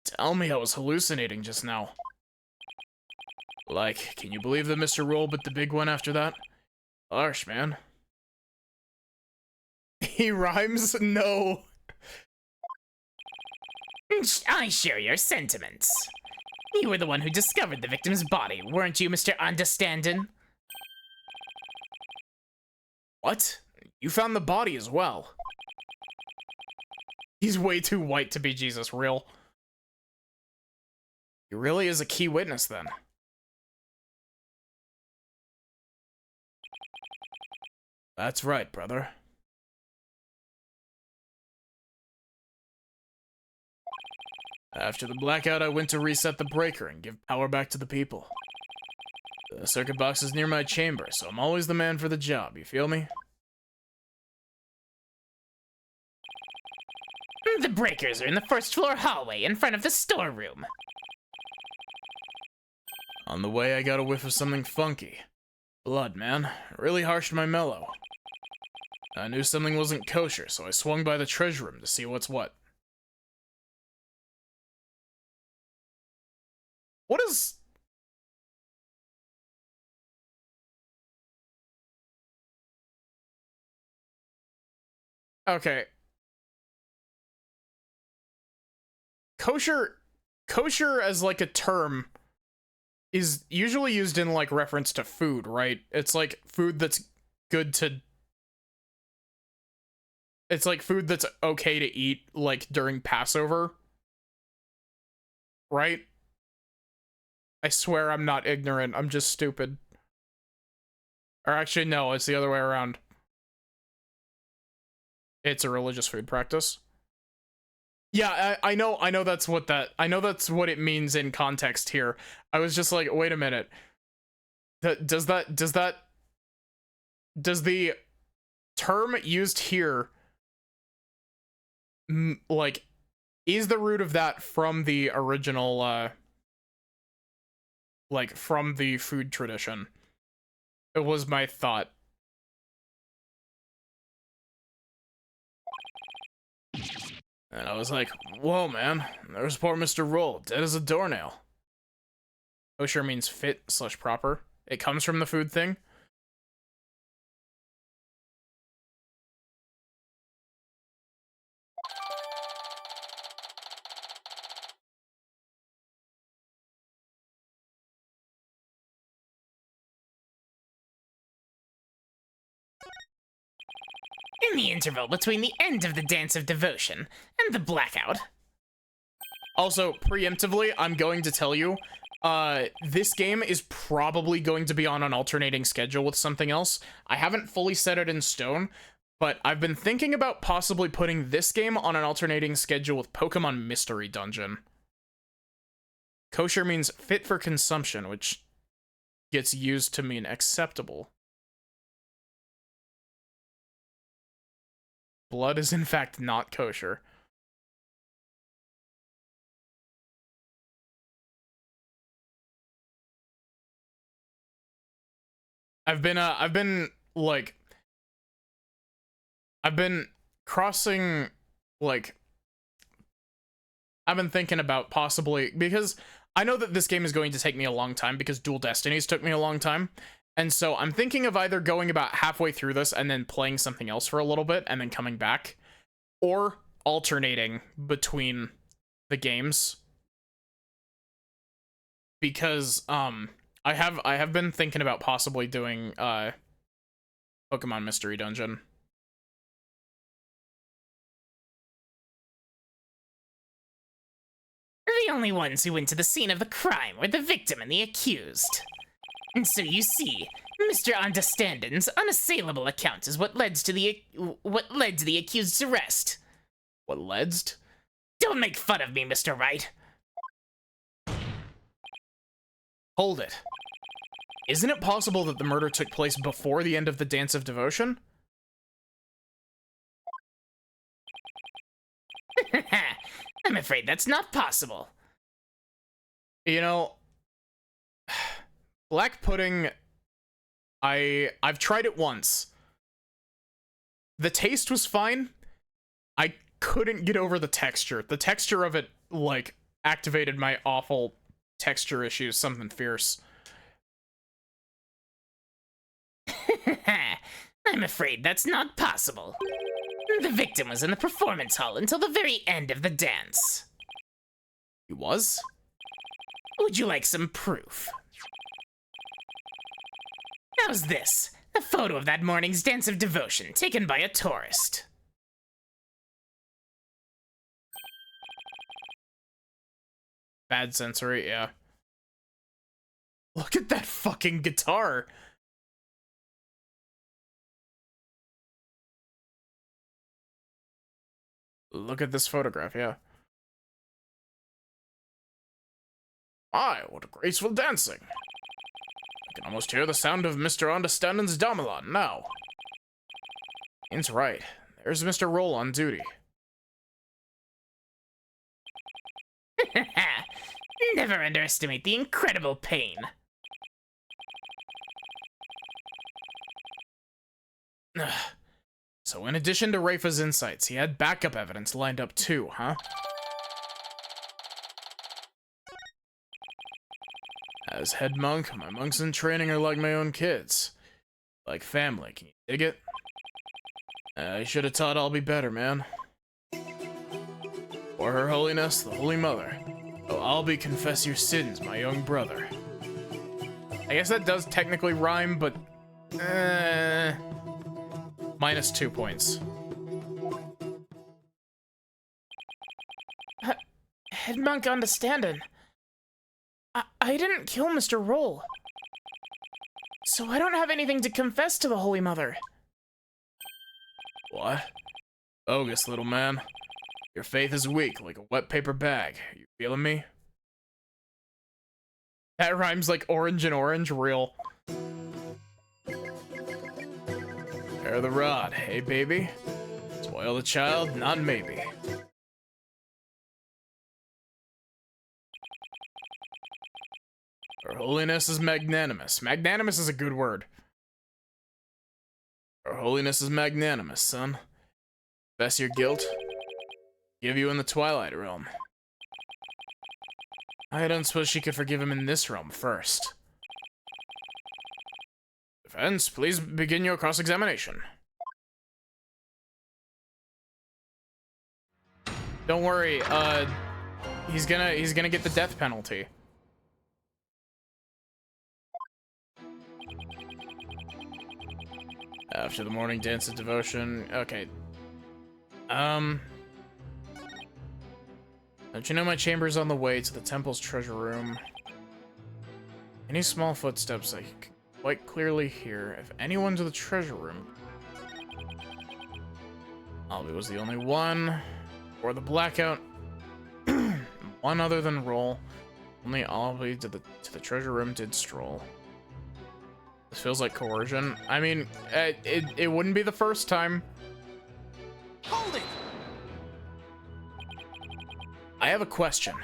Tell me I was hallucinating just now. Like, can you believe that Mr. Roll bit the big one after that? Harsh, man. He rhymes? No. I share your sentiments. You were the one who discovered the victim's body, weren't you, Mr. Understandin'? What? You found the body as well. He's way too white to be Jesus, real. He really is a key witness, then. That's right, brother. After the blackout, I went to reset the breaker and give power back to the people. The circuit box is near my chamber, so I'm always the man for the job, you feel me? The breakers are in the first floor hallway in front of the storeroom. On the way, I got a whiff of something funky. Blood, man. It really harshed my mellow. I knew something wasn't kosher, so I swung by the treasure room to see what's what. What is... Okay. Kosher as like a term is usually used in like reference to food, right? It's like food that's good to... It's like food that's okay to eat like during Passover. Right? I swear I'm not ignorant, I'm just stupid. Or actually, no, it's the other way around. It's a religious food practice. Yeah, I know that's what it means in context here. I was just like, wait a minute. Does the term used here, like, is the root of that from the original, like, from the food tradition? It was my thought. And I was like, whoa, man, there's poor Mr. Roll, dead as a doornail. Kosher means fit/proper. It comes from the food thing. In the interval between the end of the Dance of Devotion and the blackout. Also, preemptively, I'm going to tell you, this game is probably going to be on an alternating schedule with something else. I haven't fully set it in stone, but I've been thinking about possibly putting this game on an alternating schedule with Pokemon Mystery Dungeon. Kosher means fit for consumption, which gets used to mean acceptable. Blood is in fact not kosher. I've been crossing, like, I've been thinking about possibly, because I know that this game is going to take me a long time because Dual Destinies took me a long time. And so I'm thinking of either going about halfway through this and then playing something else for a little bit and then coming back, or alternating between the games. Because I have been thinking about possibly doing Pokemon Mystery Dungeon. The only ones who went to the scene of the crime were the victim and the accused. And so you see, Mr. Understandin's unassailable account is what led to the accused's arrest. What ledsed? Don't make fun of me, Mr. Wright. Hold it. Isn't it possible that the murder took place before the end of the Dance of Devotion? I'm afraid that's not possible. You know, black pudding, I've tried it once. The taste was fine. I couldn't get over the texture. The texture of it, like, activated my awful texture issues, something fierce. I'm afraid that's not possible. The victim was in the performance hall until the very end of the dance. He was? Would you like some proof? How's this? A photo of that morning's dance of devotion taken by a tourist. Bad sensory, yeah. Look at that fucking guitar. Look at this photograph, yeah. My, what a graceful dancing. I can almost hear the sound of Mr. Understanding's gamelan now. Ian's right. There's Mr. Roll on duty. Never underestimate the incredible pain. So in addition to Rafa's insights, he had backup evidence lined up too, huh? As head monk, my monks in training are like my own kids. Like family, can you dig it? I should have taught I'll be better, man. For Her Holiness, the Holy Mother. Oh, I'll be confess your sins, my young brother. I guess that does technically rhyme, but... minus 2 points. Head monk understanding. I didn't kill Mr. Roll. So I don't have anything to confess to the Holy Mother. What? Bogus, little man. Your faith is weak, like a wet paper bag. You feeling me? That rhymes like orange and orange, real. Bear the rod, hey baby? Spoil the child, not maybe. Her Holiness is magnanimous. Magnanimous is a good word. Her Holiness is magnanimous, son. Confess your guilt. Give you in the Twilight Realm. I don't suppose she could forgive him in this realm first. Defense, please begin your cross-examination. Don't worry, he's gonna get the death penalty. After the morning dance of devotion, okay. Don't you know my chamber's on the way to the temple's treasure room? Any small footsteps I can quite clearly hear. If anyone to the treasure room, Albie was the only one. Or the blackout, one other than Roll. Only Albie to the treasure room did stroll. This feels like coercion. I mean, it wouldn't be the first time. Hold it! I have a question.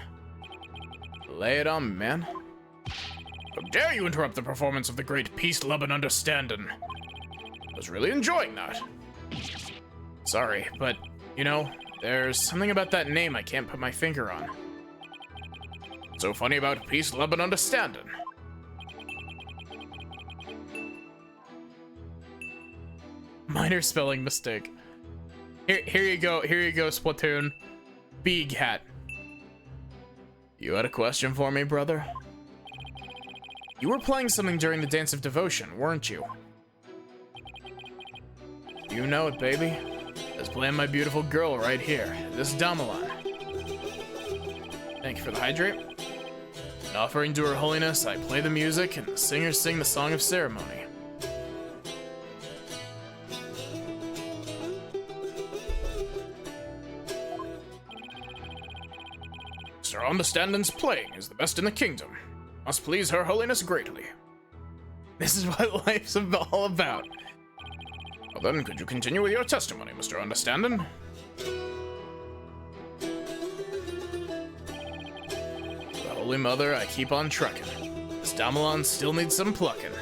Lay it on me, man. How dare you interrupt the performance of the great Peace, Love, and Understanding? I was really enjoying that. Sorry, but, you know, there's something about that name I can't put my finger on. What's so funny about Peace, Love, and Understanding? Minor spelling mistake. Here you go, Splatoon. Big hat. You had a question for me, brother? You were playing something during the Dance of Devotion, weren't you? You know it, baby. I was playing my beautiful girl right here, this Damelan. Thank you for the hydrate. In offering to Her Holiness, I play the music and the singers sing the Song of Ceremony. Mr. Understanding's playing is the best in the kingdom. Must please Her Holiness greatly. This is what life's all about. Well then, could you continue with your testimony, Mr. Understanding? The Holy Mother, I keep on trucking. This Damelan still needs some plucking.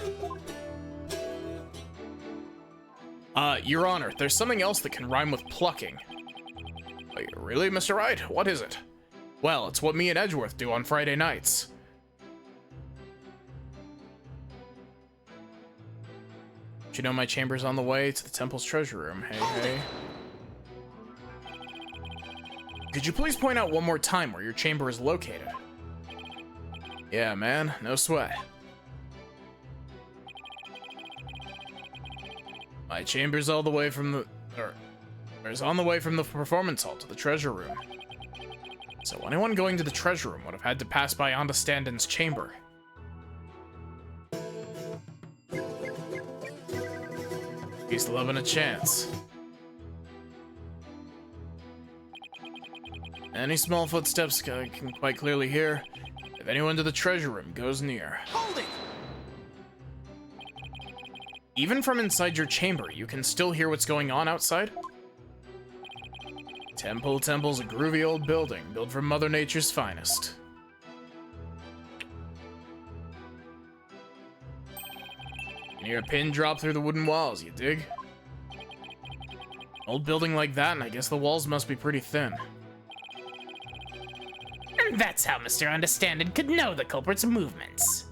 Your Honor, there's something else that can rhyme with plucking. Wait, really, Mr. Wright? What is it? Well, it's what me and Edgeworth do on Friday nights. Do you know my chamber's on the way to the temple's treasure room? Hey, hey. Could you please point out one more time where your chamber is located? Yeah, man, no sweat. My chamber's all the way from the... is on the way from the performance hall to the treasure room. So anyone going to the treasure room would have had to pass by Understanding's chamber. He's loving a chance. Any small footsteps I can quite clearly hear. If anyone to the treasure room goes near. Hold it! Even from inside your chamber, you can still hear what's going on outside? Temple's a groovy old building, built from Mother Nature's finest. You can hear a pin drop through the wooden walls, you dig? Old building like that, and I guess the walls must be pretty thin. And that's how Mr. Understanding could know the culprit's movements.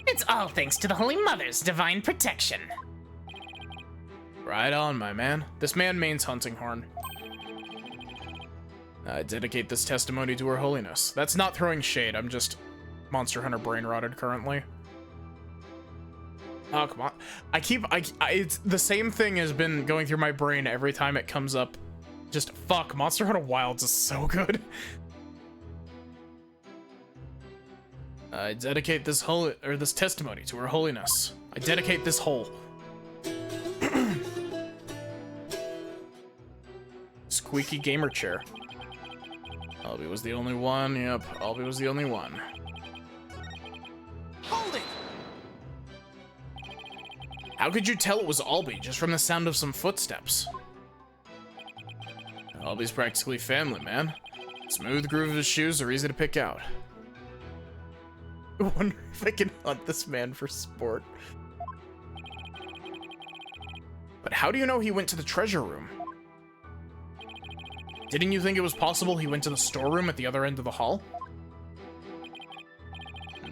It's all thanks to the Holy Mother's divine protection. Right on, my man. This man means hunting horn. I dedicate this testimony to Her Holiness. That's not throwing shade, I'm just Monster Hunter brain rotted currently. Oh, come on. It's the same thing has been going through my brain every time it comes up. Just, fuck, Monster Hunter Wilds is so good. I dedicate this this testimony to Her Holiness. I dedicate this hole. Squeaky gamer chair. Albie was the only one. Yep, Albie was the only one. Hold it! How could you tell it was Albie just from the sound of some footsteps? Albie's practically family, man. Smooth groove of his shoes are easy to pick out. I wonder if I can hunt this man for sport. But how do you know he went to the treasure room? Didn't you think it was possible he went to the storeroom at the other end of the hall?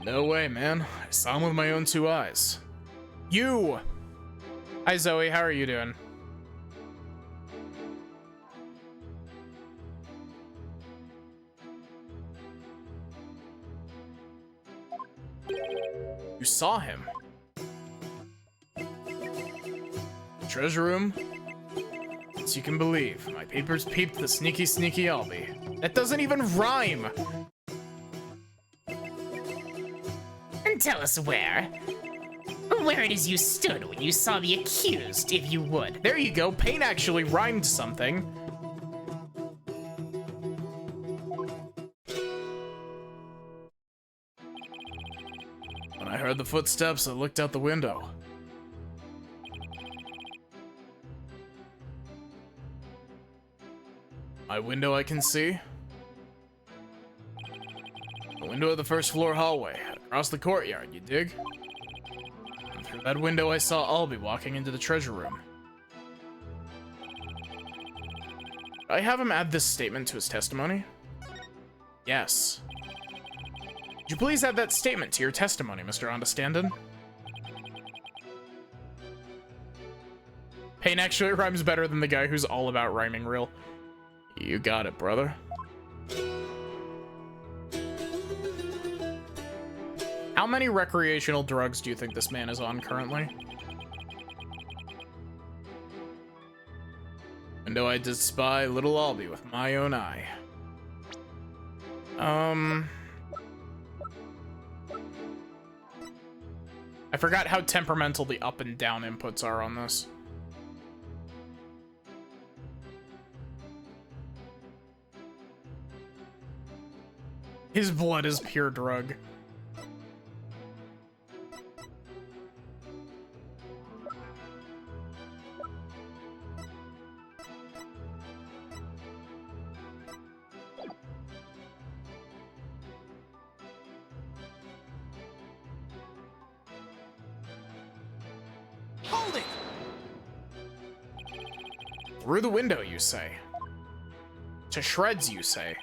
No way, man. I saw him with my own two eyes. You! Hi, Zoe. How are you doing? You saw him. Treasure room? As you can believe, my papers peeped the sneaky Albie. That doesn't even rhyme! And tell us where it is you stood when you saw the accused, if you would. There you go, Pain actually rhymed something. When I heard the footsteps, I looked out the window. My window I can see. The window of the first floor hallway, across the courtyard, you dig? And through that window I saw Albie walking into the treasure room. I have him add this statement to his testimony? Yes. Could you please add that statement to your testimony, Mr. Understandin'? Pain actually rhymes better than the guy who's all about rhyming real. You got it, brother. How many recreational drugs do you think this man is on currently? Window I did spy little Albie with my own eye. I forgot how temperamental the up and down inputs are on this. His blood is pure drug. Hold it! Through the window, you say? To shreds, you say?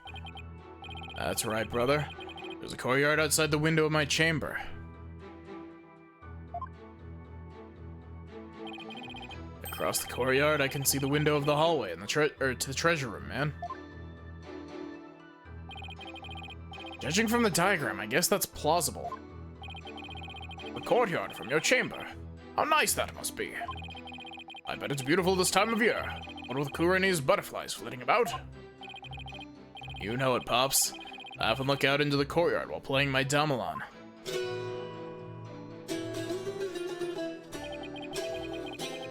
That's right, brother. There's a courtyard outside the window of my chamber. The Across the courtyard, I can see the window of the hallway and to the treasure room, man. Judging from the diagram, I guess that's plausible. The courtyard from your chamber. How nice that must be. I bet it's beautiful this time of year. What with Kurenni's butterflies flitting about? You know it, Pops. I often look out into the courtyard while playing my Damalon.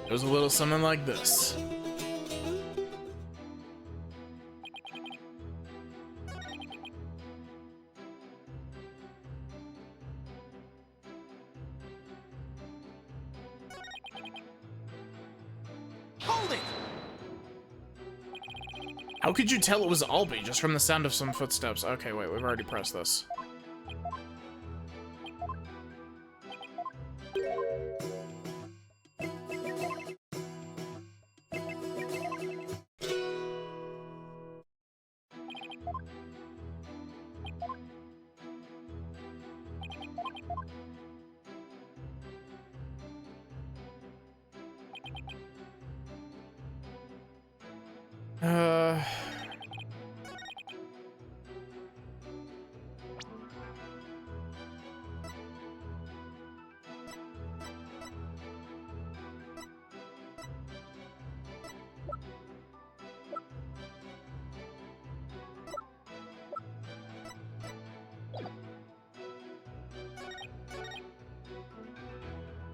It goes a little something like this. Hold it! How could you tell it was Albie just from the sound of some footsteps? Okay, wait, we've already pressed this.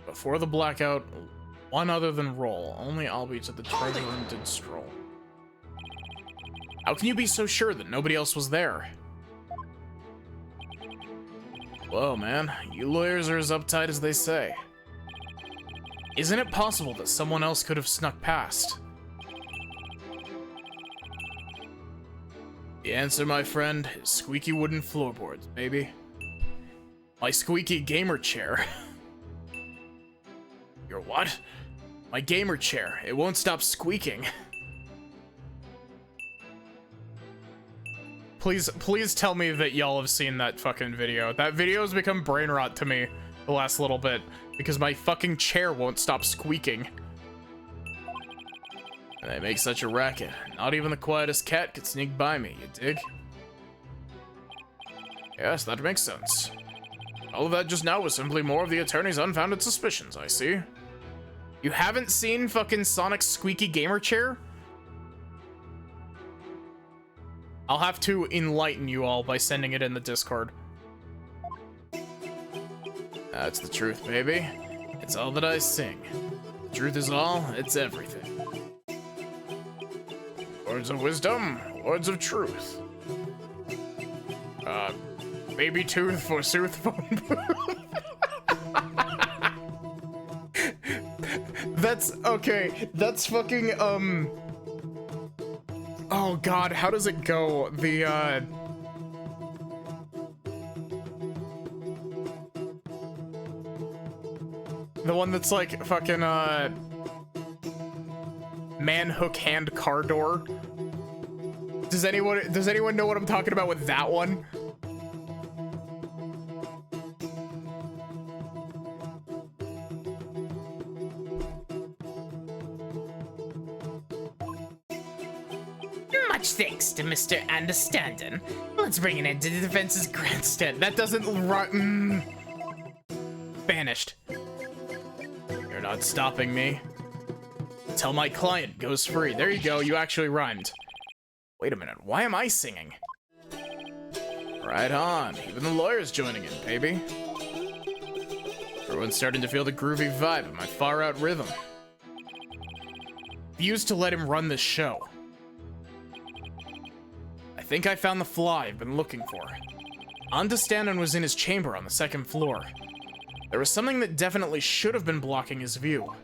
Before the blackout, one other than Roll. Only Albie to the treasure room did stroll. How can you be so sure that nobody else was there? Whoa, man. You lawyers are as uptight as they say. Isn't it possible that someone else could have snuck past? The answer, my friend, is squeaky wooden floorboards, baby. My squeaky gamer chair. Your what? My gamer chair. It won't stop squeaking. Please tell me that y'all have seen that fucking video. That video has become brain rot to me the last little bit because my fucking chair won't stop squeaking. They make such a racket. Not even the quietest cat could sneak by me, you dig? Yes, that makes sense. All of that just now was simply more of the attorney's unfounded suspicions, I see. You haven't seen fucking Sonic's squeaky gamer chair? I'll have to enlighten you all by sending it in the Discord. That's the truth, baby. It's all that I sing. The truth is all, it's everything. Words of wisdom, words of truth. Baby tooth for sooth phone booth. That's, okay, that's fucking, oh god, how does it go? The, the one that's like fucking, man hook hand car door. Does anyone know what I'm talking about with that one? Much thanks to Mr. Understanding. Let's bring an end to the defense's grandstand. That doesn't run. Banished. You're not stopping me. Till my client goes free. There you go, you actually rhymed. Wait a minute, why am I singing? Right on, even the lawyer's joining in, baby. Everyone's starting to feel the groovy vibe of my far-out rhythm. Refuse to let him run this show. I think I found the flaw I've been looking for. Understanding was in his chamber on the second floor. There was something that definitely should have been blocking his view.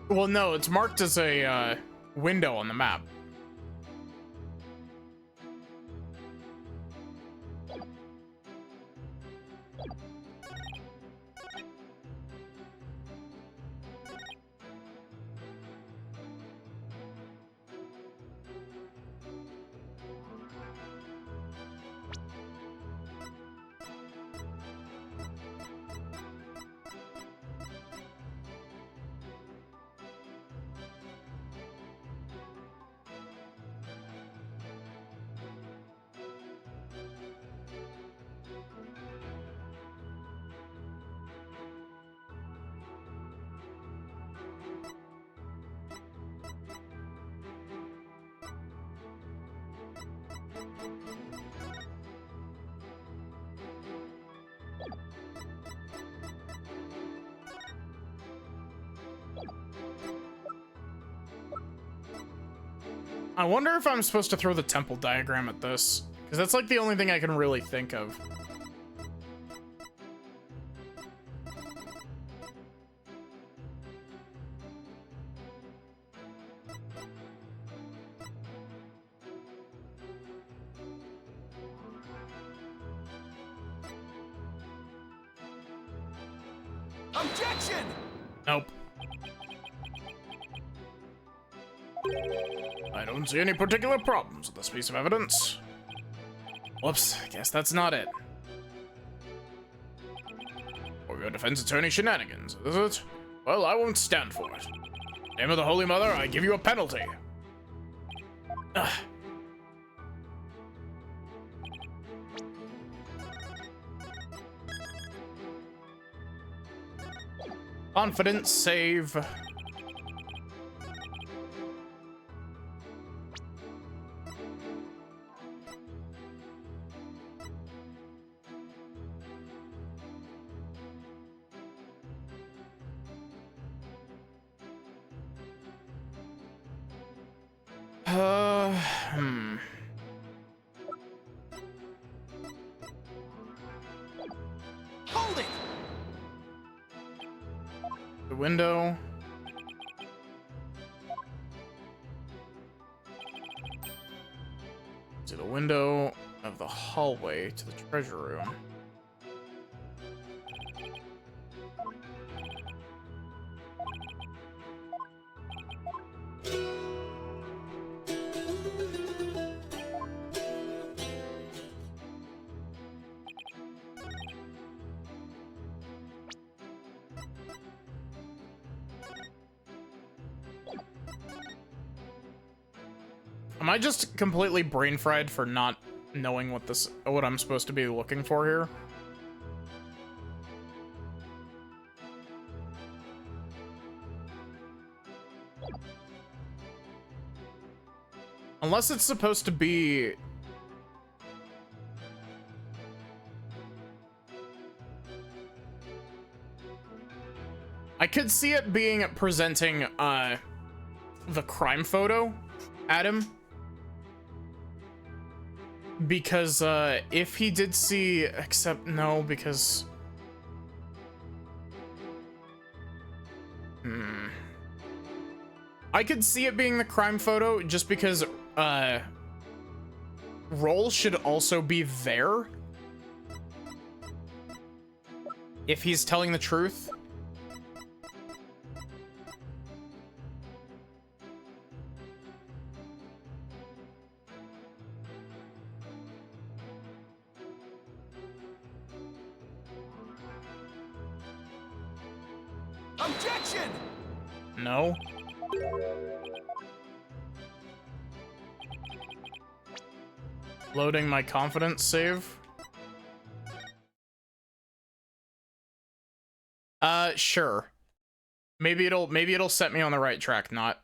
Well, no, it's marked as a window on the map. I wonder if I'm supposed to throw the temple diagram at this, because that's like the only thing I can really think of. Objection! Nope. I don't see any particular problems with this piece of evidence. Whoops, guess that's not it. Or your defense attorney shenanigans, is it? Well, I won't stand for it. In the name of the Holy Mother, I give you a penalty. Ugh. Confidence save. Hmm. Hold it! The window. To the window of the hallway to the treasure room. Am I just completely brain fried for not knowing what I'm supposed to be looking for here? Unless it's supposed to be... I could see it being presenting, the crime photo at him. Because, if he did see... Except, no, because... I could see it being the crime photo just because, Roll should also be there. If he's telling the truth. Objection! No. Loading my confidence save. Sure. Maybe it'll set me on the right track, not.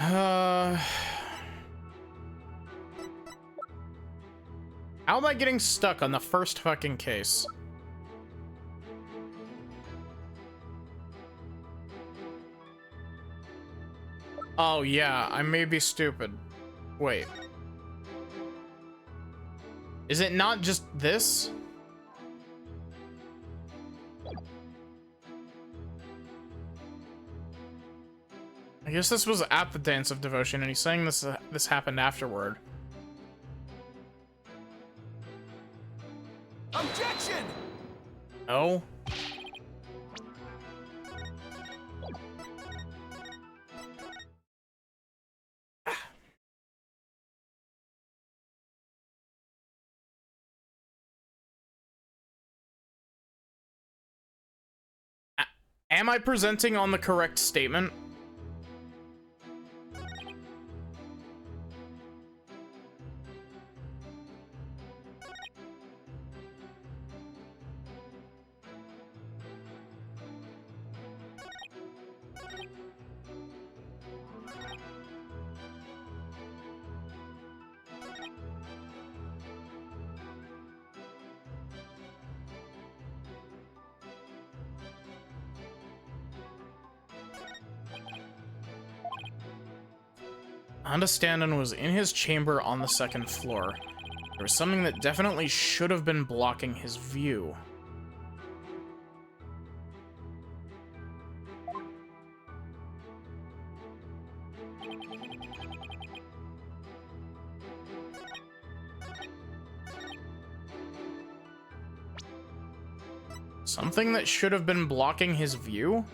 How am I getting stuck on the first fucking case? Oh yeah, I may be stupid. Wait. Is it not just this? I guess this was at the Dance of Devotion, and he's saying this happened afterward. Objection! Oh? Am I presenting on the correct statement? Understanding was in his chamber on the second floor. There was something that definitely should have been blocking his view. Something that should have been blocking his view?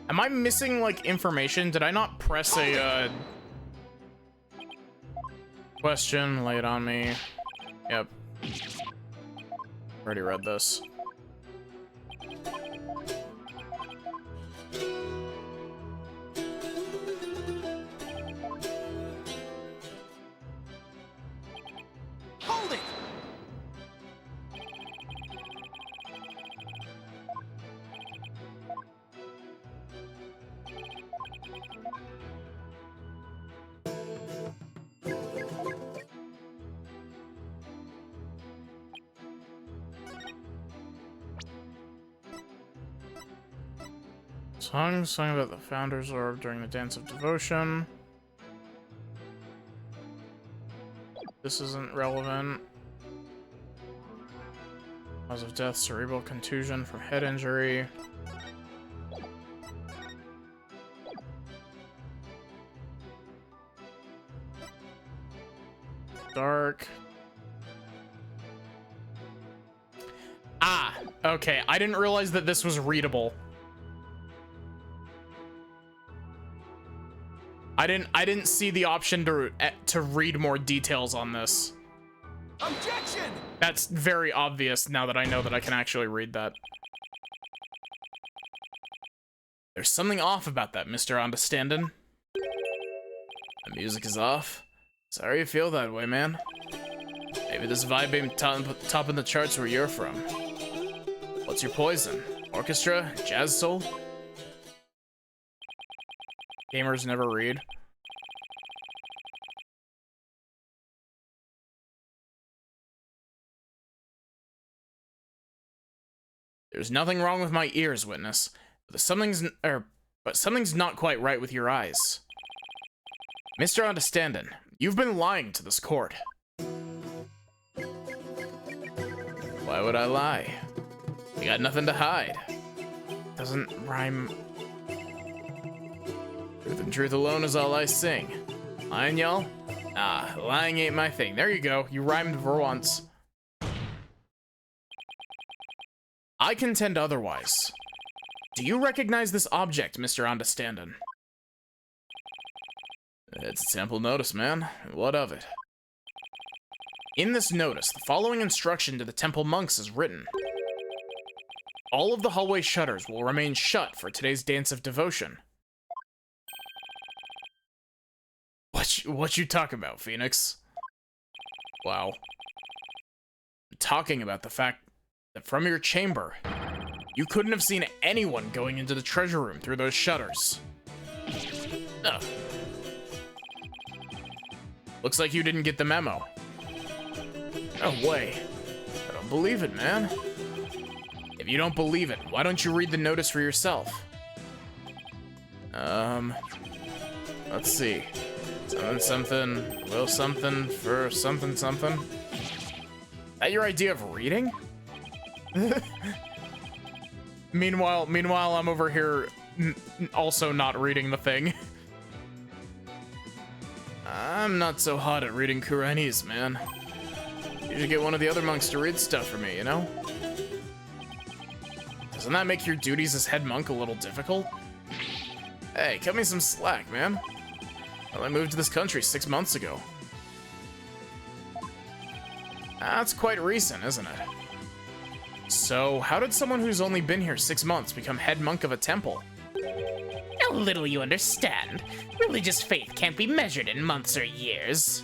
Am I missing, like, information? Did I not press a, question? Lay it on me. Yep. Already read this. Hold it! Song sung about the Founder's Orb during the Dance of Devotion. This isn't relevant. Cause of death, cerebral contusion from head injury. Dark. Ah, okay. I didn't realize that this was readable. I didn't see the option to read more details on this. Objection! That's very obvious now that I know that I can actually read that. There's something off about that, Mr. Understandin'. The music is off. Sorry you feel that way, man. Maybe this vibe ain't topping the charts where you're from. What's your poison? Orchestra? Jazz soul? Gamers never read. There's nothing wrong with my ears, witness. But something's not quite right with your eyes. Mr. Understandin', you've been lying to this court. Why would I lie? You got nothing to hide. Doesn't rhyme. Truth and truth alone is all I sing. Lying, y'all? Ah, lying ain't my thing. There you go. You rhymed for once. I contend otherwise. Do you recognize this object, Mr. Understandin'? It's a simple notice, man. What of it? In this notice, the following instruction to the temple monks is written. All of the hallway shutters will remain shut for today's Dance of Devotion. What you talk about, Phoenix? Wow. I'm talking about the fact that from your chamber, You couldn't have seen anyone going into the treasure room through those shutters. Ugh. Looks like you didn't get the memo. No way. I don't believe it, man. If you don't believe it, why don't you read the notice for yourself? Let's see. Something, something, will something for something, something. Is that your idea of reading? Meanwhile, I'm over here also not reading the thing. I'm not so hot at reading Kurainese, man. You should get one of the other monks to read stuff for me, you know? Doesn't that make your duties as head monk a little difficult? Hey, cut me some slack, man. Well, I moved to this country 6 months ago. That's quite recent, isn't it? So, how did someone who's only been here 6 months become head monk of a temple? How little you understand. Religious faith can't be measured in months or years.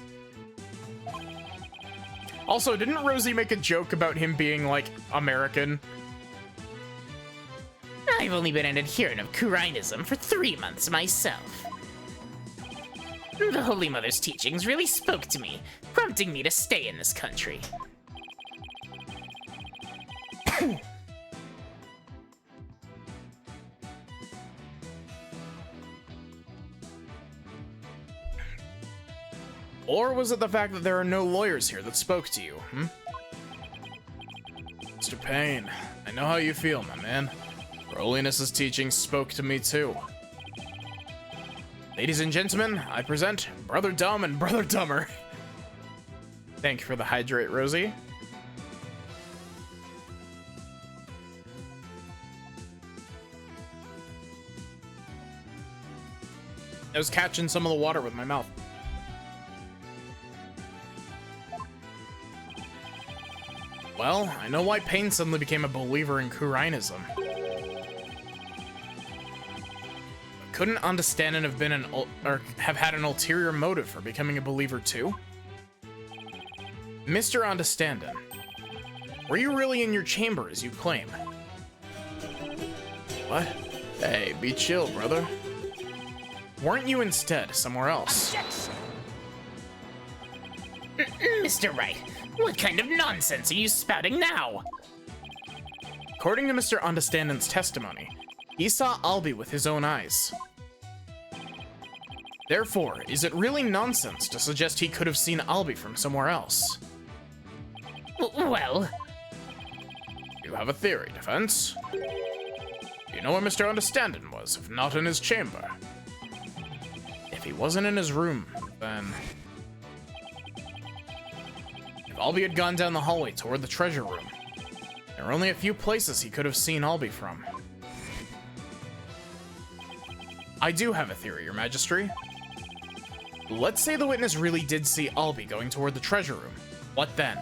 Also, didn't Rosie make a joke about him being, like, American? I've only been an adherent of Kurainism for 3 months myself. The Holy Mother's teachings really spoke to me, prompting me to stay in this country. Or was it the fact that there are no lawyers here that spoke to you, Mr. Payne, I know how you feel, my man. Her Holiness's teachings spoke to me too. Ladies and gentlemen, I present Brother Dumb and Brother Dumber. Thank you for the hydrate, Rosie. I was catching some of the water with my mouth. Well, I know why Payne suddenly became a believer in Kurainism. Couldn't Understanding have been have had an ulterior motive for becoming a believer too? Mr. Understanding, were you really in your chamber as you claim? What? Hey, be chill, brother. Weren't you instead somewhere else? Mr. Wright, what kind of nonsense are you spouting now? According to Mr. Understanding's testimony, he saw Albie with his own eyes. Therefore, is it really nonsense to suggest he could have seen Albie from somewhere else? Well... You have a theory, Defense? You know where Mr. Understanding was, if not in his chamber? If he wasn't in his room, then... If Albie had gone down the hallway toward the treasure room, there are only a few places he could have seen Albie from. I do have a theory, Your Majesty. Let's say the witness really did see Albie going toward the treasure room. What then?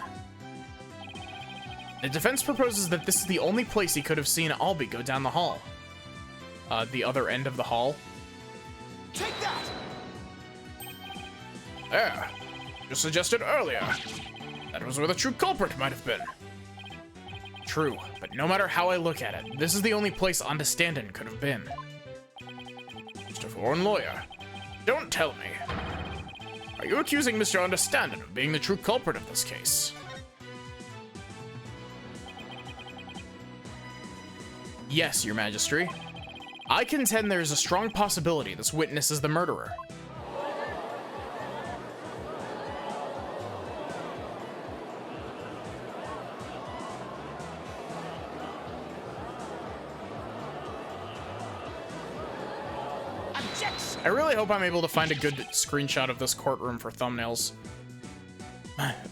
The defense proposes that this is the only place he could have seen Albie go down the hall. The other end of the hall. Take that! There. You suggested earlier. That was where the true culprit might have been. True, but no matter how I look at it, this is the only place Understanding could have been. Mr. Foreign Lawyer, don't tell me. Are you accusing Mr. Understanding of being the true culprit of this case? Yes, Your Majesty. I contend there is a strong possibility this witness is the murderer. I really hope I'm able to find a good screenshot of this courtroom for thumbnails.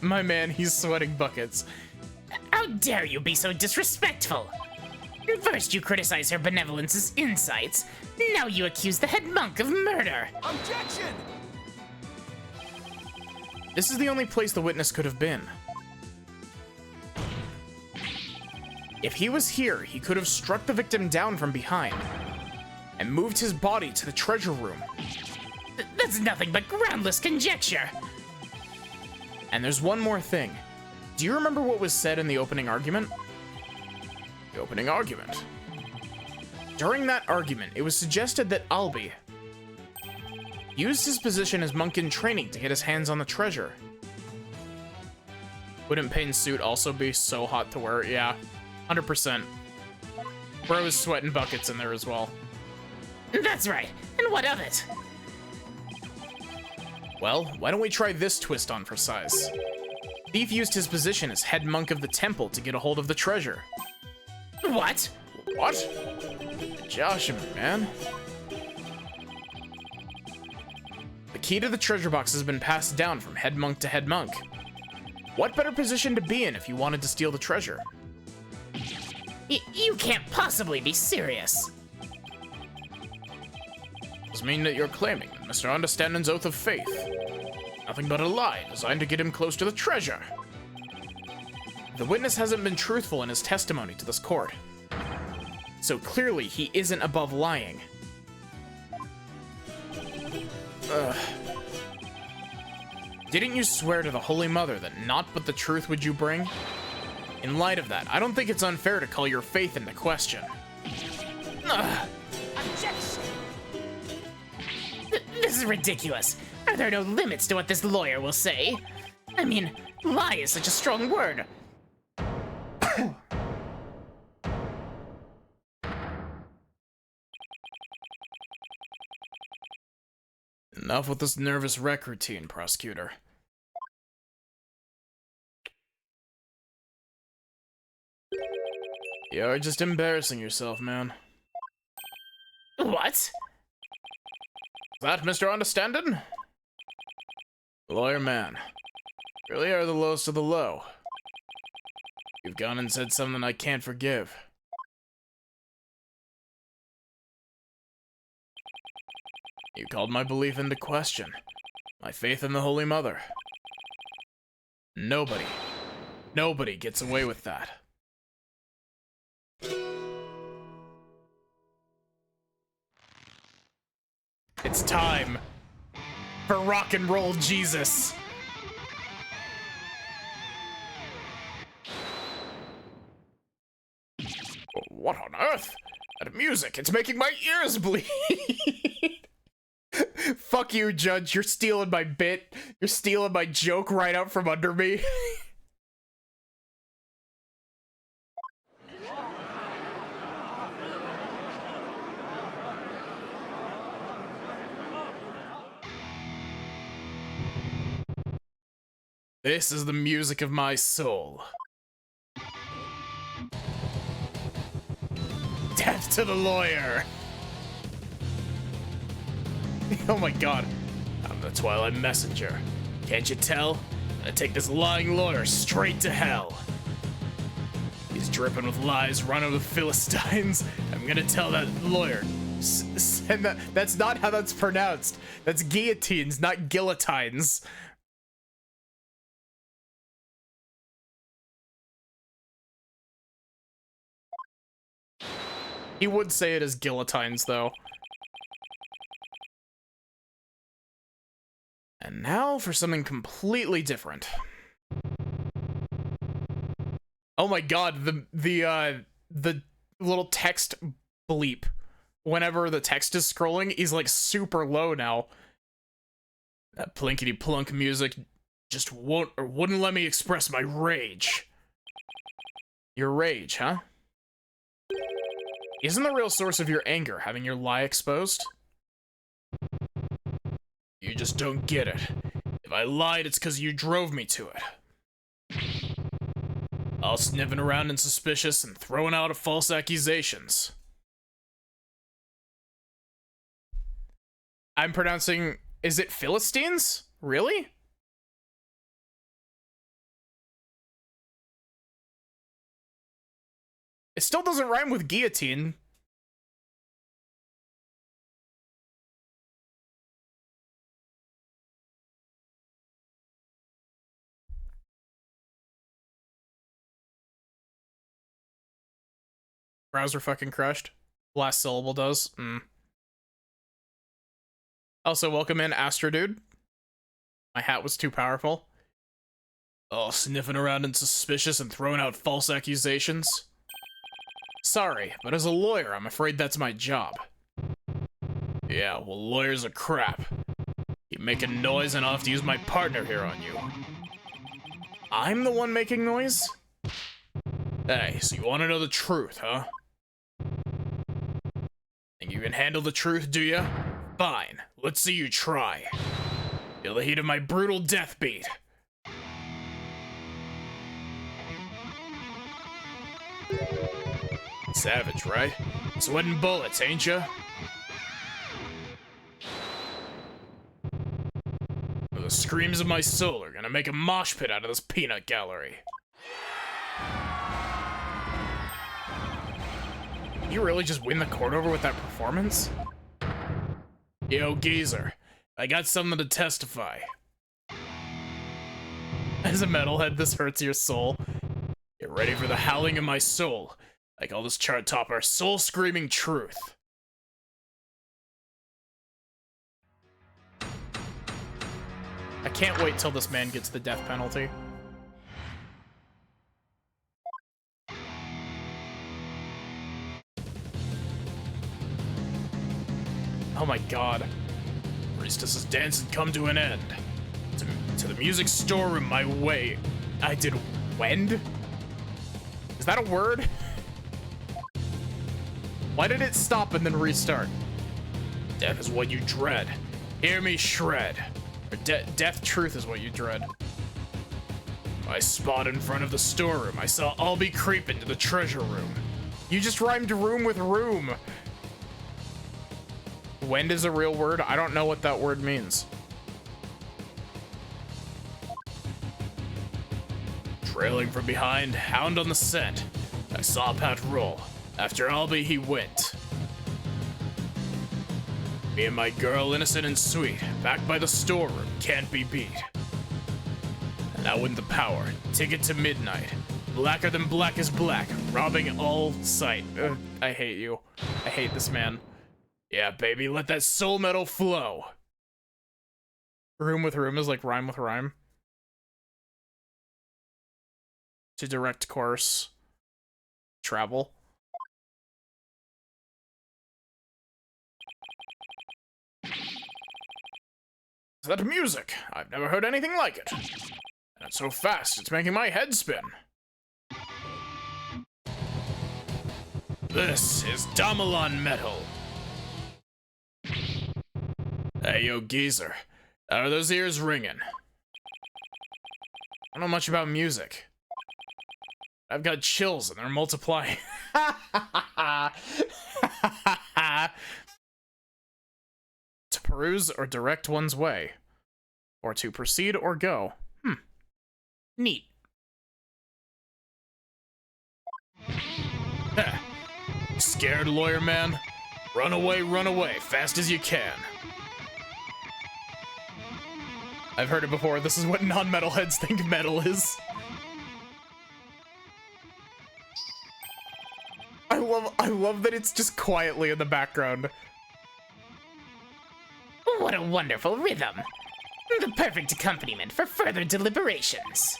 My man, he's sweating buckets. How dare you be so disrespectful? First you criticize her benevolence's insights, now you accuse the head monk of murder. Objection! This is the only place the witness could have been. If he was here, he could have struck the victim down from behind and moved his body to the treasure room. That's nothing but groundless conjecture. And there's one more thing. Do you remember what was said in the opening argument? The opening argument. During that argument, it was suggested that Albi used his position as monk in training to get his hands on the treasure. Wouldn't Pain's suit also be so hot to wear? Yeah, 100%. Bro is sweating buckets in there as well. That's right. And what of it? Well, why don't we try this twist on for size? Thief used his position as head monk of the temple to get a hold of the treasure. What? What? Josh, man. The key to the treasure box has been passed down from head monk to head monk. What better position to be in if you wanted to steal the treasure? You can't possibly be serious. Does mean that you're claiming that Mr. Understanding's oath of faith. Nothing but a lie designed to get him close to the treasure. The witness hasn't been truthful in his testimony to this court. So clearly he isn't above lying. Didn't you swear to the Holy Mother that naught but the truth would you bring? In light of that, I don't think it's unfair to call your faith into question. Objection! This is ridiculous. Are there no limits to what this lawyer will say? I mean, lie is such a strong word. Enough with this nervous wreck routine, prosecutor. You're just embarrassing yourself, man. What? That, Mr. Understanding? Lawyer man, really are the lowest of the low. You've gone and said something I can't forgive. You called my belief into question. My faith in the Holy Mother. Nobody gets away with that. It's time for rock and roll Jesus. What on earth? That music, it's making my ears bleed. Fuck you, Judge. You're stealing my bit. You're stealing my joke right out from under me. This is the music of my soul. Death to the lawyer. Oh my god. I'm the Twilight Messenger. Can't you tell? I'm gonna take this lying lawyer straight to hell. He's dripping with lies, running with Philistines. I'm gonna tell that lawyer. Send that. That's not how that's pronounced. That's guillotines, not guillotines. He would say it as guillotines, though. And now for something completely different. Oh my god, the little text bleep. Whenever the text is scrolling, is like super low now. That plinkety plunk music just wouldn't let me express my rage. Your rage, huh? Isn't the real source of your anger having your lie exposed? You just don't get it. If I lied, it's because you drove me to it. All sniffing around and suspicious and throwing out false accusations. I'm pronouncing... Is it Philistines? Really? It still doesn't rhyme with guillotine. Browser fucking crushed. Last syllable does. Also, welcome in, Astro Dude. My hat was too powerful. Oh, sniffing around and suspicious and throwing out false accusations. Sorry, but as a lawyer, I'm afraid that's my job. Yeah, well, lawyers are crap. Keep making noise and I'll have to use my partner here on you. I'm the one making noise? Hey, so you want to know the truth, huh? Think you can handle the truth, do ya? Fine, let's see you try. Feel the heat of my brutal death beat. Savage, right? Sweating bullets, ain't ya? The screams of my soul are gonna make a mosh pit out of this peanut gallery. You really just win the court over with that performance? Yo, geezer, I got something to testify. As a metalhead, this hurts your soul. Get ready for the howling of my soul. I call this chart topper soul-screaming truth. I can't wait till this man gets the death penalty. Oh my god. Priestess's dance had come to an end. To the music storeroom my way. I did wend? Is that a word? Why did it stop and then restart? Death is what you dread. Hear me shred. Or death truth is what you dread. I spot in front of the storeroom. I saw Albie creep into the treasure room. You just rhymed room with room. Wend is a real word? I don't know what that word means. Trailing from behind, hound on the scent. I saw Pat roll. After Albie, he went. Me and my girl, innocent and sweet, back by the storeroom, can't be beat. And I win the power. Ticket to midnight. Blacker than black is black, robbing all sight. I hate you. I hate this man. Yeah, baby, let that soul metal flow. Room with room is like rhyme with rhyme. To direct course. Travel. That music! I've never heard anything like it. And it's so fast, it's making my head spin. This is Damalon Metal. Hey, yo, geezer. How are those ears ringing? I don't know much about music. I've got chills and they're multiplying. To peruse or direct one's way. Or to proceed or go. Neat. Scared, lawyer man? Run away, fast as you can. I've heard it before. This is what non-metalheads think metal is. I love that it's just quietly in the background. What a wonderful rhythm. The perfect accompaniment for further deliberations.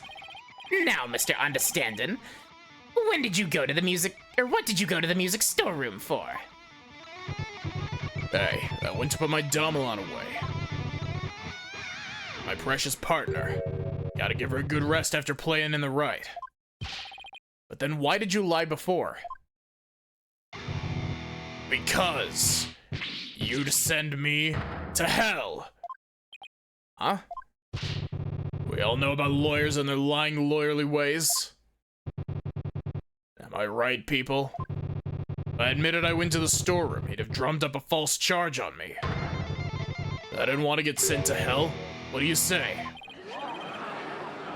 Now, Mr. Understandin', when did you go to the music, or what did you go to the music storeroom for? Hey, I went to put my Damalon away. My precious partner. Gotta give her a good rest after playing in the right. But then why did you lie before? Because you'd send me to hell. Huh? We all know about lawyers and their lying, lawyerly ways. Am I right, people? If I admitted I went to the storeroom, he'd have drummed up a false charge on me. I didn't want to get sent to hell. What do you say?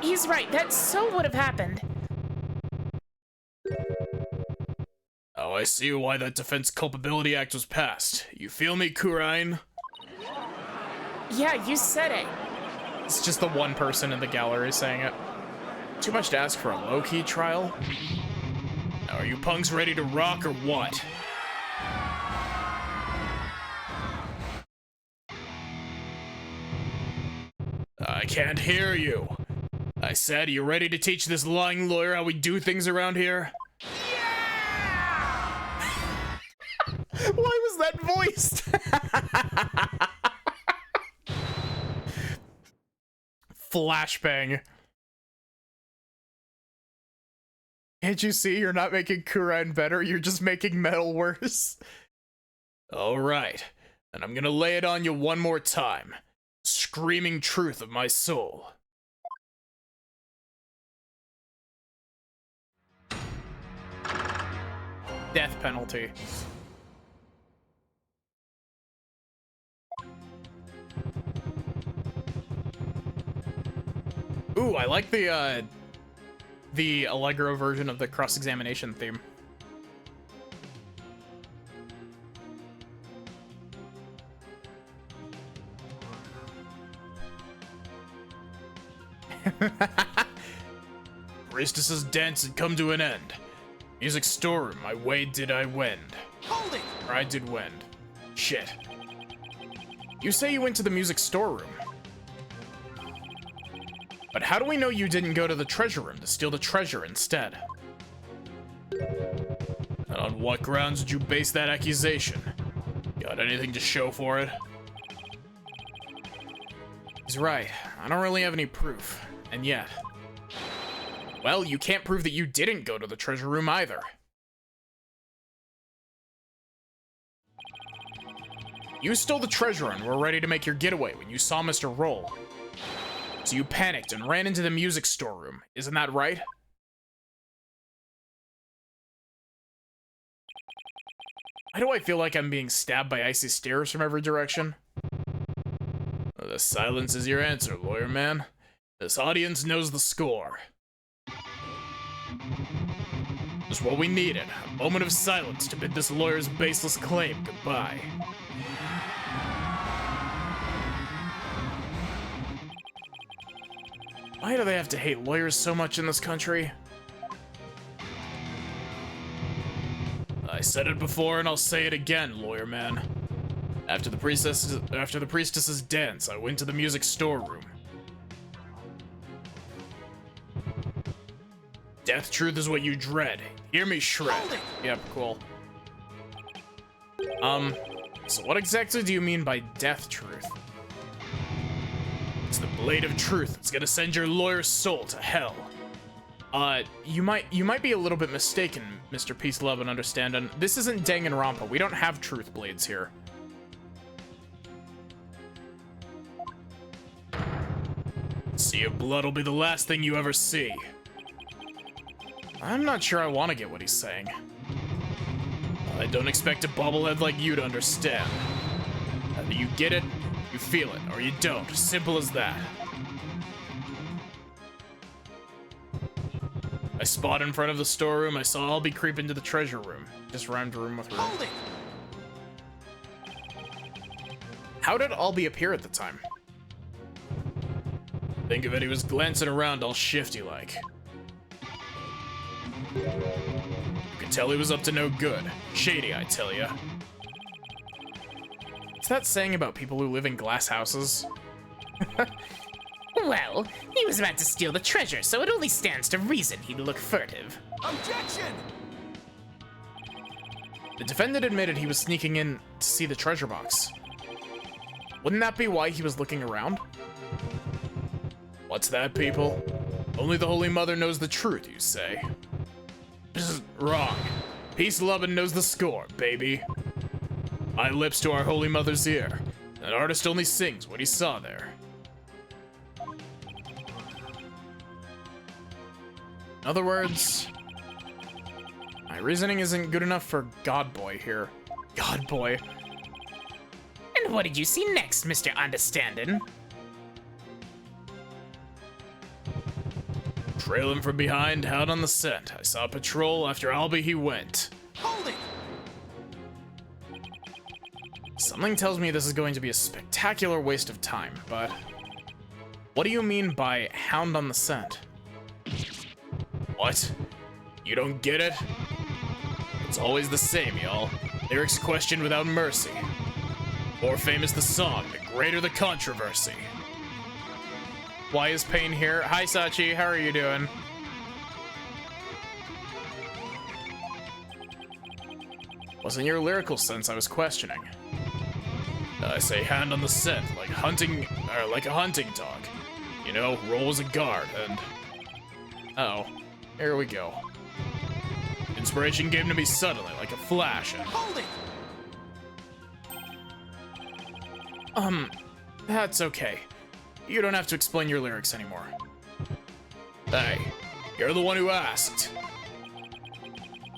He's right, that so would have happened. Oh, I see why that Defense Culpability Act was passed. You feel me, Kurain? Yeah, you said it. It's just the one person in the gallery saying it. Too much to ask for a low-key trial? Now, are you punks ready to rock or what? I can't hear you. I said, are you ready to teach this lying lawyer how we do things around here? Yeah! that voiced? Flashbang. Can't you see you're not making Kuren better? You're just making Metal worse. Alright, and I'm gonna lay it on you one more time. Screaming truth of my soul. Death penalty. Ooh, I like the Allegro version of the cross-examination theme. Priestess's dance had come to an end. Music storeroom, my way did I wend. Hold it! Or I did wend. Shit. You say you went to the music storeroom. But how do we know you didn't go to the treasure room to steal the treasure instead? And on what grounds did you base that accusation? Got anything to show for it? He's right. I don't really have any proof. And yet... well, you can't prove that you didn't go to the treasure room either. You stole the treasure and were ready to make your getaway when you saw Mr. Roll. So you panicked and ran into the music storeroom. Isn't that right? Why do I feel like I'm being stabbed by icy stares from every direction? The silence is your answer, lawyer man. This audience knows the score. Just what we needed. A moment of silence to bid this lawyer's baseless claim goodbye. Why do they have to hate lawyers so much in this country? I said it before and I'll say it again, lawyer man. After the priestess's dance, I went to the music storeroom. Death truth is what you dread. Hear me shred. Yep, cool. So what exactly do you mean by death truth? It's the blade of truth that's gonna send your lawyer's soul to hell. You might be a little bit mistaken, Mr. Peace, Love, and Understanding. This isn't Danganronpa. We don't have truth blades here. Sea of blood will be the last thing you ever see. I'm not sure I want to get what he's saying. I don't expect a bobblehead like you to understand. Either you get it, you feel it, or you don't. Simple as that. I spot in front of the storeroom. I saw Albie creep into the treasure room. Just rhymed room with room. How did Albie appear at the time? Think of it, he was glancing around all shifty-like. You could tell he was up to no good. Shady, I tell ya. What's that saying about people who live in glass houses? Well, he was about to steal the treasure, so it only stands to reason he'd look furtive. Objection! The defendant admitted he was sneaking in to see the treasure box. Wouldn't that be why he was looking around? What's that, people? Only the Holy Mother knows the truth, you say? This is wrong. Peace Lovin' knows the score, baby. My lips to our Holy Mother's ear. An artist only sings what he saw there. In other words, my reasoning isn't good enough for God Boy here. God Boy. And what did you see next, Mr. Understandin'? Trailing from behind, out on the scent. I saw patrol. After Albie, he went. Hold it! Something tells me this is going to be a spectacular waste of time, but what do you mean by hound on the scent? What? You don't get it? It's always the same, y'all. Lyrics questioned without mercy. More famous the song, the greater the controversy. Why is Pain here? Hi, Sachi. How are you doing? Wasn't your lyrical sense I was questioning. I say hand on the scent, like a hunting dog. You know, roll as a guard, and... Oh, here we go. Inspiration came to me suddenly, like a flash, and... Hold it! That's okay. You don't have to explain your lyrics anymore. Hey, you're the one who asked.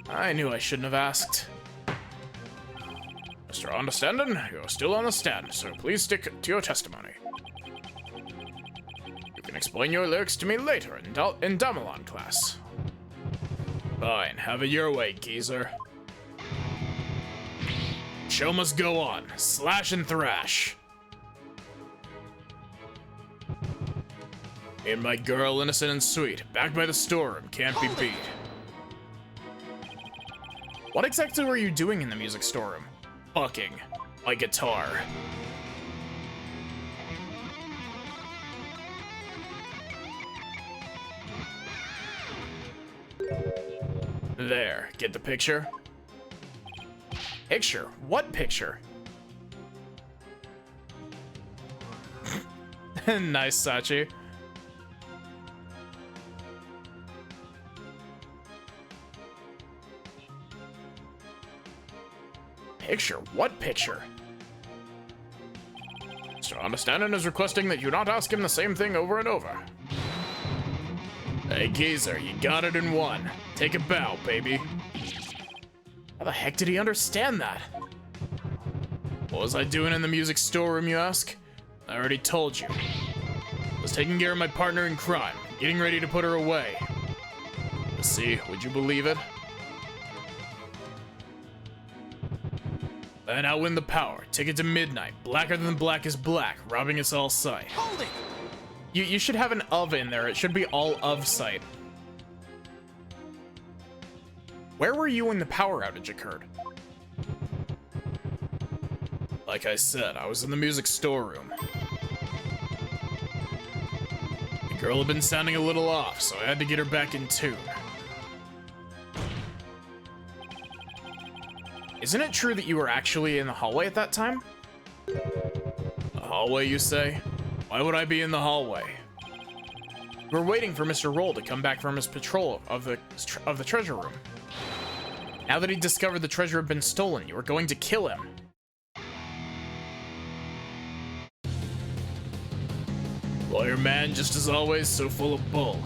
I knew I shouldn't have asked. Mr. Understanding, you're still on the stand, so please stick to your testimony. You can explain your lyrics to me later in Damelon class. Fine, have it your way, geezer. Show must go on. Slash and thrash. Me and my girl, innocent and sweet, back by the storeroom, can't be beat. What exactly were you doing in the music storeroom? Fucking my guitar. There, get the picture? Picture? What picture? Nice, Sachi. Picture? What picture? Mr. Understanding is requesting that you not ask him the same thing over and over. Hey, geezer, you got it in one. Take a bow, baby. How the heck did he understand that? What was I doing in the music storeroom, you ask? I already told you. I was taking care of my partner in crime, getting ready to put her away. But see, would you believe it? Then I'll win the power, take it to midnight, blacker than black is black, robbing us all sight. Hold it! You should have an of in there. It should be all of sight. Where were you when the power outage occurred? Like I said, I was in the music storeroom. The girl had been sounding a little off, so I had to get her back in tune. Isn't it true that you were actually in the hallway at that time? The hallway, you say? Why would I be in the hallway? We're waiting for Mr. Roll to come back from his patrol of the treasure room. Now that he discovered the treasure had been stolen, you were going to kill him. Lawyer man, just as always, so full of bull.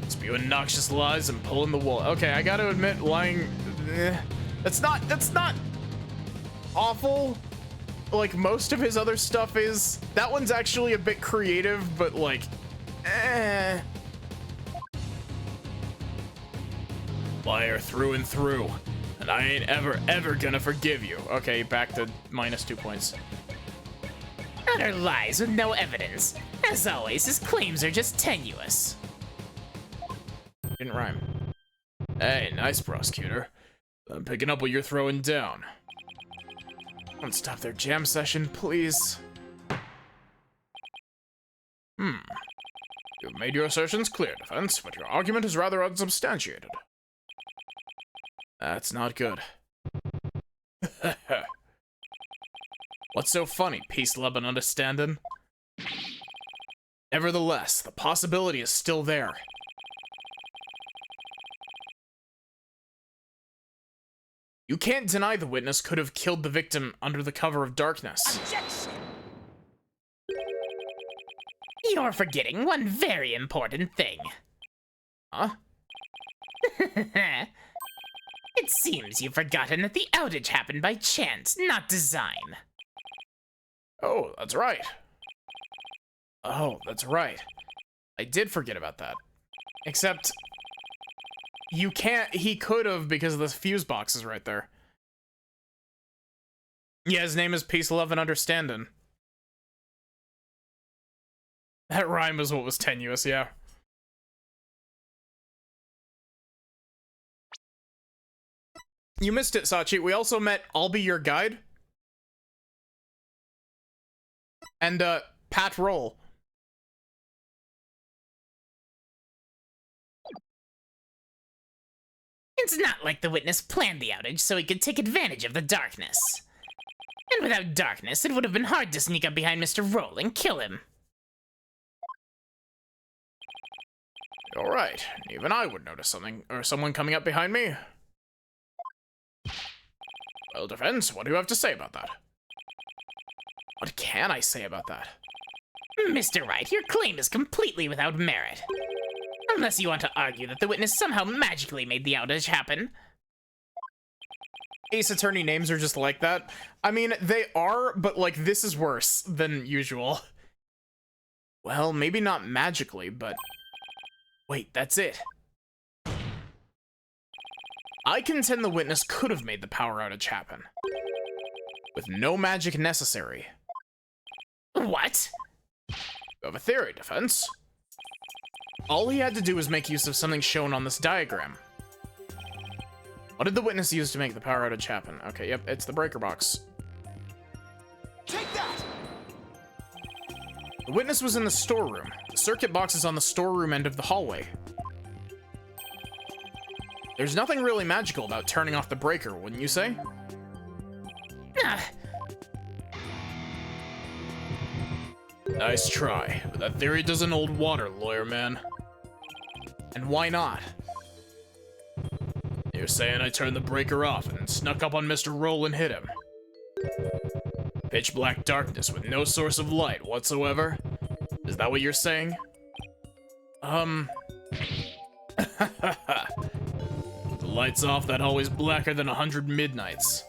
Spewing noxious lies and pulling the wool. Okay, I gotta admit, lying... That's not awful. Like, most of his other stuff is. That one's actually a bit creative, but like, Liar through and through. And I ain't ever gonna forgive you. Okay, back to -2 points. Utter lies with no evidence. As always, his claims are just tenuous. Didn't rhyme. Hey, nice, prosecutor. I'm picking up what you're throwing down. Don't stop their jam session, please. You've made your assertions clear, defense, but your argument is rather unsubstantiated. That's not good. What's so funny, peace, love, and understanding? Nevertheless, the possibility is still there. You can't deny the witness could have killed the victim under the cover of darkness. Objection! You're forgetting one very important thing. Huh? It seems you've forgotten that the outage happened by chance, not design. Oh, that's right. Oh, that's right. I did forget about that. Except, you can't, he could have because the fuse box is right there. Yeah, his name is Peace, Love, and Understanding. That rhyme was what was tenuous, yeah. You missed it, Sachi. We also met I'll Be Your Guide. And, Pat Roll. It's not like the witness planned the outage so he could take advantage of the darkness. And without darkness, it would have been hard to sneak up behind Mr. Roll and kill him. All right, even I would notice something, or someone coming up behind me. Well, Defense, what do you have to say about that? What can I say about that? Mr. Wright, your claim is completely without merit. Unless you want to argue that the witness somehow magically made the outage happen. Ace Attorney names are just like that. I mean, they are, but like this is worse than usual. Well, maybe not magically, but... Wait, that's it. I contend the witness could have made the power outage happen. With no magic necessary. What? You have a theory, Defense. All he had to do was make use of something shown on this diagram. What did the witness use to make the power outage happen? Okay, yep, it's the breaker box. Take that! The witness was in the storeroom. The circuit box is on the storeroom end of the hallway. There's nothing really magical about turning off the breaker, wouldn't you say? Ah, Nice try, but that theory doesn't hold water, lawyer man. And why not? You're saying I turned the breaker off and snuck up on Mr. Roll and hit him. Pitch black darkness with no source of light whatsoever? Is that what you're saying? The Lights off, that hallway's blacker than 100 midnights.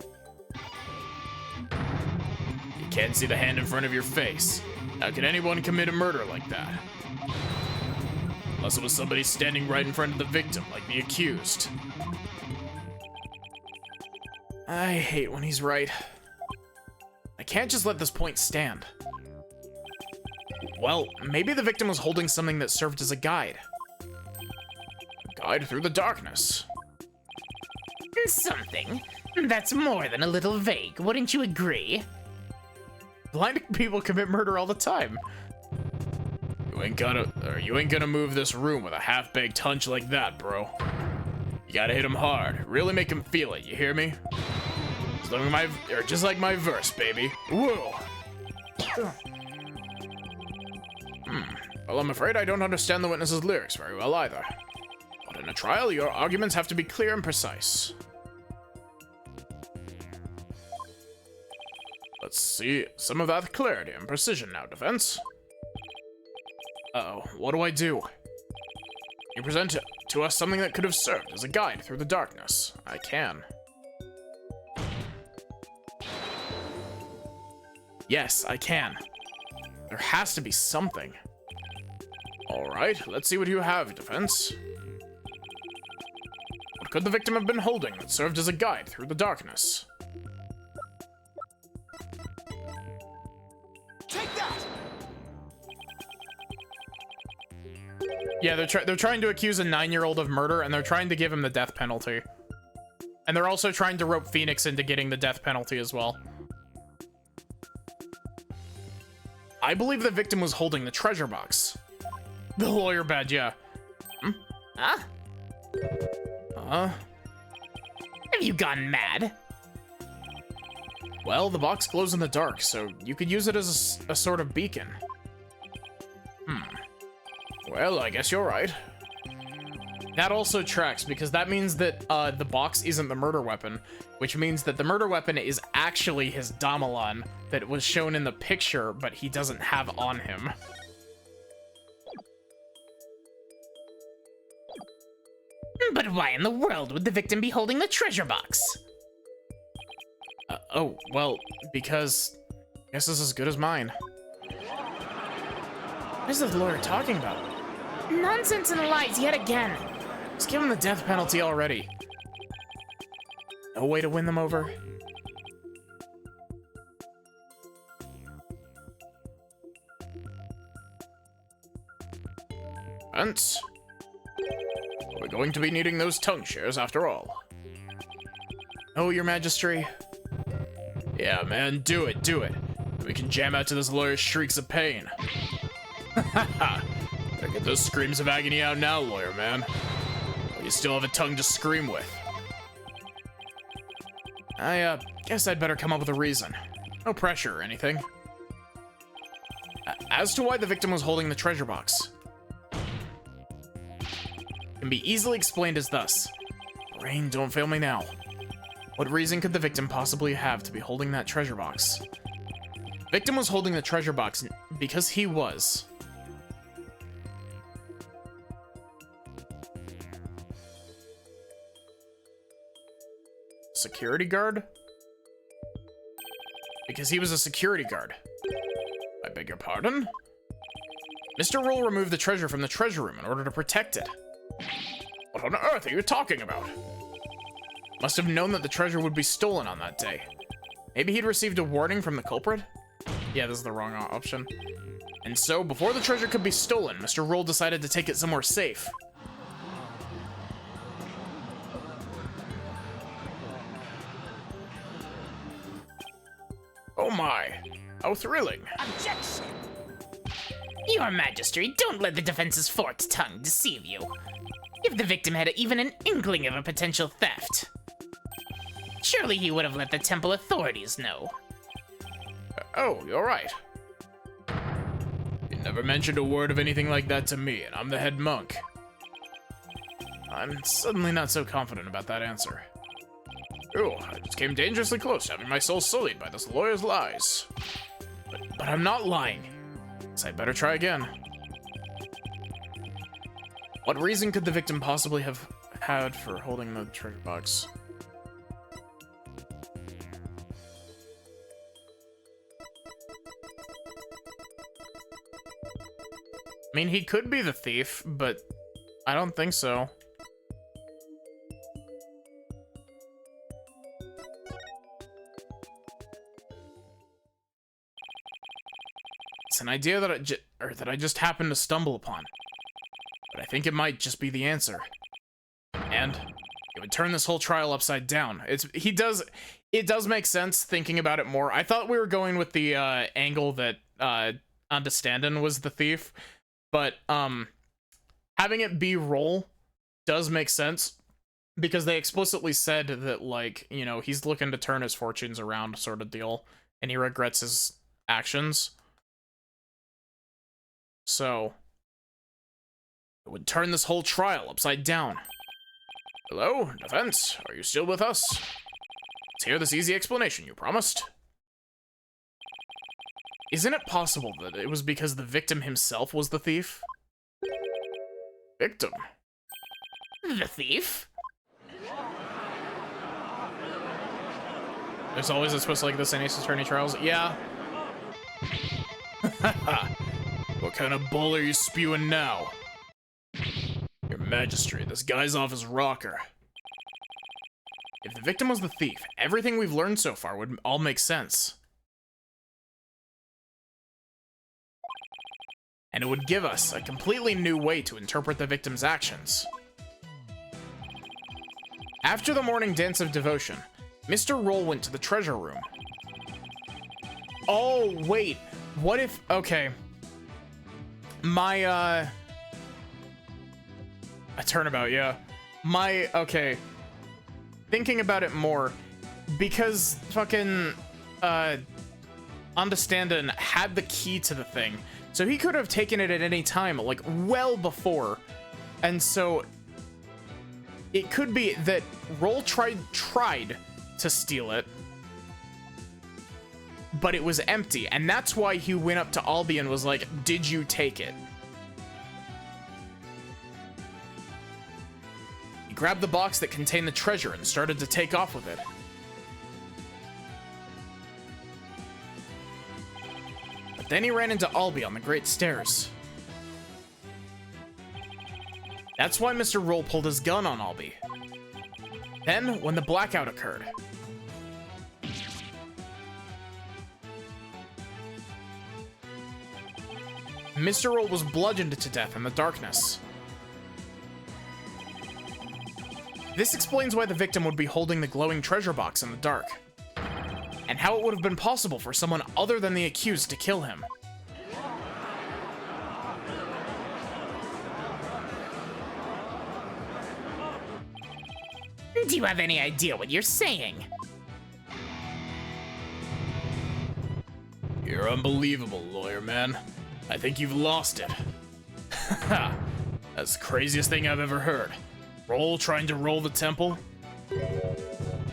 You can't see the hand in front of your face. How could anyone commit a murder like that? Unless it was somebody standing right in front of the victim, like the accused. I hate when he's right. I can't just let this point stand. Well, maybe the victim was holding something that served as a guide. Guide through the darkness. something. That's more than a little vague, wouldn't you agree? Blind people commit murder all the time. You ain't gonna move this room with a half-baked hunch like that, bro. You gotta hit him hard. Really make him feel it, you hear me? Just like my verse, baby. Whoa! Well, I'm afraid I don't understand the witness's lyrics very well either. But in a trial, your arguments have to be clear and precise. Let's see some of that clarity and precision now, defense. Uh-oh, what do I do? You present to us something that could have served as a guide through the darkness. I can. Yes, I can. There has to be something. Alright, let's see what you have, defense. What could the victim have been holding that served as a guide through the darkness? Take that! Yeah, they're trying to accuse a 9-year-old of murder, and they're trying to give him the death penalty. And they're also trying to rope Phoenix into getting the death penalty as well. I believe the victim was holding the treasure box. The lawyer badge, yeah. Huh? Huh? Have you gone mad? Well, the box glows in the dark, so you could use it as a sort of beacon. Well, I guess you're right. That also tracks, because that means that the box isn't the murder weapon, which means that the murder weapon is actually his Damalon that was shown in the picture, but he doesn't have on him. But why in the world would the victim be holding the treasure box? Oh, well, because I guess this is as good as mine. What is the lawyer talking about? Nonsense and lies yet again. Just give him the death penalty already. No way to win them over. Ants? We're going to be needing those tongue shears after all. Oh, your majesty. Yeah, man, do it, do it. We can jam out to this lawyer's shrieks of pain. Ha ha! Get those screams of agony out now, lawyer man. Or you still have a tongue to scream with. I guess I'd better come up with a reason. No pressure or anything. As to why the victim was holding the treasure box, can be easily explained as thus. Brain, don't fail me now. What reason could the victim possibly have to be holding that treasure box? Victim was holding the treasure box because he was. Security guard? Because he was a security guard. I beg your pardon? Mr. Roll removed the treasure from the treasure room in order to protect it. What on earth are you talking about? Must have known that the treasure would be stolen on that day. Maybe he'd received a warning from the culprit? Yeah, this is the wrong option. And so, before the treasure could be stolen, Mr. Roll decided to take it somewhere safe. Oh my, how thrilling. Objection! Your Majesty, don't let the defense's forked tongue deceive you. If the victim had even an inkling of a potential theft, surely he would have let the temple authorities know. Oh, you're right. You never mentioned a word of anything like that to me, and I'm the head monk. I'm suddenly not so confident about that answer. Oh, I just came dangerously close to having my soul sullied by this lawyer's lies. But I'm not lying. So I'd better try again. What reason could the victim possibly have had for holding the treasure box? I mean, he could be the thief, but I don't think so. It's an idea that I just happened to stumble upon, but I think it might just be the answer, and it would turn this whole trial upside down. It does make sense thinking about it more. I thought we were going with the angle that Understanden was the thief, but having it be Roll does make sense because they explicitly said that, like, you know, he's looking to turn his fortunes around, sort of deal, and he regrets his actions. So, it would turn this whole trial upside down. Hello, defense, are you still with us? Let's hear this easy explanation you promised. Isn't it possible that it was because the victim himself was the thief? Victim? The thief? There's always a twist like this in Ace Attorney trials. Yeah. What kind of bull are you spewing now? Your Majesty, this guy's off his rocker. If the victim was the thief, everything we've learned so far would all make sense. And it would give us a completely new way to interpret the victim's actions. After the morning dance of devotion, Mr. Roll went to the treasure room. Oh, wait. What if... Okay. My, a turnabout, yeah. Okay. Thinking about it more, because fucking, Understanden had the key to the thing, so he could have taken it at any time, like, well before. And so, it could be that Roll tried to steal it, but it was empty, and that's why he went up to Albie and was like, did you take it? He grabbed the box that contained the treasure and started to take off with it. But then he ran into Albie on the Great Stairs. That's why Mr. Roll pulled his gun on Albie. Then, when the blackout occurred, Mr. Roll was bludgeoned to death in the darkness. This explains why the victim would be holding the glowing treasure box in the dark, and how it would have been possible for someone other than the accused to kill him. Do you have any idea what you're saying? You're unbelievable, lawyer man. I think you've lost it. Ha! That's the craziest thing I've ever heard. Roll trying to roll the temple?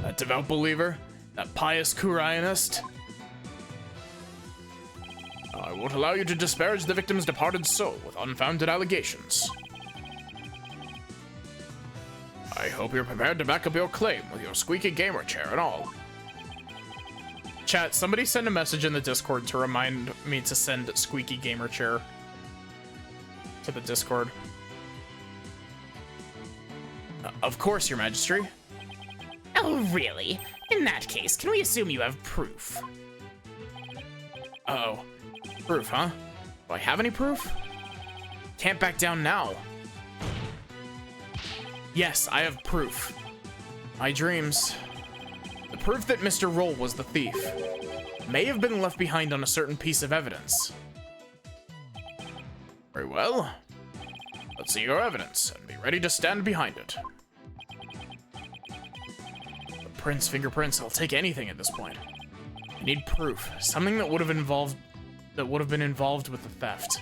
That devout believer? That pious Kurionist? I won't allow you to disparage the victim's departed soul with unfounded allegations. I hope you're prepared to back up your claim with your squeaky gamer chair and all. Chat, somebody send a message in the Discord to remind me to send squeaky gamer chair to the Discord. Of course, Your Majesty. Oh, really? In that case, can we assume you have proof? Uh-oh. Proof, huh? Do I have any proof? Can't back down now. Yes, I have proof. My dreams. The proof that Mr. Roll was the thief may have been left behind on a certain piece of evidence. Very well. Let's see your evidence and be ready to stand behind it. The prints, fingerprints, I'll take anything at this point. I need proof, something that would have been involved with the theft.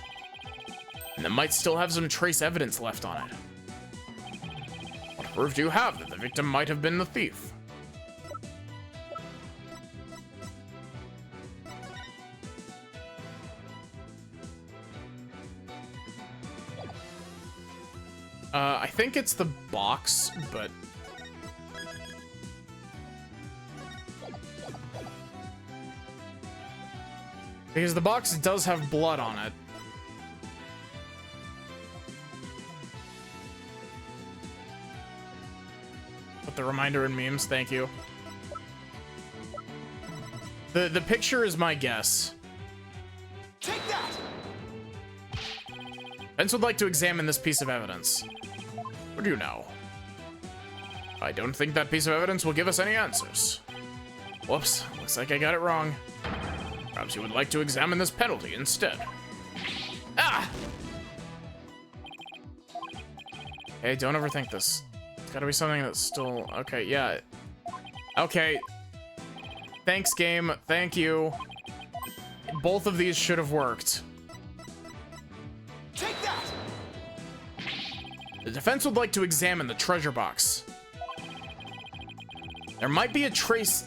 And that might still have some trace evidence left on it. What proof do you have that the victim might have been the thief? I think it's the box, but... because the box does have blood on it. Put the reminder in memes, thank you. The picture is my guess. Take that! Vince would like to examine this piece of evidence. What do you know? I don't think that piece of evidence will give us any answers. Whoops, looks like I got it wrong. Perhaps you would like to examine this penalty instead. Ah! Hey, don't overthink this. It's gotta be something that's still... okay, yeah. Okay. Thanks, game. Thank you. Both of these should have worked. Take that! The defense would like to examine the treasure box. There might be trace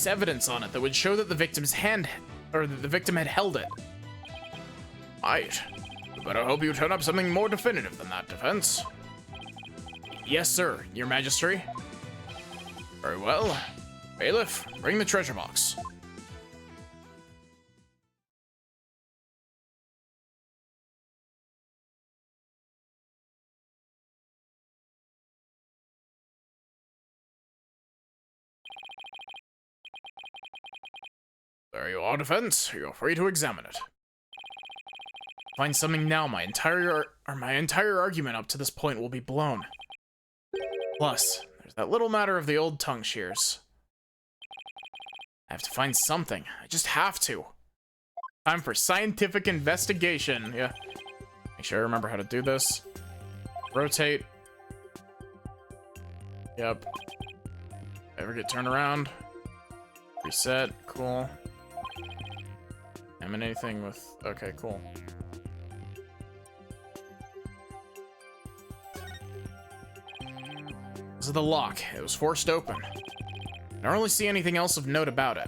evidence on it that would show that the victim's hand, or that the victim had held it. Right. We better hope you turn up something more definitive than that, defense. Yes, sir, Your Majesty. Very well. Bailiff, bring the treasure box. There you are, defense. You're free to examine it. Find something now, my entire argument up to this point will be blown. Plus, there's that little matter of the old tongue shears. I have to find something. I just have to. Time for scientific investigation. Yeah. Make sure I remember how to do this. Rotate. Yep. Ever get turned around. Reset. Cool. And anything with... okay, cool. This is the lock. It was forced open. I don't really see anything else of note about it.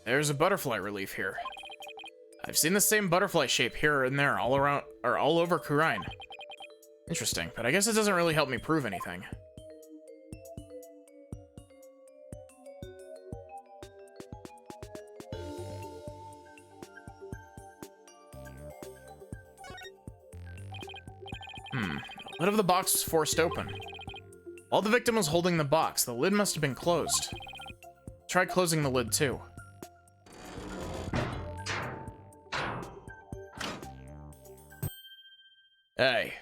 There's a butterfly relief here. I've seen the same butterfly shape here and there all around, or all over Khura'in. Interesting, but I guess it doesn't really help me prove anything. The lid of the box was forced open. While the victim was holding the box, the lid must have been closed. Try closing the lid too. Hey.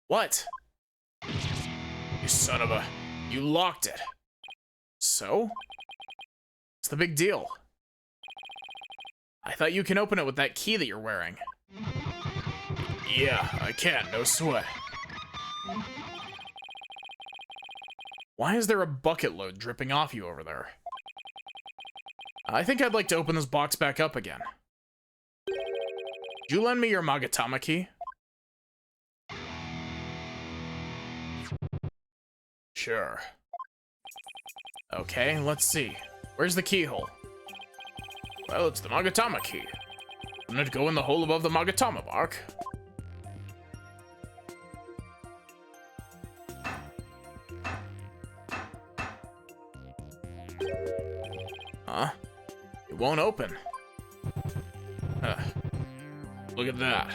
What? You son of a... you locked it. So? What's the big deal? I thought you can open it with that key that you're wearing. Yeah, I can, no sweat. Why is there a bucket load dripping off you over there? I think I'd like to open this box back up again. Would you lend me your Magatama key? Sure. Okay, let's see. Where's the keyhole? Well, it's the Magatama key. Wouldn't it go in the hole above the Magatama bark? Huh? It won't open. Look at that.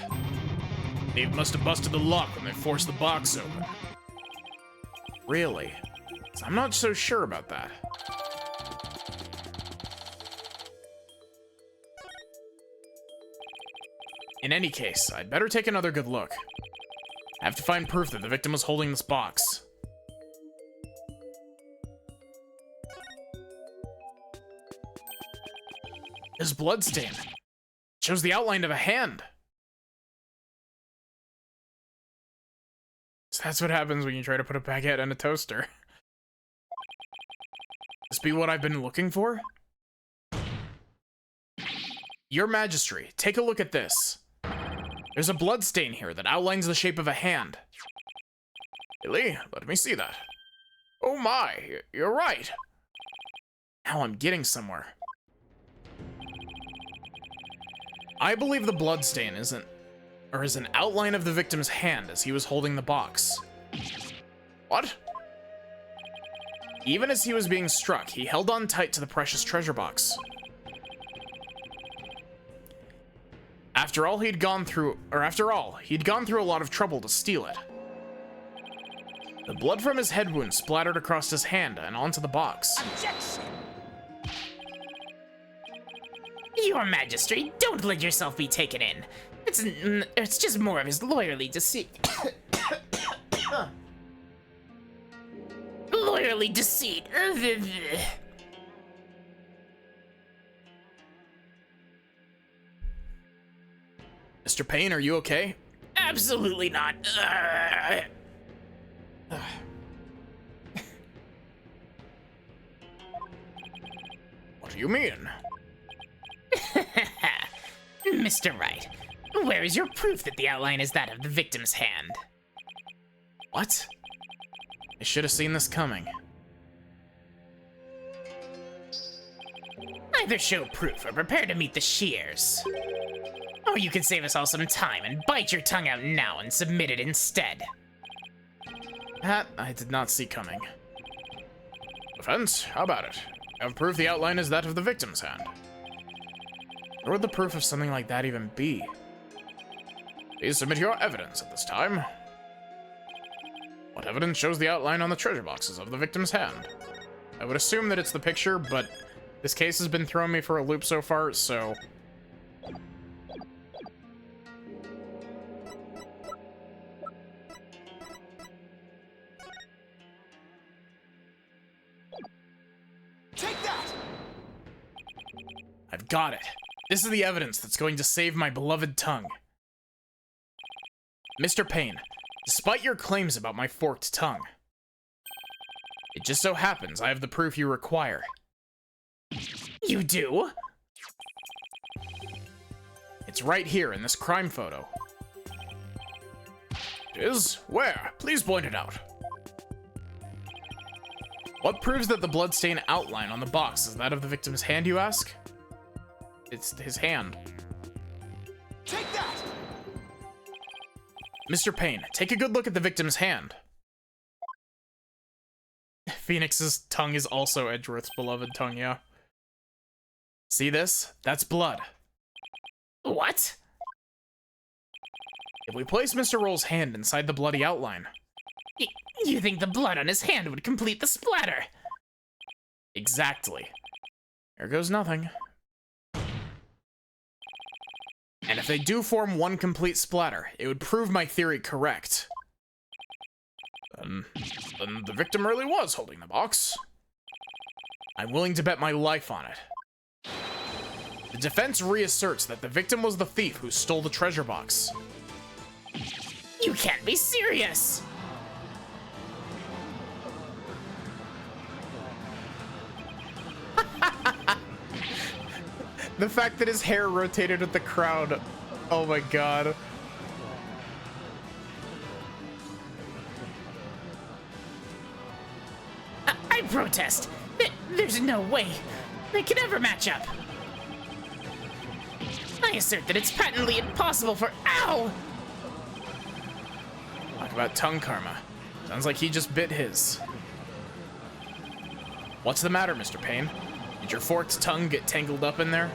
They must have busted the lock when they forced the box open. Really? I'm not so sure about that. In any case, I'd better take another good look. I have to find proof that the victim was holding this box. There's bloodstain. It shows the outline of a hand. So that's what happens when you try to put a baguette in a toaster. This be what I've been looking for? Your Majesty, take a look at this. There's a bloodstain here that outlines the shape of a hand. Really? Let me see that. Oh my, you're right. Now I'm getting somewhere. I believe the bloodstain is an outline of the victim's hand as he was holding the box. What? Even as he was being struck, he held on tight to the precious treasure box. After all, he'd gone through a lot of trouble to steal it. The blood from his head wound splattered across his hand and onto the box. Objection! Your Majesty, don't let yourself be taken in. It's just more of his lawyerly deceit. Lawyerly deceit. Mr. Payne, are you okay? Absolutely not. What do you mean? Mr. Wright, where is your proof that the outline is that of the victim's hand? What? I should have seen this coming. Either show proof or prepare to meet the shears. Or you can save us all some time and bite your tongue out now and submit it instead. That I did not see coming. Defense, how about it? I have proof the outline is that of the victim's hand. Where would the proof of something like that even be? Please submit your evidence at this time. What evidence shows the outline on the treasure boxes of the victim's hand? I would assume that it's the picture, but this case has been throwing me for a loop so far, so... Take that! I've got it. This is the evidence that's going to save my beloved tongue. Mr. Payne, despite your claims about my forked tongue, it just so happens I have the proof you require. You do? It's right here in this crime photo. It is? Where? Please point it out. What proves that the bloodstain outline on the box is that of the victim's hand, you ask? It's his hand. Take that! Mr. Payne, take a good look at the victim's hand. Phoenix's tongue is also Edgeworth's beloved tongue, yeah. See this? That's blood. What? If we place Mr. Roll's hand inside the bloody outline... You think the blood on his hand would complete the splatter? Exactly. There goes nothing. And if they do form one complete splatter, it would prove my theory correct. Then the victim really was holding the box. I'm willing to bet my life on it. The defense reasserts that the victim was the thief who stole the treasure box. You can't be serious! The fact that his hair rotated with the crowd. Oh my god. I protest. There's no way they could ever match up. I assert that it's patently impossible for— Ow! Talk about tongue karma. Sounds like he just bit his. What's the matter, Mr. Payne? Did your forked tongue get tangled up in there?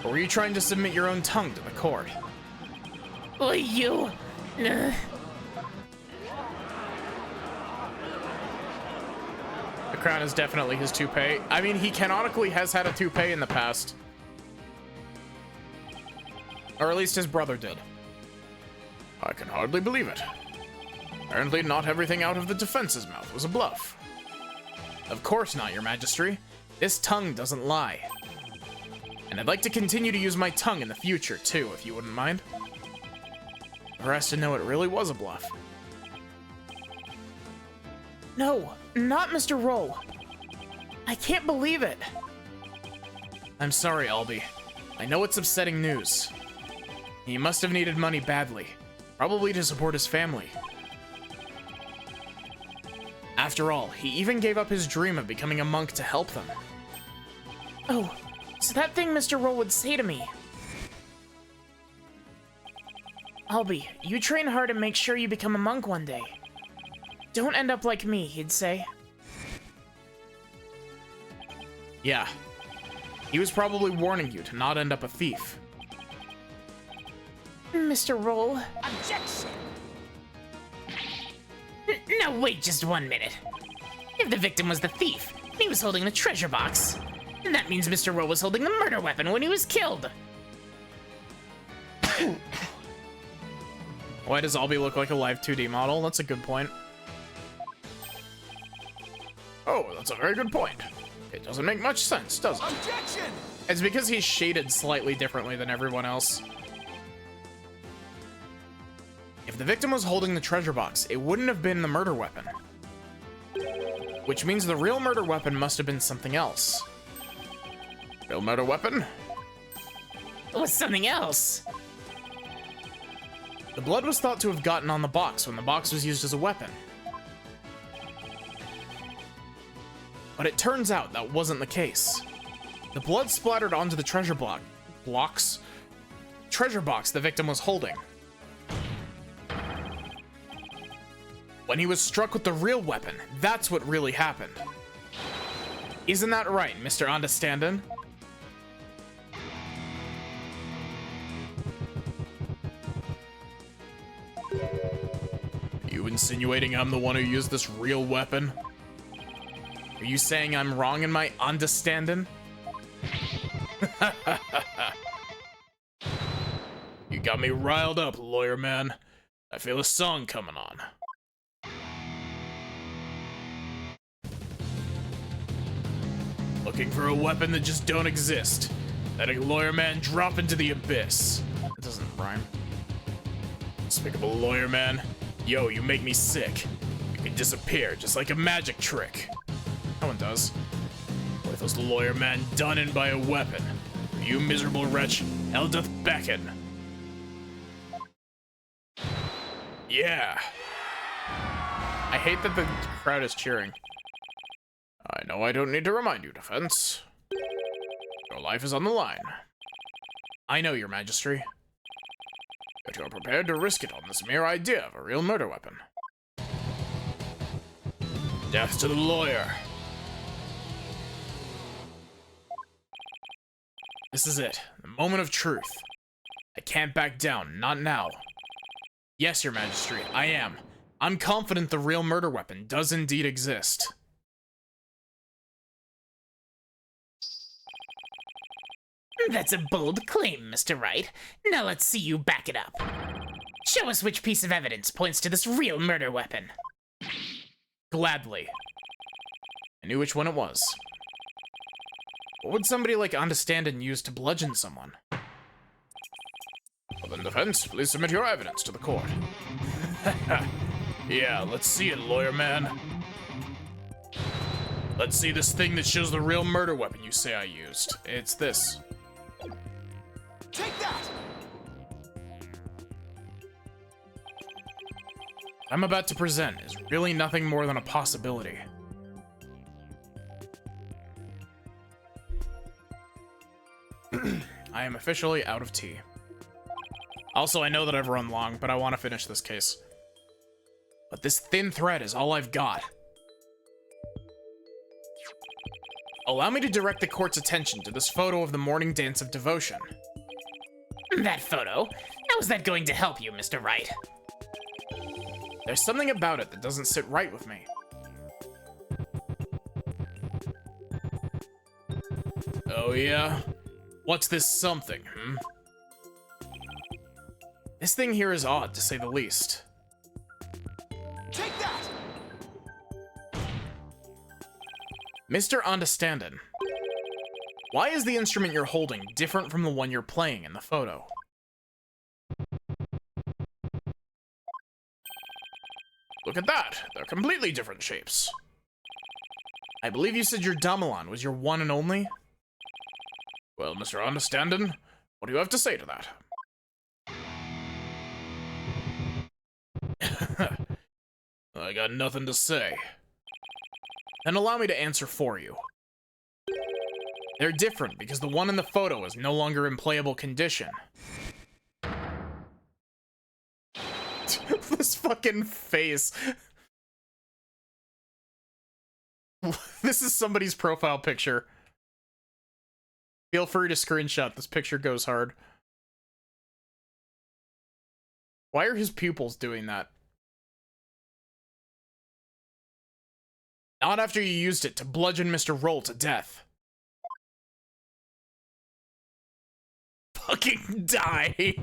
Or were you trying to submit your own tongue to the court? Oh, you... The crown is definitely his toupee. I mean, he canonically has had a toupee in the past. Or at least his brother did. I can hardly believe it. Apparently not everything out of the defense's mouth was a bluff. Of course not, Your Majesty. This tongue doesn't lie. And I'd like to continue to use my tongue in the future, too, if you wouldn't mind. For us to know it really was a bluff. No, not Mr. Roll. I can't believe it. I'm sorry, Albie. I know it's upsetting news. He must have needed money badly, probably to support his family. After all, he even gave up his dream of becoming a monk to help them. Oh, so that thing Mr. Roll would say to me. Albie, you train hard and make sure you become a monk one day. Don't end up like me, he'd say. Yeah. He was probably warning you to not end up a thief. Mr. Roll. Objection! Now wait just 1 minute. If the victim was the thief, and he was holding the treasure box, then that means Mr. Rowe was holding the murder weapon when he was killed. Why does Albie look like a live 2D model? That's a good point. Oh, that's a very good point. It doesn't make much sense, does it? Objection! It's because he's shaded slightly differently than everyone else. If the victim was holding the treasure box, it wouldn't have been the murder weapon. Which means the real murder weapon must have been something else. Real murder weapon? It was something else. The blood was thought to have gotten on the box when the box was used as a weapon. But it turns out that wasn't the case. The blood splattered onto the treasure treasure box the victim was holding. When he was struck with the real weapon, that's what really happened. Isn't that right, Mr. Understandin'? You insinuating I'm the one who used this real weapon? Are you saying I'm wrong in my understanding? You got me riled up, lawyer man. I feel a song coming on. Looking for a weapon that just don't exist. Letting a lawyer man drop into the abyss. It doesn't rhyme. Despicable lawyer man. Yo, you make me sick. You can disappear just like a magic trick. No one does. Worthless lawyer man done in by a weapon. For you miserable wretch, hell doth beckon. Yeah. I hate that the crowd is cheering. I know I don't need to remind you, defense. Your life is on the line. I know, Your Majesty. But you're prepared to risk it on this mere idea of a real murder weapon. Death to the lawyer. This is it. The moment of truth. I can't back down. Not now. Yes, Your Majesty, I am. I'm confident the real murder weapon does indeed exist. That's a bold claim, Mr. Wright. Now let's see you back it up. Show us which piece of evidence points to this real murder weapon. Gladly. I knew which one it was. What would somebody like Understandin' use to bludgeon someone? Well then, defense, please submit your evidence to the court. Yeah, let's see it, lawyer man. Let's see this thing that shows the real murder weapon you say I used. It's this. Take that! What I'm about to present is really nothing more than a possibility. I am officially out of tea. Also, I know that I've run long, but I want to finish this case. But this thin thread is all I've got. Allow me to direct the court's attention to this photo of the morning dance of devotion. That photo? How is that going to help you, Mr. Wright? There's something about it that doesn't sit right with me. Oh yeah? What's this something, This thing here is odd, to say the least. Take that! Mr. Understandin, why is the instrument you're holding different from the one you're playing in the photo? Look at that. They're completely different shapes. I believe you said your Damelon was your one and only? Well, Mr. Understandin, what do you have to say to that? I got nothing to say. Then allow me to answer for you. They're different because the one in the photo is no longer in playable condition. This fucking face. This is somebody's profile picture. Feel free to screenshot. This picture goes hard. Why are his pupils doing that? Not after you used it to bludgeon Mr. Roll to death. Fucking die.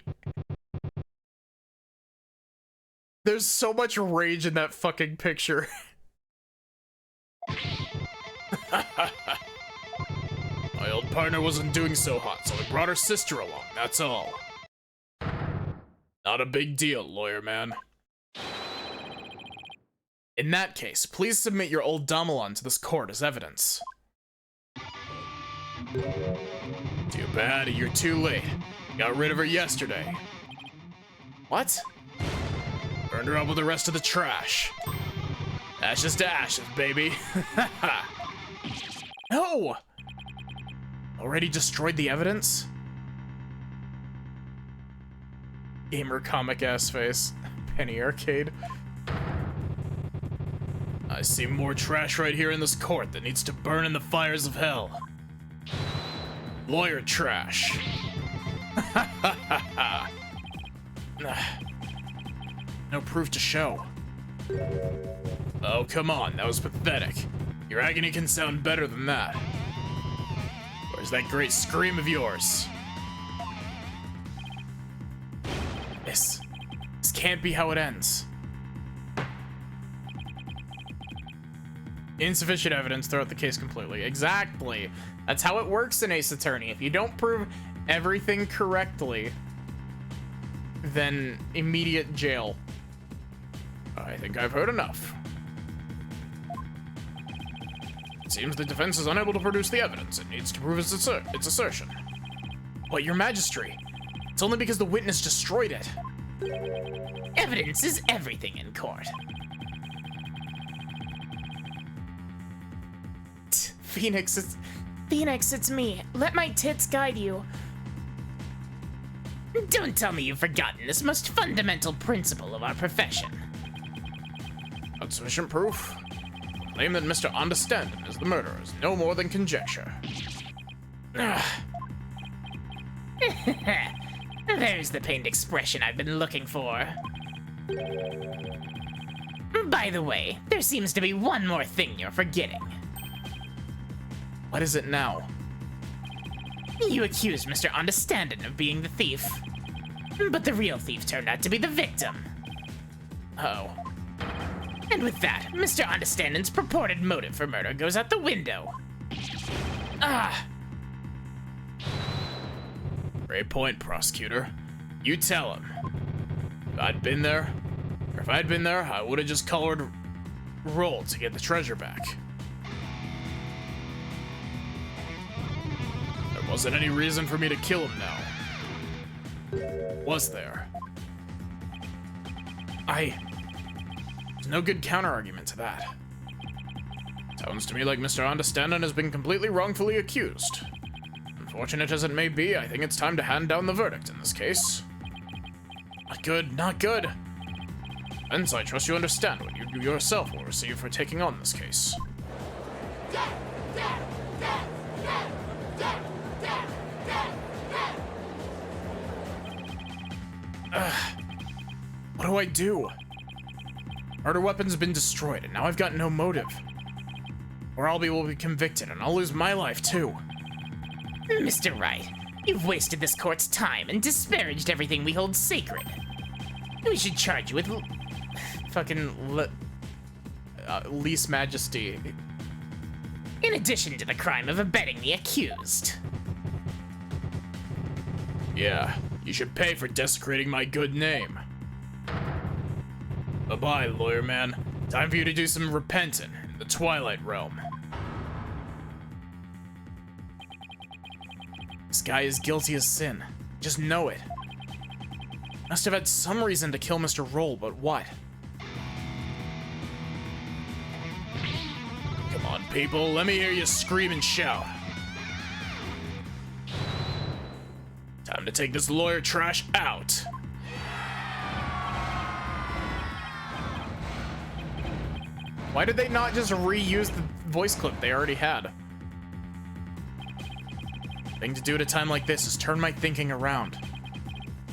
There's so much rage in that fucking picture. My old partner wasn't doing so hot, so I brought her sister along, that's all. Not a big deal, lawyer man. In that case, please submit your old Damelon to this court as evidence. Too bad, you're too late. Got rid of her yesterday. What? Burned her up with the rest of the trash. Ashes to ashes, baby. No! Already destroyed the evidence? Gamer comic ass face. Penny Arcade. I see more trash right here in this court that needs to burn in the fires of hell. Lawyer trash. No proof to show. Oh, come on, that was pathetic. Your agony can sound better than that. Where's that great scream of yours? This can't be how it ends. Insufficient evidence, throw out the case completely. Exactly. That's how it works in Ace Attorney. If you don't prove everything correctly, then immediate jail. I think I've heard enough. It seems the defense is unable to produce the evidence. It needs to prove its assertion. But your majesty, it's only because the witness destroyed it. Evidence is everything in court. Phoenix, it's me. Let my tits guide you. Don't tell me you've forgotten this most fundamental principle of our profession. Not sufficient proof. Claim that Mr. Understandin is the murderer is no more than conjecture. There's the pained expression I've been looking for. By the way, there seems to be one more thing you're forgetting. what is it now? You accused Mr. Understandin of being the thief. But the real thief turned out to be the victim. Uh-oh. And with that, Mr. Understandin's purported motive for murder goes out the window. Great point, prosecutor. You tell him. If I'd been there, I would have just colored Roll to get the treasure back. wasn't any reason for me to kill him now. Was there? There's no good counter-argument to that. Sounds to me like Mr. Understanding has been completely wrongfully accused. Unfortunate as it may be, I think it's time to hand down the verdict in this case. Not good, not good. Hence, I trust you understand what you yourself will receive for taking on this case. What do I do? Murder weapon's been destroyed, and now I've got no motive. Or Albie will be convicted, and I'll lose my life too. Mr. Wright, you've wasted this court's time and disparaged everything we hold sacred. We should charge you with Lease Majesty. in addition to the crime of abetting the accused. Yeah, you should pay for desecrating my good name. Bye-bye, lawyer man. Time for you to do some repenting in the Twilight Realm. This guy is guilty as sin. Just know it. Must have had some reason to kill Mr. Roll, but what? Come on, people, let me hear you scream and shout. Time to take this lawyer trash out. Why did they not just reuse the voice clip they already had? Thing to do at a time like this is turn my thinking around.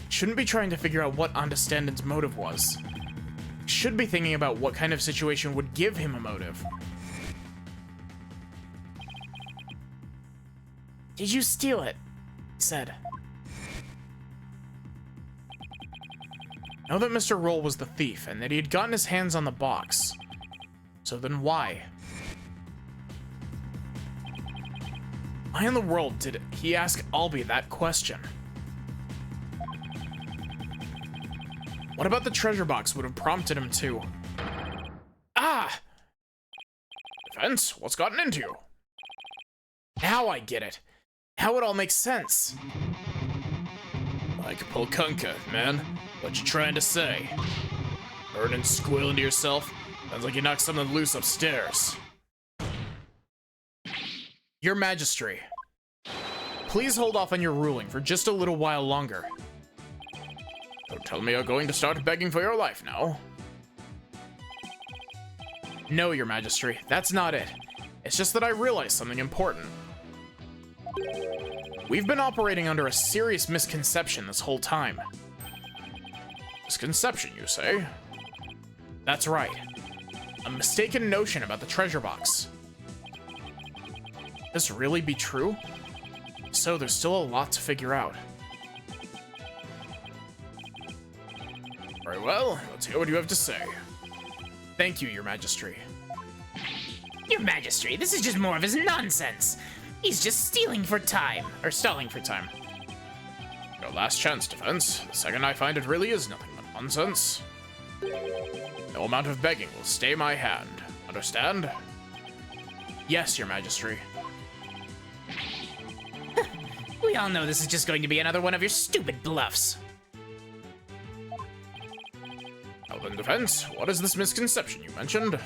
Shouldn't be trying to figure out what Understanding's motive was. Should be thinking about what kind of situation would give him a motive. Did you steal it? He said. Know that Mr. Roll was the thief and that he had gotten his hands on the box. So then why? Why in the world did he ask Albie that question? What about the treasure box would have prompted him to? Ah! Defense, what's gotten into you? Now I get it. Now it all makes sense. Like Polkunka, man. What you trying to say? Burn and squeal into yourself? Sounds like you knocked something loose upstairs. Your Majesty, please hold off on your ruling for just a little while longer. Don't tell me you're going to start begging for your life now. No, Your Majesty, that's not it. It's just that I realized something important. We've been operating under a serious misconception this whole time. Misconception, you say? That's right. A mistaken notion about the treasure box. Could this really be true? So there's still a lot to figure out. Very well, let's hear what you have to say. Thank you, Your Majesty. Your Majesty, this is just more of his nonsense. He's just stealing for time, or stalling for time. Your last chance, Defense. The second I find it really is nothing but nonsense. No amount of begging will stay my hand. Understand? Yes, Your Majesty. We all know this is just going to be another one of your stupid bluffs. Now then, Defense, what is this misconception you mentioned?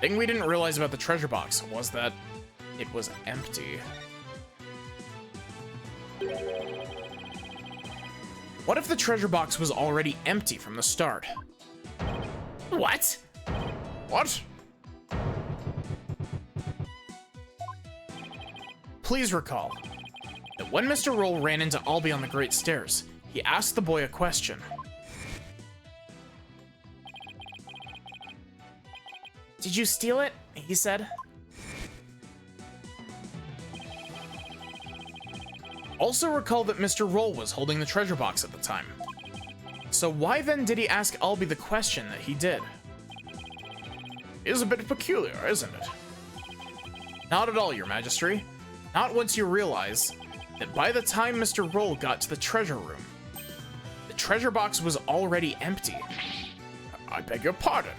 Thing we didn't realize about the treasure box was that it was empty. What if the treasure box was already empty from the start? What? What? Please recall that when Mr. Roll ran into Albie on the Great Stairs, he asked the boy a question. Did you steal it? He said. Also recall that Mr. Roll was holding the treasure box at the time. So why then did he ask Albie the question that he did? It is a bit peculiar, isn't it? Not at all, Your Majesty. Not once you realize that by the time Mr. Roll got to the treasure room, the treasure box was already empty. I beg your pardon.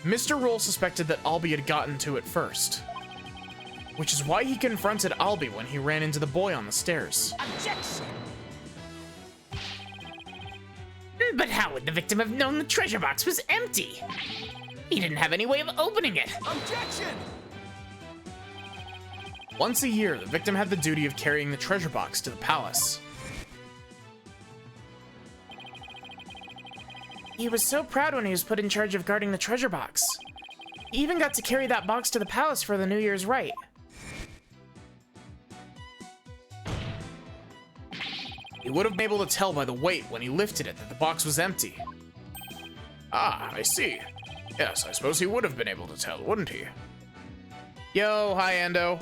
Mr. Roll suspected that Albie had gotten to it first. which is why he confronted Albie when he ran into the boy on the stairs. Objection! But how would the victim have known the treasure box was empty? He didn't have any way of opening it. Objection! Once a year, the victim had the duty of carrying the treasure box to the palace. He was so proud when he was put in charge of guarding the treasure box. He even got to carry that box to the palace for the New Year's rite. He would have been able to tell by the weight when he lifted it that the box was empty. Ah, I see. Yes, I suppose he would have been able to tell, wouldn't he? Yo, hi Ando.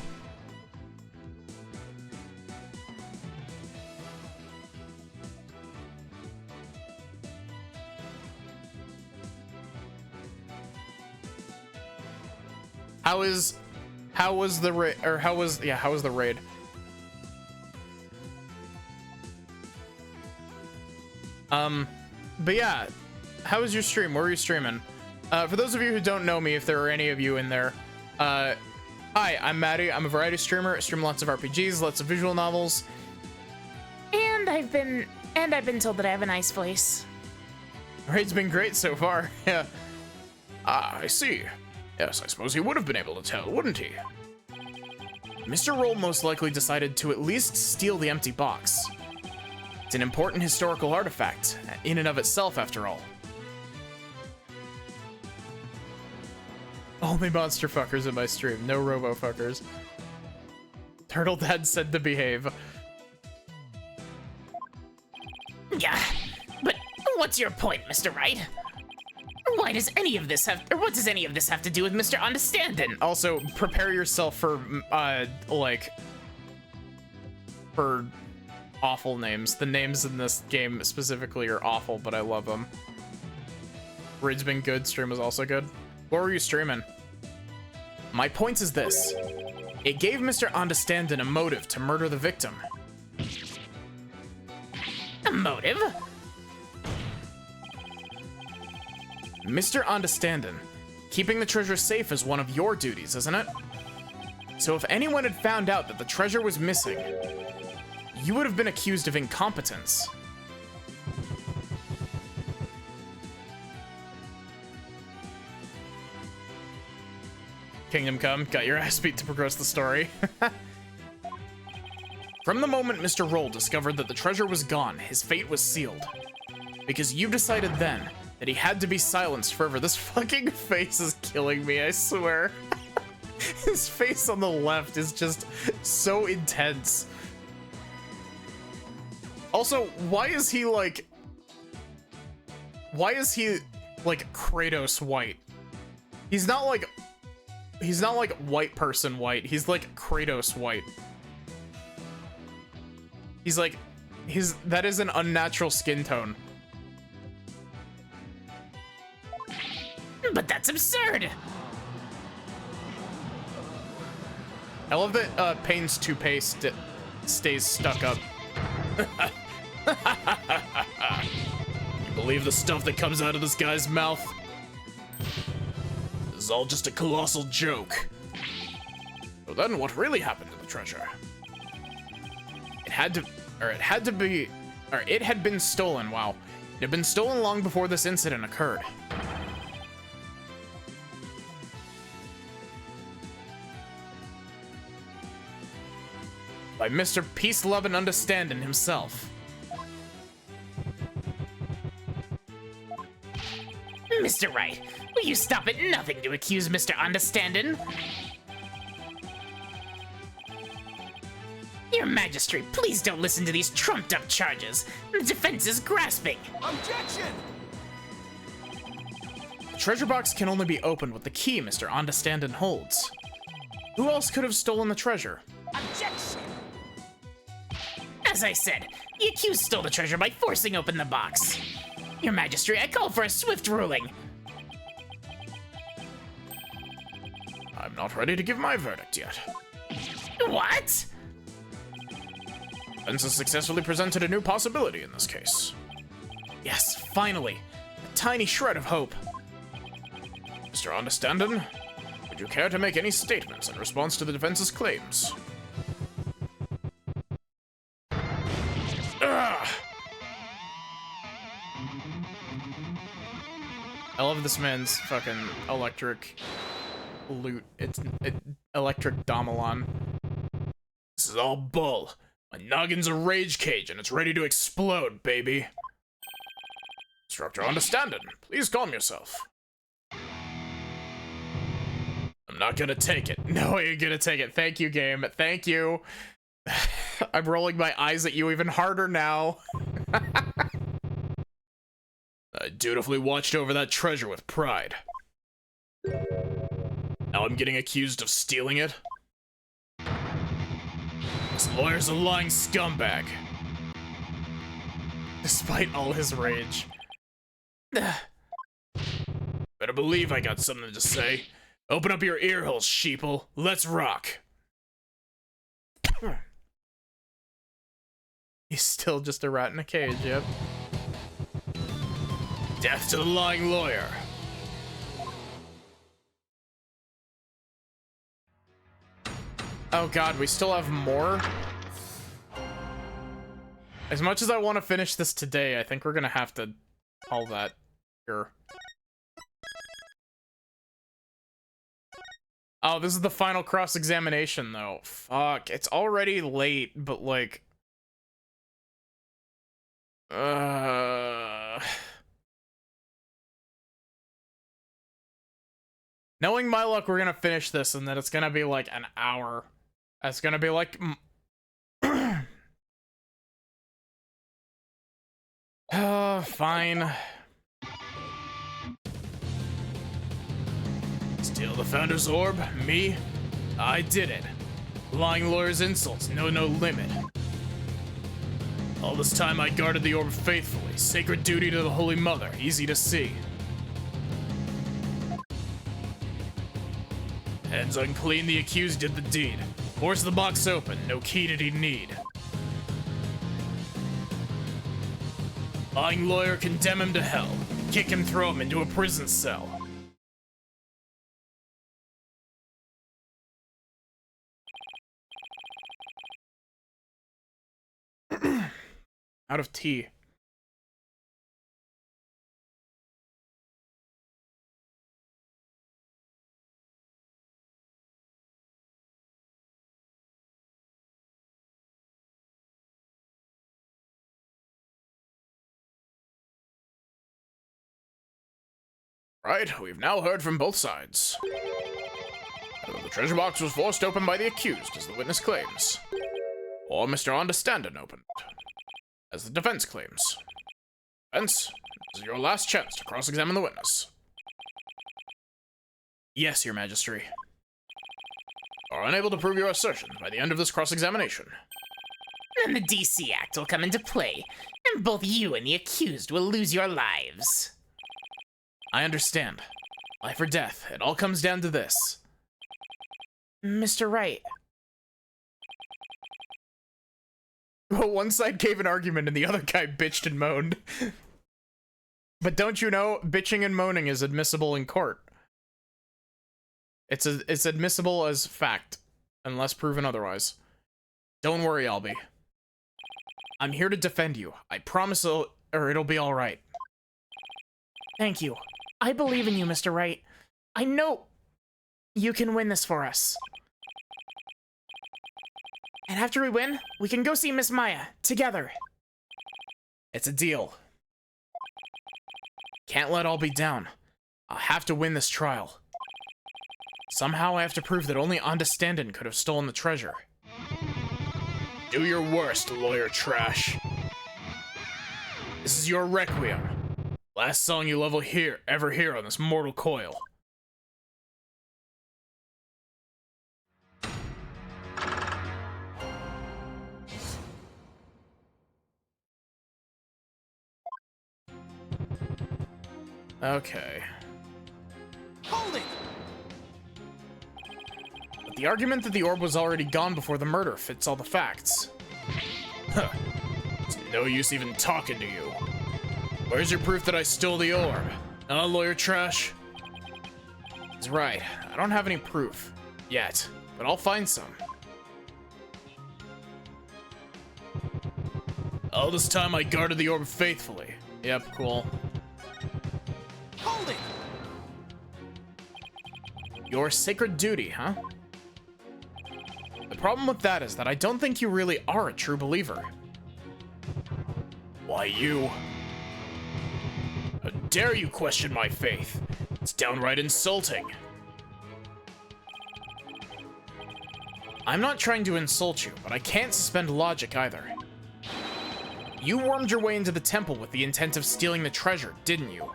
How was the raid? How was the raid? But yeah, how was your stream? Where were you streaming? For those of you who don't know me, if there are any of you in there, hi, I'm Maddie. I'm a variety streamer. I stream lots of RPGs, lots of visual novels. And I've been told that I have a nice voice. Raid's been great so far. Yeah. Ah, I see. Yes, I suppose he would have been able to tell, wouldn't he? Mr. Roll most likely decided to at least steal the empty box. It's an important historical artifact, in and of itself, after all. Only monster fuckers in my stream, no robo fuckers. Turtle Dad said to behave. Yeah, but what's your point, Mr. Wright? Why does any of this have, or what does any of this have to do with Mr. Understanding? Also, prepare yourself for, for awful names. The names in this game specifically are awful, but I love them. Raid's been good, stream was also good. What were you streaming? My point is this. It gave Mr. Understanding a motive to murder the victim. A motive? Mr. Understanding, keeping the treasure safe is one of your duties, isn't it? So if anyone had found out that the treasure was missing, you would have been accused of incompetence. Kingdom Come, got your ass beat to progress the story. From the moment Mr. Roll discovered that the treasure was gone, his fate was sealed. Because you decided then that he had to be silenced forever. This fucking face is killing me, I swear. His face on the left is just so intense. Also, why is he like Kratos white? He's not like white person white. He's like Kratos white. He's like, that is an unnatural skin tone. But that's absurd! I love that Payne's toupee stays stuck up. You believe the stuff that comes out of this guy's mouth? This is all just a colossal joke. So then what really happened to the treasure? It had been stolen, wow. It had been stolen long before this incident occurred. By Mr. Peace, Love, and Understanding himself. Mr. Wright, will you stop at nothing to accuse Mr. Understanding? Your Majesty, please don't listen to these trumped-up charges. The defense is grasping. Objection! The treasure box can only be opened with the key Mr. Understanding holds. Who else could have stolen the treasure? Objection! As I said, the accused stole the treasure by forcing open the box. Your Majesty, I call for a swift ruling. I'm not ready to give my verdict yet. What? Defense has successfully presented a new possibility in this case. Yes, finally. A tiny shred of hope. Mr. Understanding, Would you care to make any statements in response to the defense's claims? Ugh. I love this man's fucking electric loot. It's electric Domelon. This is all bull. My noggin's a rage cage and it's ready to explode, baby. Instructor understanding, please calm yourself. I'm not gonna take it. No, you're gonna take it. Thank you, game. Thank you. I'm rolling my eyes at you even harder now. I dutifully watched over that treasure with pride. Now I'm getting accused of stealing it? This lawyer's a lying scumbag. Despite all his rage. Better believe I got something to say. Open up your ear holes, sheeple. Let's rock. He's still just a rat in a cage, yep. Death to the lying lawyer. Oh god, we still have more? As much as I want to finish this today, I think we're gonna have to call that here. Oh, this is the final cross-examination, though. Fuck, it's already late, but like... Knowing my luck, we're gonna finish this, and then it's gonna be like an hour. It's gonna be like... fine. Steal the Founder's Orb? Me? I did it. Lying lawyer's insults know no limit. All this time I guarded the orb faithfully. Sacred duty to the Holy Mother. Easy to see. Hands unclean, the accused did the deed. Force the box open. No key did he need. Lying lawyer, condemn him to hell. Kick him, throw him into a prison cell. Out of tea. Right, we've now heard from both sides. The treasure box was forced open by the accused, as the witness claims. Or Mr. Understanding opened it, as the defense claims. Defense, this is your last chance to cross-examine the witness. Yes, Your Majesty. Are unable to prove your assertion by the end of this cross-examination. Then the DC Act will come into play, and both you and the accused will lose your lives. I understand. Life or death, it all comes down to this. Mr. Wright. Well, one side gave an argument and the other guy bitched and moaned. But don't you know, bitching and moaning is admissible in court. It's admissible as fact, unless proven otherwise. Don't worry, Albie. I'm here to defend you. I promise it'll be alright. Thank you. I believe in you, Mr. Wright. I know you can win this for us. And after we win, we can go see Miss Maya, together. It's a deal. Can't let Albie down. I'll have to win this trial. Somehow I have to prove that only Understanding could have stolen the treasure. Do your worst, lawyer trash. This is your requiem. Last song you'll ever hear on this mortal coil. Okay. Hold it! But the argument that the orb was already gone before the murder fits all the facts. Huh. It's no use even talking to you. Where's your proof that I stole the orb? Lawyer trash? Is That's right. I don't have any proof. Yet. But I'll find some. All this time I guarded the orb faithfully. Yep, cool. Hold it! Your sacred duty, huh? The problem with that is that I don't think you really are a true believer. Why, you? How dare you question my faith? It's downright insulting. I'm not trying to insult you, but I can't suspend logic either. You wormed your way into the temple with the intent of stealing the treasure, didn't you?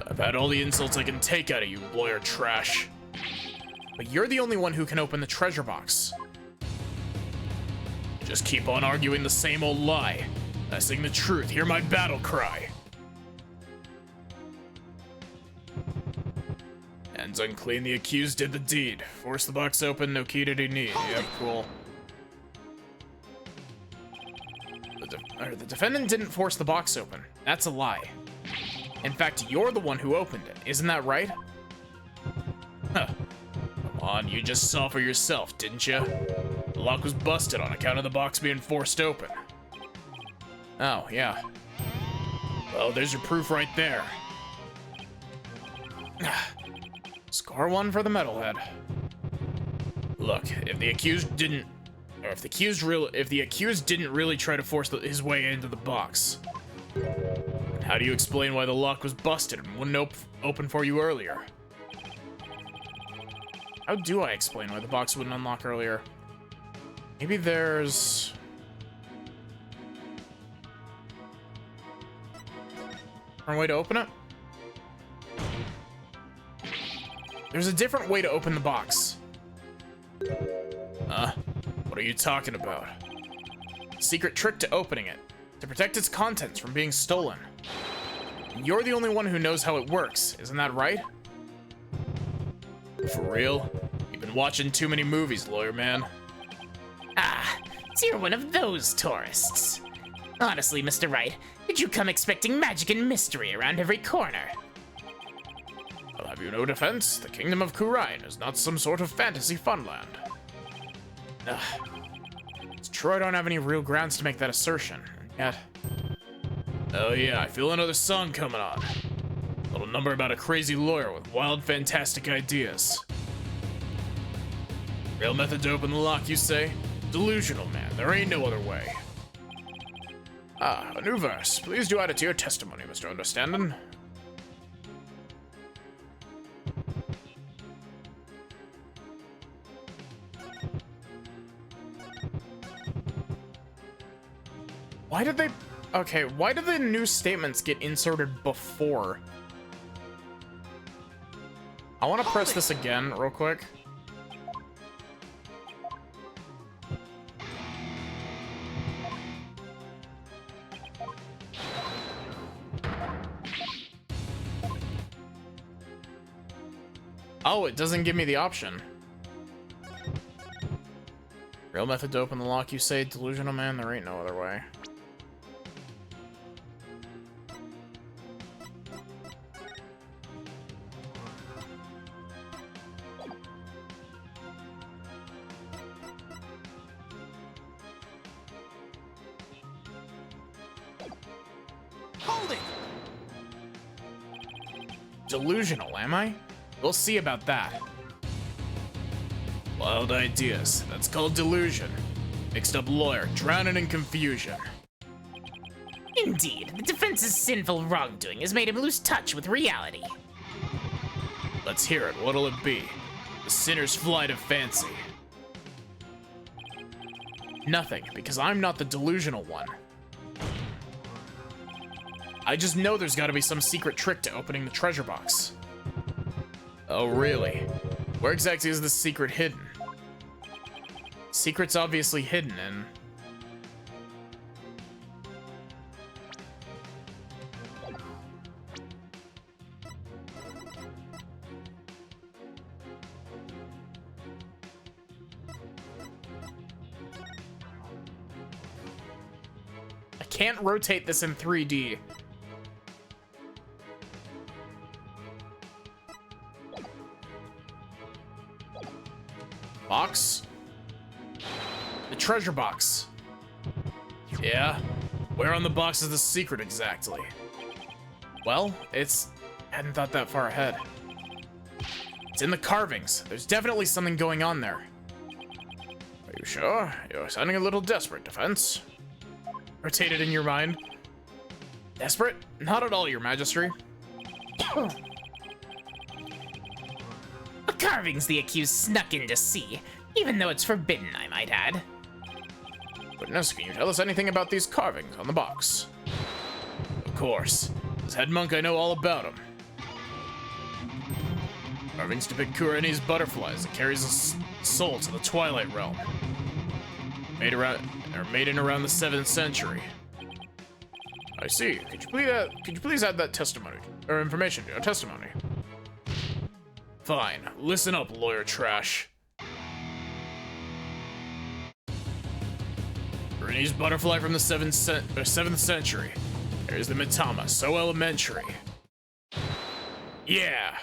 I've had all the insults I can take out of you, lawyer trash. But you're the only one who can open the treasure box. You just keep on arguing the same old lie. I sing the truth, hear my battle cry. Hands unclean, the accused did the deed. Force the box open, no key did he need. Yep, cool. The defendant didn't force the box open. That's a lie. In fact, you're the one who opened it. Isn't that right? Huh. Come on, you just saw for yourself, didn't you? The lock was busted on account of the box being forced open. Oh, yeah. Well, there's your proof right there. Score one for the metalhead. Look, if the accused didn't really try to force his way into the box, how do you explain why the lock was busted and wouldn't open for you earlier? How do I explain why the box wouldn't unlock earlier? Maybe there's... different way to open it? There's a different way to open the box. What are you talking about? Secret trick to opening it, to protect its contents from being stolen. You're the only one who knows how it works, isn't that right? For real? You've been watching too many movies, lawyer man. Ah, so you're one of those tourists. Honestly, Mr. Wright, did you come expecting magic and mystery around every corner? I'll have you no defense. The kingdom of Khura'in is not some sort of fantasy funland. It's true I don't have any real grounds to make that assertion, yet... Oh yeah, I feel another song coming on. A little number about a crazy lawyer with wild, fantastic ideas. Real method to open the lock, you say? Delusional, man. There ain't no other way. Ah, a new verse. Please do add it to your testimony, Mr. Understanding. Why did they... Okay, why did the new statements get inserted before? I want to press this again real quick. Oh, it doesn't give me the option. Real method to open the lock, you say? Delusional man, there ain't no other way. Hold it! Delusional, am I? We'll see about that. Wild ideas. That's called delusion. Mixed up lawyer, drowning in confusion. Indeed, the defense's sinful wrongdoing has made him lose touch with reality. Let's hear it. What'll it be? The sinner's flight of fancy. Nothing, because I'm not the delusional one. I just know there's gotta be some secret trick to opening the treasure box. Oh, really? Where exactly is this secret hidden? Secret's obviously hidden in... I can't rotate this in 3D. Box? The treasure box. Yeah? Where on the box is the secret exactly? Well, hadn't thought that far ahead. It's in the carvings. There's definitely something going on there. Are you sure? You're sounding a little desperate, Defense. Rotate it in your mind. Desperate? Not at all, Your Majesty. The carvings the accused snuck in to see, even though it's forbidden, I might add. Witness, can you tell us anything about these carvings on the box? Of course. As head monk, I know all about them. Carvings depict Kureni's butterflies that carries a soul to the Twilight Realm. Made in around the 7th century. I see. Could you please add that testimony or information to your testimony? Fine. Listen up, lawyer trash. Kureni's butterfly from the 7th century. There's the Mitama, so elementary. Yeah.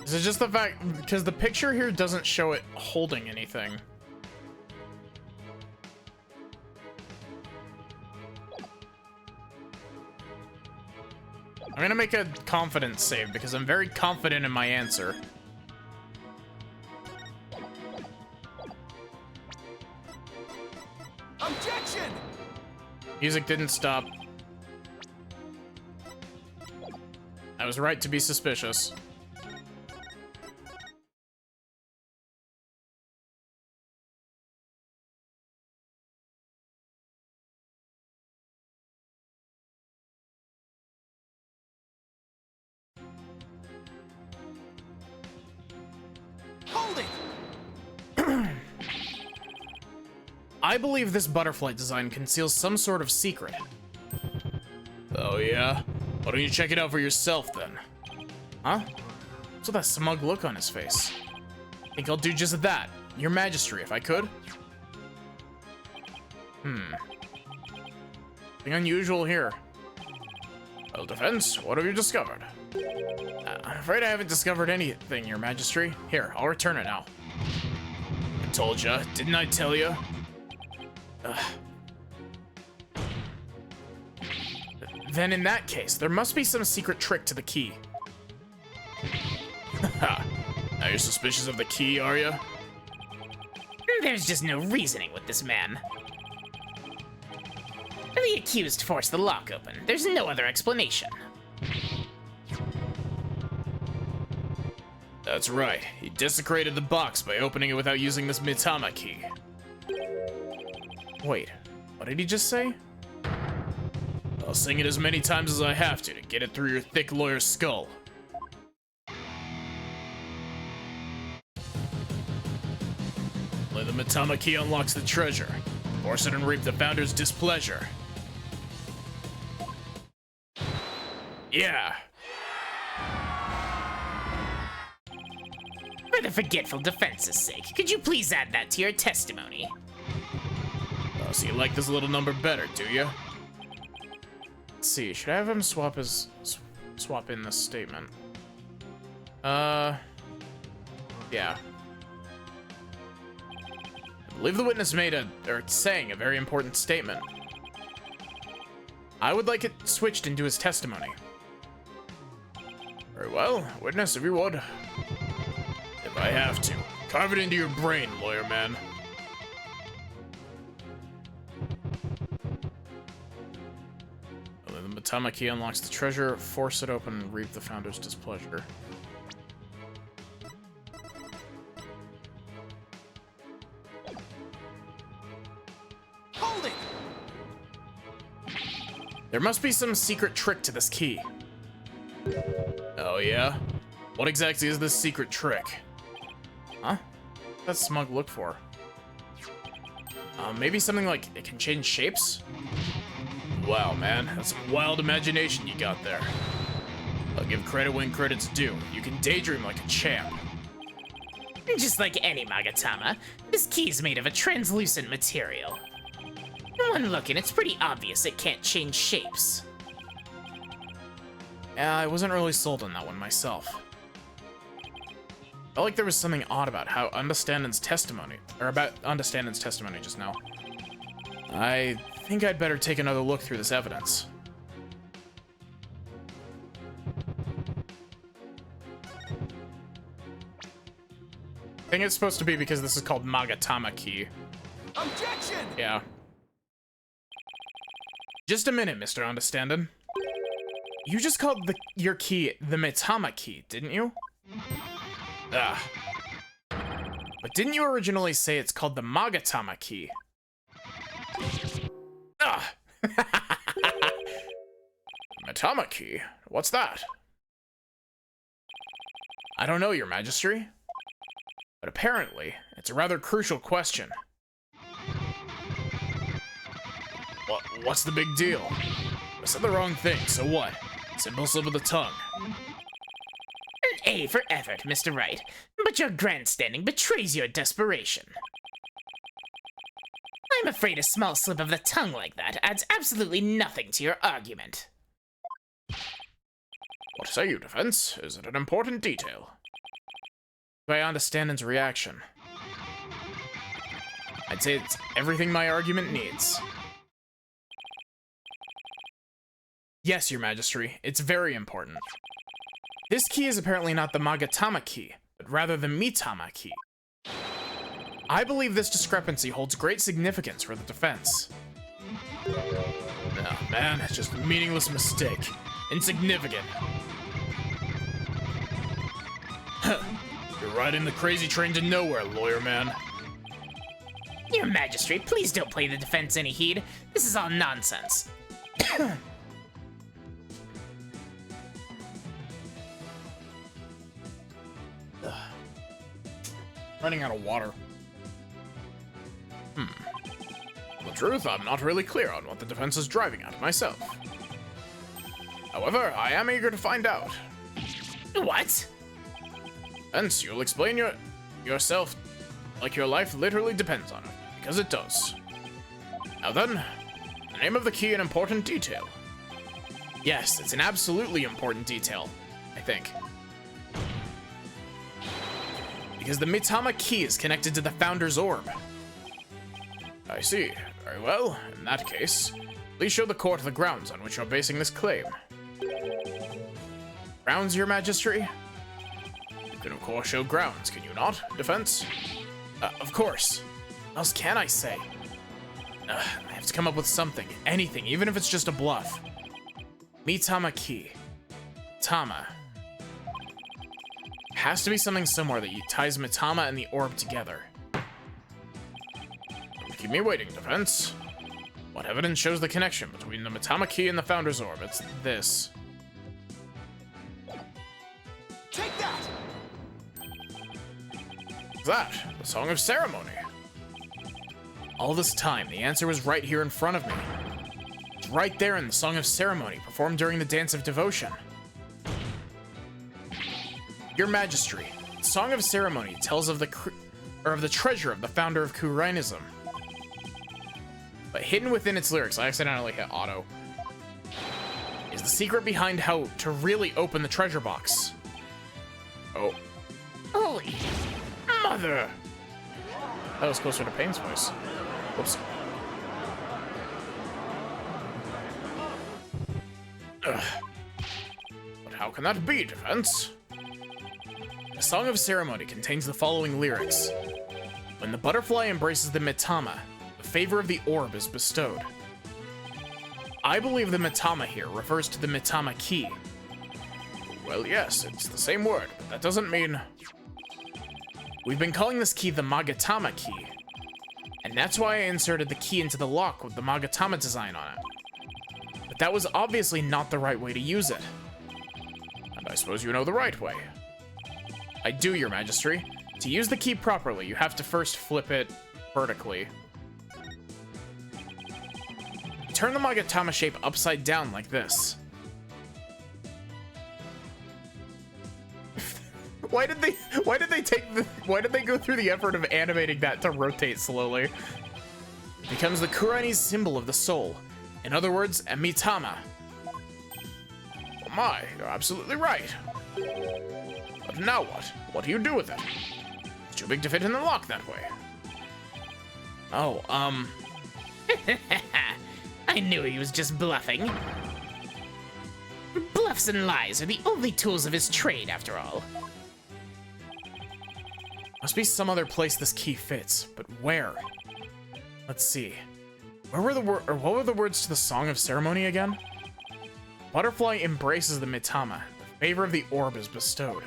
Is it just the fact, because the picture here doesn't show it holding anything. I'm gonna make a confidence save because I'm very confident in my answer. Objection! Music didn't stop. I was right to be suspicious. Hold it! I believe this butterfly design conceals some sort of secret. Oh yeah? Why don't you check it out for yourself then? Huh? What's with that smug look on his face? Think I'll do just that. Your Majesty, if I could? Nothing unusual here. Well, Defense, what have you discovered? I'm afraid I haven't discovered anything, Your Majesty. Here, I'll return it now. I told ya, didn't I tell ya? Then in that case, there must be some secret trick to the key. Ha! Now you're suspicious of the key, are ya? There's just no reasoning with this man. The accused forced the lock open. There's no other explanation. That's right. He desecrated the box by opening it without using this Mitama key. Wait, what did he just say? I'll sing it as many times as I have to get it through your thick lawyer's skull. Only the Mitama key unlocks the treasure. Force it and reap the founder's displeasure. Yeah. For the forgetful Defense's sake, could you please add that to your testimony? Oh, so you like this little number better, do you? Let's see, should I have him swap in this statement? Yeah. I believe the witness saying a very important statement. I would like it switched into his testimony. Very well, witness, if you would. If I have to. Carve it into your brain, lawyer man. The Mitama key unlocks the treasure. Force it open and reap the founder's displeasure. There must be some secret trick to this key. Oh yeah? What exactly is this secret trick? Huh? What's that smug look for? Maybe something like it can change shapes? Wow, man, that's some wild imagination you got there. I'll give credit when credit's due. You can daydream like a champ. Just like any Magatama, this key is made of a translucent material. One look and it's pretty obvious it can't change shapes. Yeah, I wasn't really sold on that one myself. Felt like there was something odd about how Understanding's testimony, just now. I think I'd better take another look through this evidence. I think it's supposed to be because this is called Magatama key. Objection! Yeah. Just a minute, Mr. Understanding. You just called your key the Mitama key, didn't you? Ah. But didn't you originally say it's called the Magatama key? Ah. Mitama key? What's that? I don't know, Your Majesty. But apparently, it's a rather crucial question. What's the big deal? I said the wrong thing, so what? Simple slip of the tongue. An A for effort, Mr. Wright, but your grandstanding betrays your desperation. I'm afraid a small slip of the tongue like that adds absolutely nothing to your argument. What say you, Defense? Is it an important detail? I understand his reaction. I'd say it's everything my argument needs. Yes, Your Majesty, it's very important. This key is apparently not the Magatama key, but rather the Mitama key. I believe this discrepancy holds great significance for the defense. Oh man, it's just a meaningless mistake. Insignificant. You're riding the crazy train to nowhere, lawyer man. Your Majesty, please don't play the defense any heed. This is all nonsense. Running out of water. The truth, I'm not really clear on what the defense is driving at myself. However, I am eager to find out. What? Hence, you'll explain yourself like your life literally depends on it, because it does. Now then, the name of the key an important detail. Yes, it's an absolutely important detail, I think. Because the Mitama key is connected to the Founder's Orb. I see. Very well. In that case, please show the court the grounds on which you're basing this claim. Grounds, Your Majesty? You can of course show grounds, can you not, Defense? Of course. What else can I say? I have to come up with something, anything, even if it's just a bluff. Mitama key. Tama. Has to be something similar that ties Mitama and the orb together. Don't keep me waiting, Defense. What evidence shows the connection between the Mitama key and the Founder's Orb? It's this. Take that! That, the Song of Ceremony. All this time, the answer was right here in front of me. It's right there in the Song of Ceremony, performed during the Dance of Devotion. Your Majesty, the Song of Ceremony tells of the treasure of the founder of Kurainism. But hidden within its lyrics, I accidentally hit auto, is the secret behind how to really open the treasure box. Oh. Holy Mother! That was closer to Payne's voice. Whoops. Ugh. But how can that be, Defense? The Song of Ceremony contains the following lyrics. When the butterfly embraces the Mitama, the favor of the orb is bestowed. I believe the Mitama here refers to the Mitama key. Well, yes, it's the same word, but that doesn't mean... We've been calling this key the Magatama key, and that's why I inserted the key into the lock with the Magatama design on it. But that was obviously not the right way to use it. And I suppose you know the right way. I do, Your Majesty. To use the key properly, you have to first flip it vertically. Turn the Magatama shape upside down like this. Why did they go through the effort of animating that to rotate slowly? It becomes the Kurani's symbol of the soul. In other words, a Mitama. Oh my, you're absolutely right. But now what? What do you do with it? It's too big to fit in the lock that way. Oh, I knew he was just bluffing. Bluffs and lies are the only tools of his trade, after all. must be some other place this key fits, but where? Let's see. What were the words to the Song of Ceremony again? Butterfly embraces the Mitama. The favor of the orb is bestowed.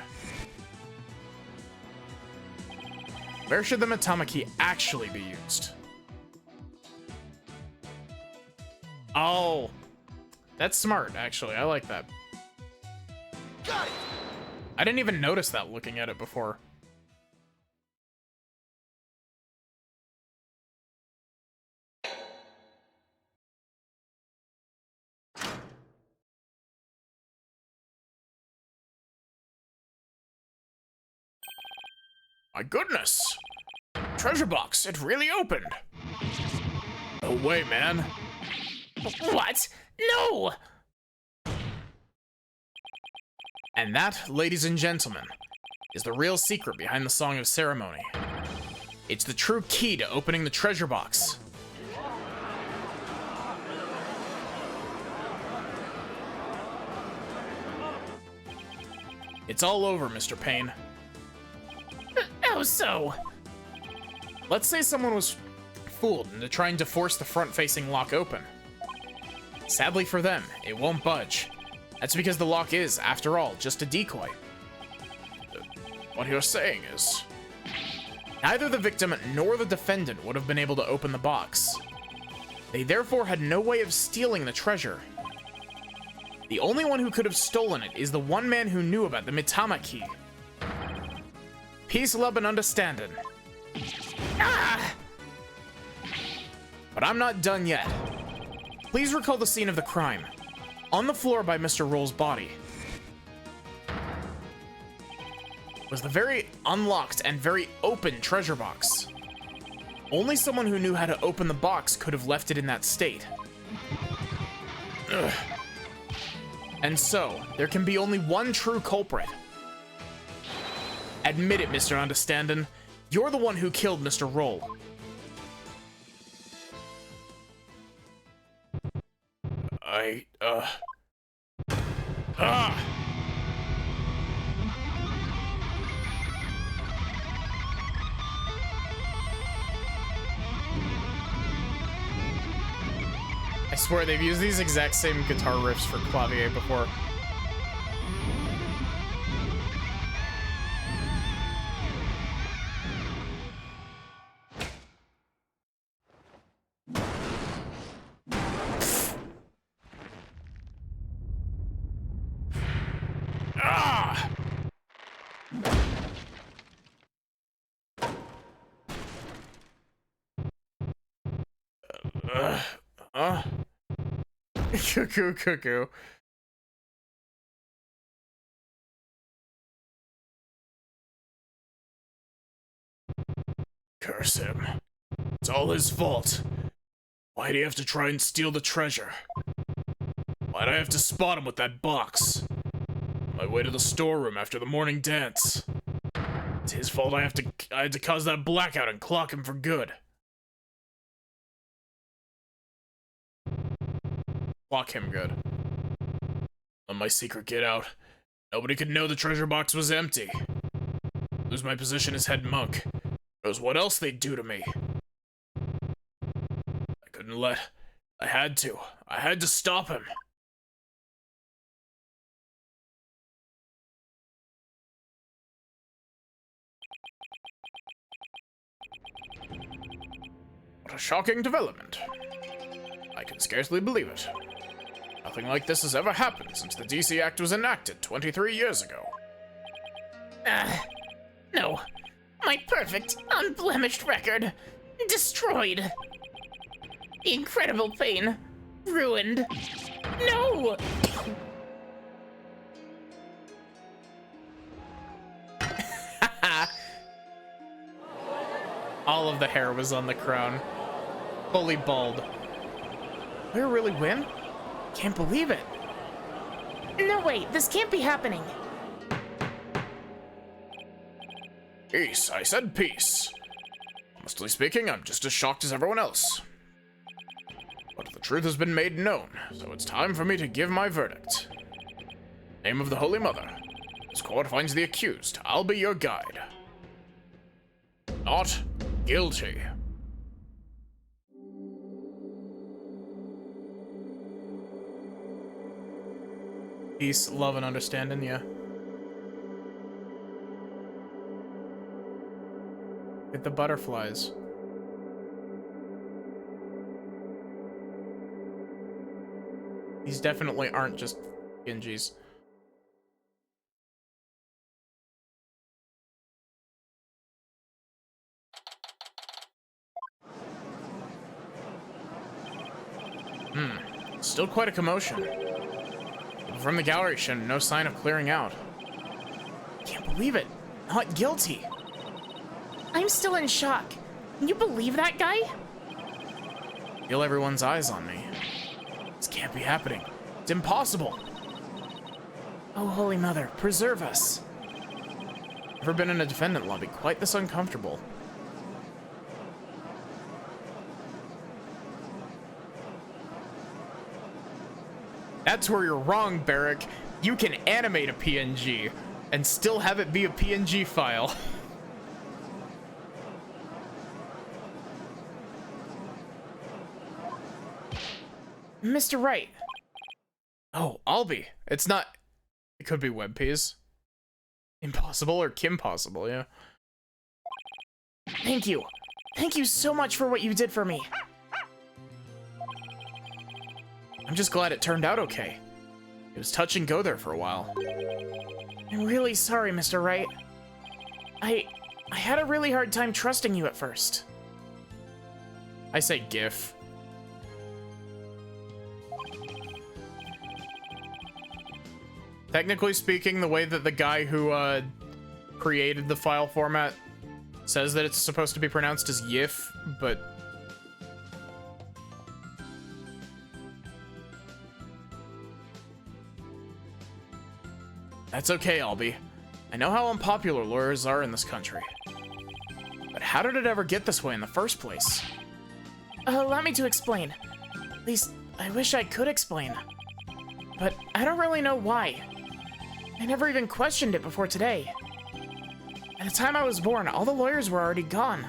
Where should the Mitama key actually be used? Oh, that's smart, actually. I like that. Got it! I didn't even notice that looking at it before. My goodness! Treasure box, it really opened! No way, man. What? No! And that, ladies and gentlemen, is the real secret behind the Song of Ceremony. It's the true key to opening the treasure box. It's all over, Mr. Payne. How so? Let's say someone was fooled into trying to force the front-facing lock open. Sadly for them, it won't budge. That's because the lock is, after all, just a decoy. What you're saying is... Neither the victim nor the defendant would have been able to open the box. They therefore had no way of stealing the treasure. The only one who could have stolen it is the one man who knew about the Mitama key. Peace, love, and understanding. Ah! But I'm not done yet. Please recall the scene of the crime. On the floor by Mr. Roll's body was the very unlocked and very open treasure box. Only someone who knew how to open the box could have left it in that state. Ugh. And so, there can be only one true culprit. Admit it, Mr. Understandin'. You're the one who killed Mr. Roll. I swear they've used these exact same guitar riffs for Clavier before. Cuckoo. Curse him. It's all his fault. Why'd he have to try and steal the treasure? Why'd I have to spot him with that box? On my way to the storeroom after the morning dance. It's his fault I had to cause that blackout and clock him for good. Clock him good. Let my secret get out. Nobody could know the treasure box was empty. Lose my position as head monk. Knows what else they'd do to me. I couldn't let. I had to stop him. What a shocking development. I can scarcely believe it. Nothing like this has ever happened since the DC Act was enacted 23 years ago. No. My perfect, unblemished record. Destroyed. The incredible pain. Ruined. No! All of the hair was on the crown. Fully bald. We really win? Can't believe it. No, wait, this can't be happening. Peace, I said peace. Honestly speaking, I'm just as shocked as everyone else. But the truth has been made known, so it's time for me to give my verdict. Name of the Holy Mother. This court finds the accused. I'll be your guide. Not guilty. Peace, love, and understanding, yeah. Get the butterflies. These definitely aren't just Genjis. Still quite a commotion. From the gallery shown no sign of clearing out. Can't believe it. Not guilty. I'm still in shock. Can you believe that guy? Feel everyone's eyes on me. This can't be happening. It's impossible. Oh, Holy Mother, preserve us. Never been in a defendant lobby quite this uncomfortable. That's where you're wrong, Barrick. You can animate a PNG and still have it be a PNG file. Mr. Wright. Oh, Albie. It's not... It could be WebPs. Impossible or Kim possible, yeah. Thank you. Thank you so much for what you did for me. I'm just glad it turned out okay. It was touch and go there for a while. I'm really sorry, Mr. Wright. I had a really hard time trusting you at first. I say GIF. Technically speaking, the way that the guy who created the file format says that it's supposed to be pronounced as YIF, but that's okay, Albie. I know how unpopular lawyers are in this country. But how did it ever get this way in the first place? Allow me to explain. At least, I wish I could explain. But I don't really know why. I never even questioned it before today. At the time I was born, all the lawyers were already gone.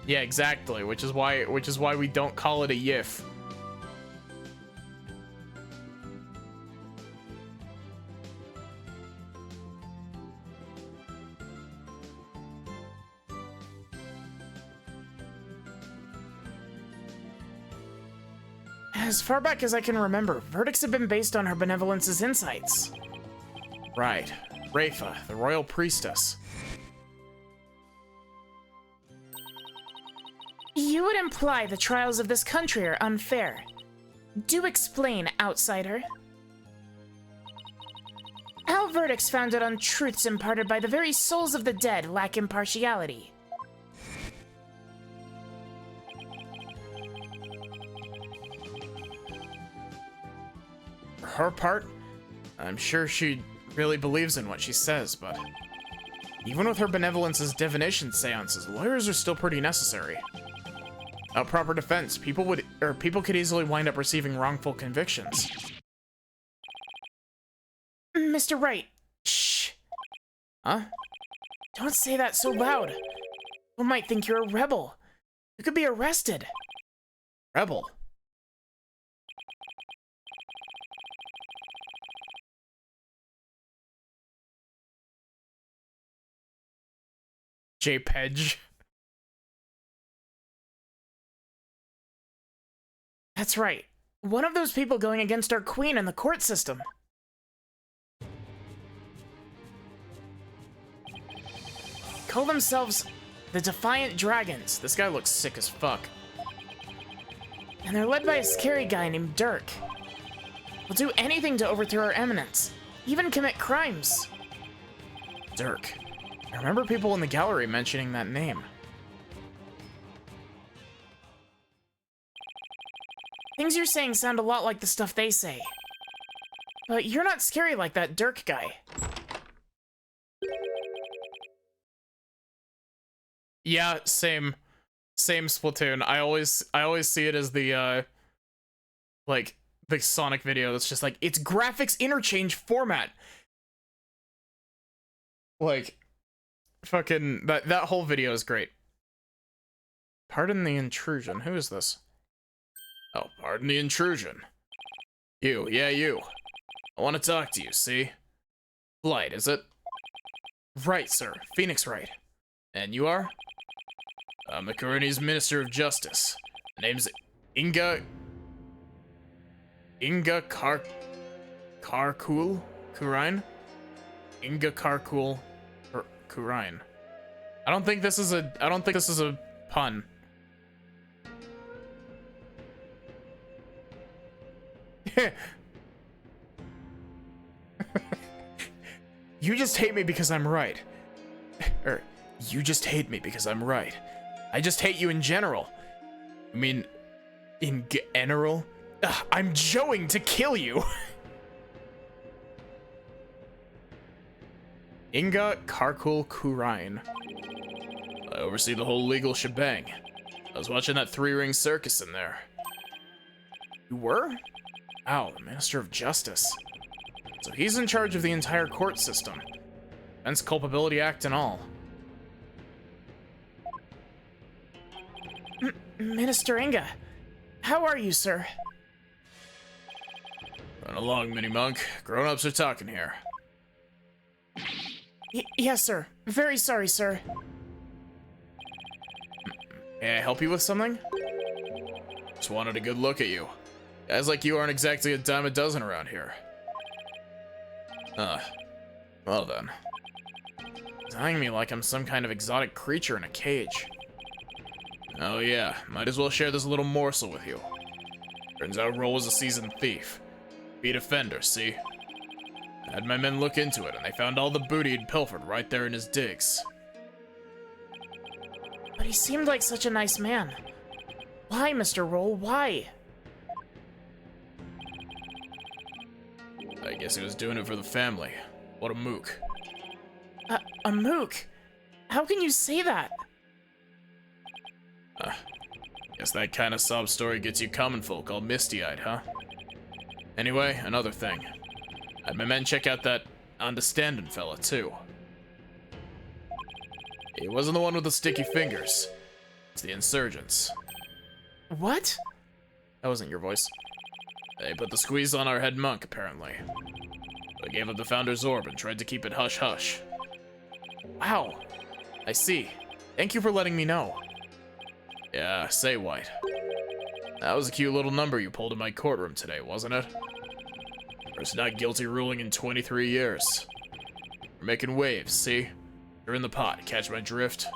Yeah, exactly, which is why we don't call it a YIF. As far back as I can remember, verdicts have been based on her benevolence's insights. Right. Rafa, the royal priestess. You would imply the trials of this country are unfair. Do explain, outsider. How verdicts founded on truths imparted by the very souls of the dead lack impartiality. For her part, I'm sure she really believes in what she says, but even with her benevolence's divination seances, lawyers are still pretty necessary. Without proper defense, people could easily wind up receiving wrongful convictions. Mr. Wright, shh. Huh? Don't say that so loud. People might think you're a rebel. You could be arrested. Rebel? JPEG. That's right. One of those people going against our queen in the court system. Call themselves the Defiant Dragons. This guy looks sick as fuck. And they're led by a scary guy named Dirk. Will do anything to overthrow our eminence, even commit crimes. Dirk. I remember people in the gallery mentioning that name. Things you're saying sound a lot like the stuff they say. But you're not scary like that Dirk guy. Yeah, same Splatoon. I always see it as the like the Sonic video that's just like, it's graphics interchange format. Like fucking that whole video is great. Pardon the intrusion. Who is this? Oh, pardon the intrusion. You, yeah, you. I want to talk to you, see? Blight, is it? Right, sir. Phoenix Wright. And you are? I'm the Karuni's Minister of Justice. The name's Inga Karkul Kurine? Inga Karkul Kurine. I don't think this is a pun. You just hate me because I'm right. Or, you just hate me because I'm right. I just hate you in general. I mean, in general? Ugh, I'm going to kill you. Inga Karkul Kurine. I oversee the whole legal shebang. I was watching that three-ring circus in there. You were? Wow, the Minister of Justice. So he's in charge of the entire court system. Defense Culpability Act and all. Minister Inga, how are you, sir? Run along, Mini-Monk. Grown-ups are talking here. Yes, sir. Very sorry, sir. May I help you with something? Just wanted a good look at you. Guys like you aren't exactly a dime a dozen around here. Well then. Eyeing me like I'm some kind of exotic creature in a cage. Oh yeah, might as well share this little morsel with you. Turns out Roll was a seasoned thief. Beat offender, see? I had my men look into it, and they found all the booty he'd pilfered right there in his digs. But he seemed like such a nice man. Why, Mr. Roll, why? I guess he was doing it for the family. What a mook. A mook? How can you say that? Guess that kind of sob story gets you common folk all misty-eyed, huh? Anyway, another thing. I had my men check out that understanding fella, too. He wasn't the one with the sticky fingers. It's the insurgents. What? That wasn't your voice. They put the squeeze on our head monk, apparently. But gave up the founder's orb and tried to keep it hush-hush. Wow. I see. Thank you for letting me know. Yeah, say White. That was a cute little number you pulled in my courtroom today, wasn't it? First not guilty ruling in 23 years. We're making waves, see? You're in the pot, catch my drift?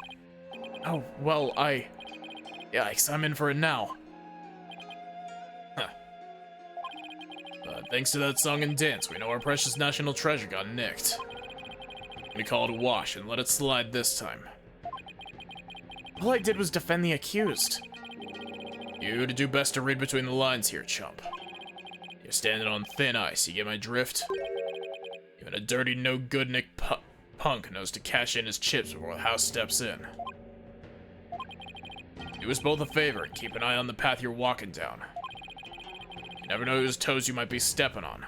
Oh, well, yikes, I'm in for it now. Huh. Thanks to that song and dance, we know our precious national treasure got nicked. We call it a wash and let it slide this time. All I did was defend the accused. You'd do best to read between the lines here, chump. You're standing on thin ice, you get my drift? Even a dirty, no-good Nick punk knows to cash in his chips before the house steps in. Do us both a favor and keep an eye on the path you're walking down. You never know whose toes you might be stepping on.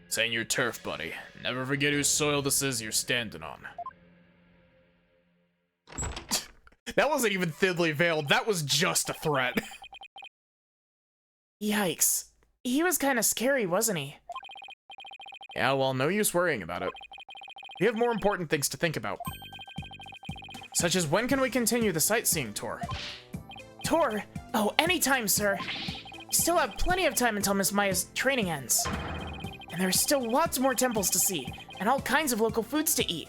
This ain't your turf, buddy. Never forget whose soil this is you're standing on. That wasn't even thinly veiled, that was just a threat. Yikes. He was kind of scary, wasn't he? Yeah, well, no use worrying about it. We have more important things to think about. Such as when can we continue the sightseeing tour? Tour? Oh, anytime, sir. We still have plenty of time until Miss Maya's training ends. And there's still lots more temples to see, and all kinds of local foods to eat.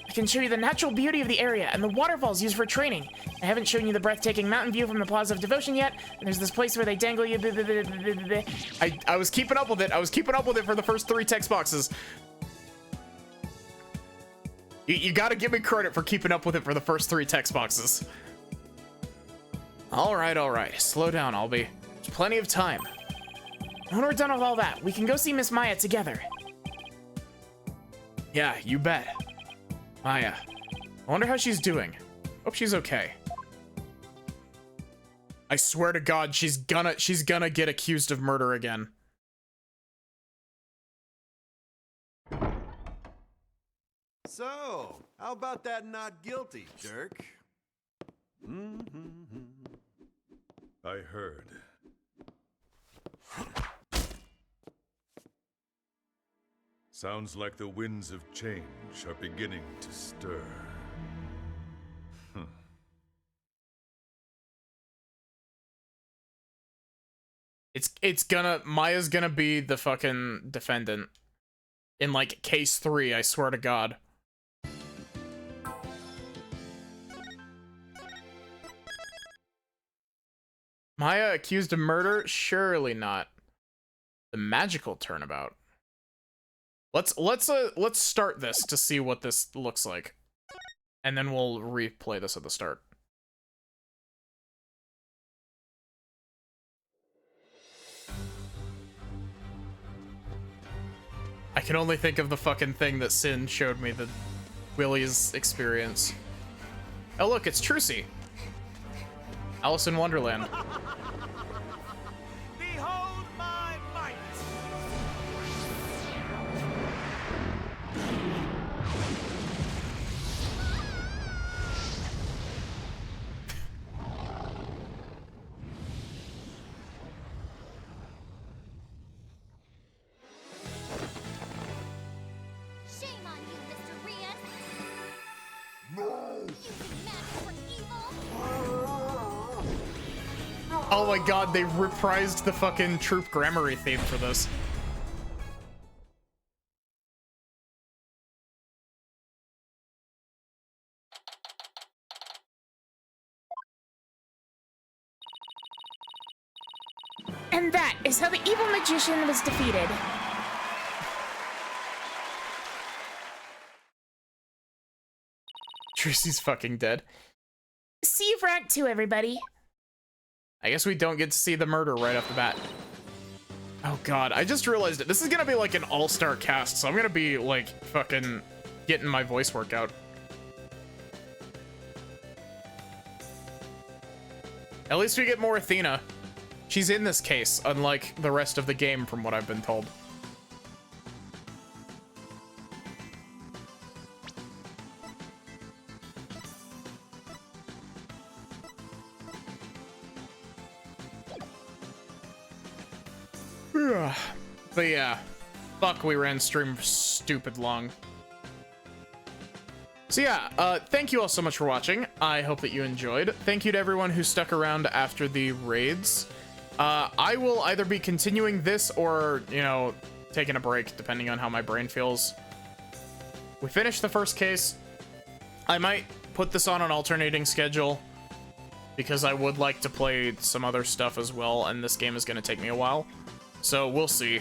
I can show you the natural beauty of the area and the waterfalls used for training. I haven't shown you the breathtaking mountain view from the Plaza of Devotion yet, and there's this place where they dangle you. I was keeping up with it. I was keeping up with it for the first 3 text boxes. You gotta give me credit for keeping up with it for the first 3 text boxes. All right. Slow down, Albie. There's plenty of time. When we're done with all that, we can go see Miss Maya together. Yeah, you bet. Maya. I wonder how she's doing. Hope she's okay. I swear to God, she's gonna get accused of murder again. So, how about that not guilty, Dirk? I heard. Sounds like the winds of change are beginning to stir. Maya's gonna be the fucking defendant. In like case 3, I swear to God. Maya accused of murder? Surely not. The magical turnabout. Let's start this to see what this looks like. And then we'll replay this at the start. I can only think of the fucking thing that Sin showed me, the Willie's experience. Oh look, it's Trucy. Alice in Wonderland. Behold my might! Shame on you, Mr. Rias! No! Using magic for evil! Oh my God, they reprised the fucking Troop Gramarye theme for this. And that is how the evil magician was defeated. Trucy's fucking dead. See you for Act 2, everybody. I guess we don't get to see the murder right off the bat. Oh God, I just realized it. This is gonna be like an all-star cast, so I'm gonna be like fucking getting my voice work out. At least we get more Athena. She's in this case, unlike the rest of the game from what I've been told. But yeah, fuck, we ran stream stupid long. So yeah, thank you all so much for watching. I hope that you enjoyed. Thank you to everyone who stuck around after the raids. I will either be continuing this or, you know, taking a break, depending on how my brain feels. We finished the first case. I might put this on an alternating schedule, because I would like to play some other stuff as well, and this game is going to take me a while. So we'll see.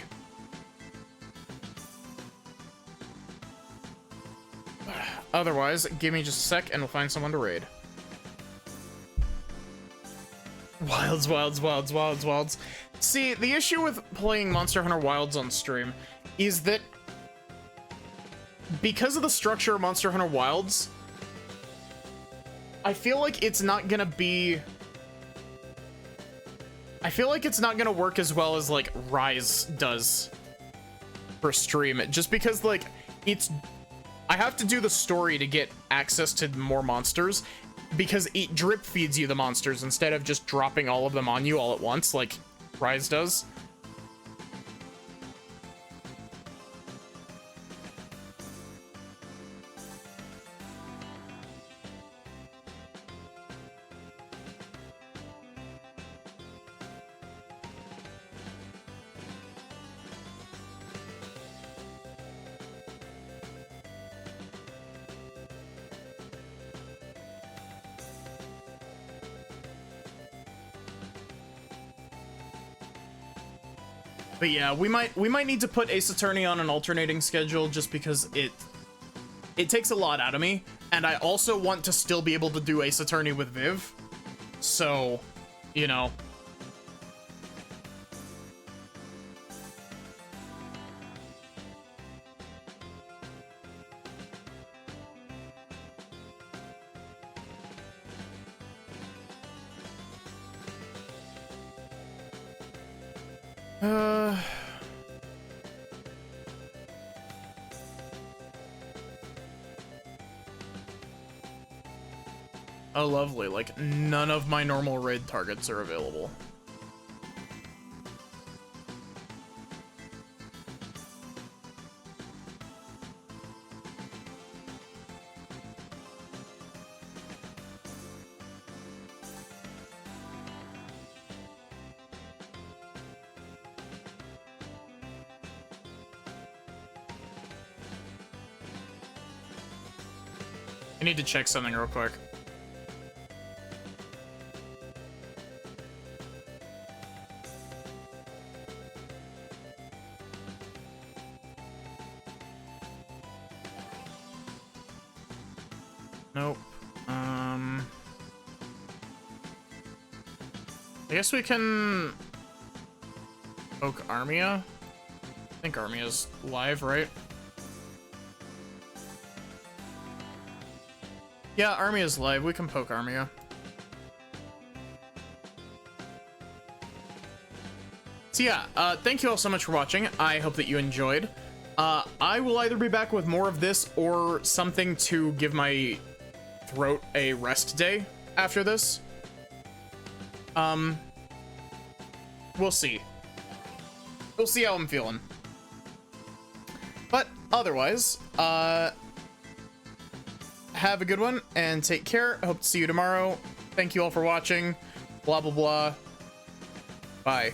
Otherwise, give me just a sec and we'll find someone to raid. Wilds. See, the issue with playing Monster Hunter Wilds on stream is that because of the structure of Monster Hunter Wilds, I feel like it's not gonna be... I feel like it's not gonna work as well as, like, Rise does for stream. Just because, like, it's... I have to do the story to get access to more monsters, because it drip feeds you the monsters instead of just dropping all of them on you all at once, like Rise does. But yeah, we might need to put Ace Attorney on an alternating schedule just because it takes a lot out of me, and I also want to still be able to do Ace Attorney with Viv. So, you know. Oh, lovely. Like, none of my normal raid targets are available. I need to check something real quick. Nope. I guess we can poke Armia. I think Armia's live, right? Yeah, Armia's live. We can poke Armia. So yeah, thank you all so much for watching. I hope that you enjoyed. I will either be back with more of this or something to give my throat a rest day after this. We'll see. We'll see how I'm feeling. But otherwise, have a good one and take care. I hope to see you tomorrow. Thank you all for watching. Blah, blah, blah. Bye.